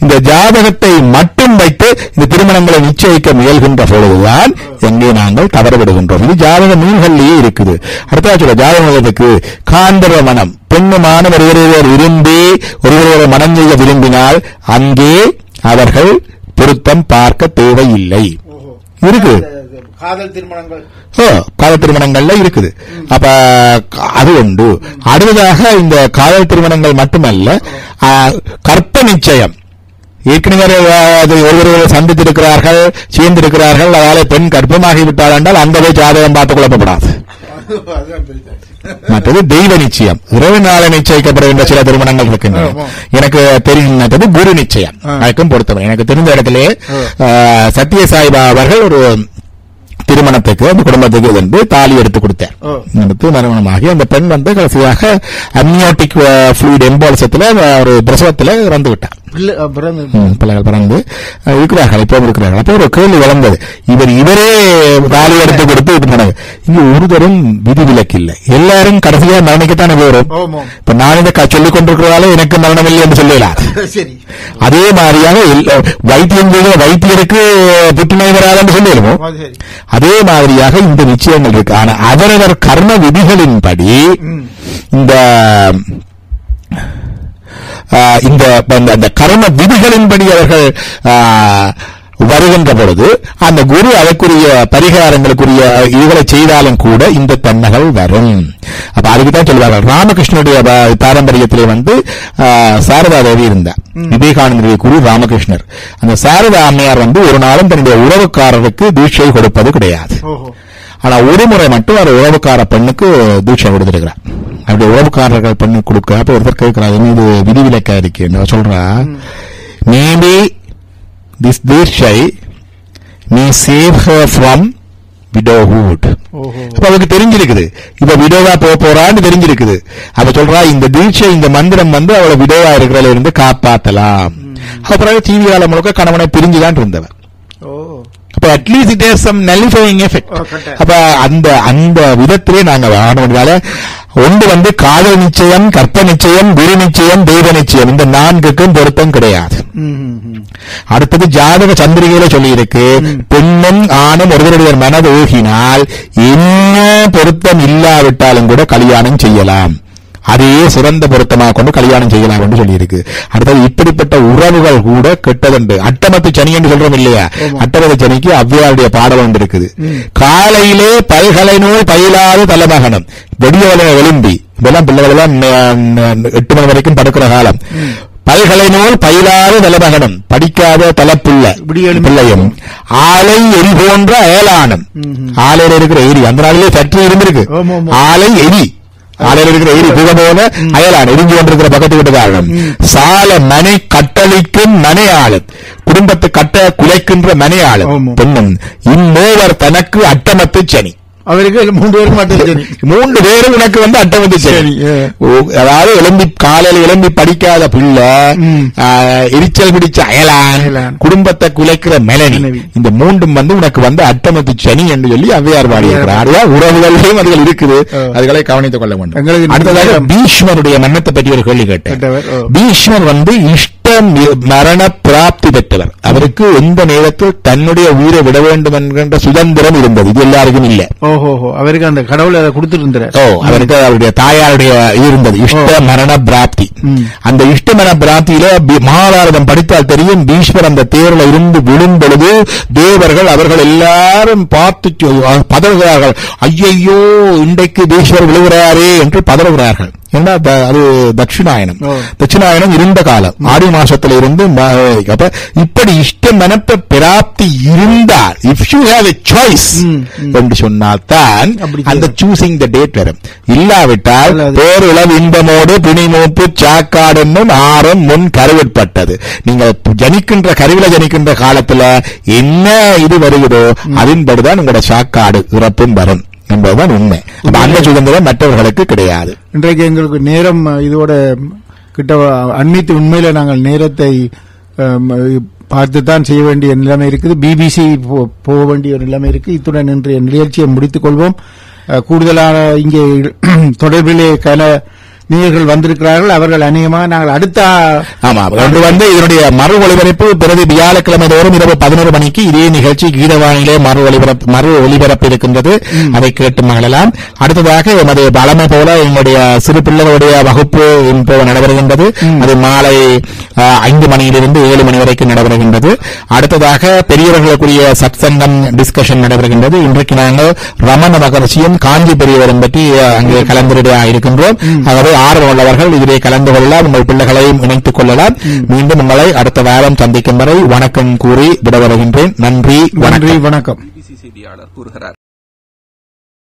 இந்த ஜாதகத்தை மட்டும் வைத்து இந்த திருமணங்களை நிச்சயிக்க முயல்கின்ற பொழுதுதான் எங்கே நாங்கள் தவறவிடுகின்றோம். இது ஜாதக நூல்களிலேயே இருக்குது. அடுத்த சொல்ல ஜாதகத்துக்கு காந்தர்வ மனம் பெண்ணுமான ஒருவரையர் விரும்பி ஒருவரை மனம் செய்ய விரும்பினால் அங்கே அவர்கள் பொருத்தம் பார்க்க தேவையில்லை. இருக்கு காதல் திருமணங்கள்ல இருக்குது. அப்ப அது உண்டு. அடுத்ததாக இந்த காதல் திருமணங்கள் மட்டுமல்ல, கற்ப நிச்சயம் ஏற்கனவே ஒருவரை சந்தித்திருக்கிறார்கள், சேர்ந்திருக்கிறார்கள், அதனால பெண் கர்ப்பமாகிவிட்டால் என்றால் அந்த போய் ஜாதகம் பார்த்து குழப்பப்படாது. மற்றது தெய்வ நிச்சயம், இறைவனால நிச்சயிக்கப்படுகின்ற சில திருமணங்கள் இருக்கின்றன. எனக்கு தெரிந்தது குரு நிச்சயம். அதுக்கும் பொறுத்தவரை எனக்கு தெரிந்த இடத்திலே சத்யசாய்பா அவர்கள் ஒரு திருமணத்துக்கு அந்த குடும்பத்துக்கு வந்து தாலி எடுத்து கொடுத்தார். எடுத்து மரணமாகி அந்த பெண் வந்து கடைசியாக அம்னியோட்டிக் ஃப்ளூயிட் எம்பாலிசத்துல ஒரு பிரசவத்துல இறந்து விட்டார். பிள்ளைகள் பிறந்து இருக்கிறார்கள், இப்பவும் இருக்கிறார்கள். அப்போ ஒரு கேள்வி வளர்ந்தது, இவரே தாலி எடுத்து கொடுத்து இது பண்ணாங்க. இங்க ஒருதரும் விதிவிலக்கு இல்லை, எல்லாரும் கடைசியா மரணிக்கத்தானே போறோம். இப்ப நான் இதை சொல்லிக் கொண்டிருக்கிறதால எனக்கு மரணம் இல்லை என்று சொல்லலாம். அதே மாதிரியாக வைத்தியருக்கு புற்றுநோய் வராதுன்னு சொல்லிடுவோம். அதே மாதிரியாக இந்த நிச்சயங்கள் இருக்கு. ஆனா அவரவர் கர்ம விதிகளின்படி இந்த கர்ம விதிகளின்படி அவர்கள் வருகின்ற பொழுது அந்த குரு அதற்குரிய பரிகாரங்களுக்குரிய இதுகளை செய்தாலும் கூட இந்த தன்மைகள் வரும். அப்ப அதுக்குதான் சொல்வார்கள், ராமகிருஷ்ணனுடைய பாரம்பரியத்திலே சாரதா தேவி இருந்தார், விவேகானந்தருடைய குரு ராமகிருஷ்ணர். அந்த சாரதா அம்மையார் ஒரு நாளும் தன்னுடைய உறவுக்காரருக்கு தீட்சை கொடுப்பது கிடையாது. ஆனா ஒரு முறை மட்டும் ஒரு உறவுக்கார பெண்ணுக்கு தீட்சை கொடுத்திருக்கிறார். அப்படி உறவுக்காரர்கள் பெண்ணு கொடுக்க அப்ப ஒருத்தர் கேட்கிறார், இது விதிவிலக்கா இருக்கு சொல்றா, maybe this Dirshai may save her from widowhood. அப்ப அவருக்கு தெரிஞ்சிருக்குது இப்ப விடோவா போறான்னு தெரிஞ்சிருக்குது. அப்ப சொல்றா, இந்த தீட்சை இந்த மந்திரம் அவளை விடோவா இருக்கிறதுல இருந்து காப்பாத்தலாம். அப்புறம் டிவி காலம் முழுக்க கணவனை பிரிஞ்சுதான் இருந்தவர். அப்ப at least it has some nullifying effect. அப்ப அந்த விதத்திலே நாங்க வாழணும்னால ஒன்று காதல் நிச்சயம், கற்ப நிச்சயம், குரு நிச்சயம், தெய்வ நிச்சயம், இந்த 4க்கும் பொருத்தம் கிடையாது. அடுத்தது ஜாதக சந்திரிகையில சொல்லி இருக்கு, பெண்ணும் ஆணும் ஒருவருடைய மனது ஊகினால் என்ன பொருத்தம் இல்லாவிட்டாலும் கூட கல்யாணம் செய்யலாம், அதையே சிறந்த பொருத்தமாக கொண்டு கல்யாணம் செய்யலாம் என்று சொல்லி இருக்கு. அடுத்தது இப்படிப்பட்ட உறவுகள் கூட கெட்டதுண்டு. அட்டமத்து சனி என்று சொல்றோம் இல்லையா, அட்டமத்து சனிக்கு அவ்வையாருடைய பாடல் ஒன்று இருக்குது, காலையிலே பல்கலை நூல் பயிலாத தலைமகனம், வெடியவளை எழும்பி, இதெல்லாம் பிள்ளைகள் எல்லாம் 8 மணி வரைக்கும் படுக்கிற காலம், பல்கலை நூல் பயிலாத தலைமகனம், படிக்காத தலைப்பிள்ளையும், ஆலை எரி போன்ற அயலானம், ஆலையில இருக்கிற எரி, அந்த நாளிலே சற்று இருந்திருக்கு, ஆலை எரி, ஆலையில் இருக்கிற எரி புக போல அயலான் எரிஞ்சு கொண்டிருக்கிற பக்கத்து வீட்டுக்காரன், சால மனை கட்டளிக்கும் மனையாளன், குடும்பத்தை கட்ட குலைக்கின்ற மனையாளன் பெண்ணும், இம்மூவர் தனக்கு அட்டமத்து சனி. அவருக்கு 3 பேரும் மட்டும் சரி, 3 பேரும் உனக்கு அட்டமத்து சனி. அதாவது காலையில் எழும்பி படிக்காத பிள்ளை, எரிச்சல் பிடிச்ச அயலான், குடும்பத்தை குலைக்கிற மெலனி, இந்த 3ம் உனக்கு அட்டமத்து சனி என்று சொல்லி அவ்வையார் பாடியிருக்கிறார். உறவுகளையும் அதுகள் இருக்குது, அதுகளை கவனித்துக் கொள்ள வேண்டும். அடுத்ததாக பீஷ்மருடைய மரணத்தை பற்றி ஒரு கேள்வி கேட்டேன். பீஷ்மர் இஷ்ட மரண பிராப்தி பெற்றவர். அவருக்கு எந்த நேரத்தில் தன்னுடைய உயிரை விட வேண்டும் என்கின்ற சுதந்திரம் இருந்தது, இது எல்லாருக்கும் இல்ல. அவருக்கு அந்த கடவுளை கொடுத்திருந்தார். அவருக்கு அவருடைய தாயாருடைய இருந்தது இஷ்ட மரண பிராப்தி. அந்த இஷ்ட மரண பிராப்தியில மகாபாரதம் படித்தால் தெரியும், பீஷ்மர் அந்த தேர்ல இருந்து விழும் பொழுது தேவர்கள் அவர்கள் எல்லாரும் பார்த்து பதறுகிறார்கள், ஐயையோ இன்றைக்கு பீஷ்மர் விழுகிறாரே என்று பதறுகிறார்கள். ஏன்னா அது தட்சிணாயனம் இருந்த காலம், ஆடி மாசத்துல இருந்து. அப்ப இப்படி இஷ்ட மனப்ப பிராப்தி இருந்தால், if you have a choice என்று சொன்னால் தான் அந்த சூசிங் த டேட் வரும். இல்லாவிட்டால் பேருளவு இன்பமோடு பிணிமூப்பு சாக்காடு என்னும் ஆறும் முன் கருவிற்பட்டது. நீங்கள் கருவில ஜனிக்கின்ற காலத்துல என்ன இது வருகிறதோ அதன்படிதான் உங்களோட சாக்காடு இறப்பும் வரும் என்பதுதான் உண்மை. அந்த சுதந்திரம் மற்றவர்களுக்கு கிடையாது. இன்றைக்கு எங்களுக்கு நேரம் இதோட கிட்ட அண்மித்து உண்மையில நாங்கள் நேரத்தை பார்த்துத்தான் செய்ய வேண்டிய நிலைமை இருக்குது, பிபிசி போக வேண்டிய ஒரு நிலைமை இருக்கு. இத்துடன் இன்றைய நிகழ்ச்சியை முடித்துக் கொள்வோம். கூடுதலான இங்கே தொடர்பிலே நேயர்கள் வந்திருக்கிறார்கள். அவர்கள் அநேகமாக நாங்கள் அடுத்த இதனுடைய மறு ஒளிபரப்பு பிரதி வியாழக்கிழமை தோறும் இரவு 11 மணிக்கு இதே நிகழ்ச்சி கீதவாணியிலே மறு ஒளிபரப்பு இருக்கின்றது, அதை கேட்டு மகிழலாம். அடுத்ததாக எமது பலமை போல எங்களுடைய சிறு பிள்ளைகளுடைய வகுப்பு நடைபெறுகின்றது. அது மாலை 5 மணியிலிருந்து 7 மணி வரைக்கும் நடைபெறுகின்றது. அடுத்ததாக பெரியவர்களுக்குரிய சத்சங்கம் டிஸ்கஷன் நடைபெறுகின்றது. இன்றைக்கு நாங்கள் ரமண மகர்ஷியும் காஞ்சி பெரியவரும் பற்றி அங்கே கலந்துரையா இருக்கின்றோம். ஆகவே ஆர்வம் உள்ளவர்கள் இதிலே கலந்து கொள்ளலாம், உங்கள் பிள்ளைகளையும் இணைத்துக் கொள்ளலாம். மீண்டும் உங்களை அடுத்த வாரம் சந்திக்கும் வரை வணக்கம் கூறி விட வருகின்றேன். நன்றி, வணக்கம்.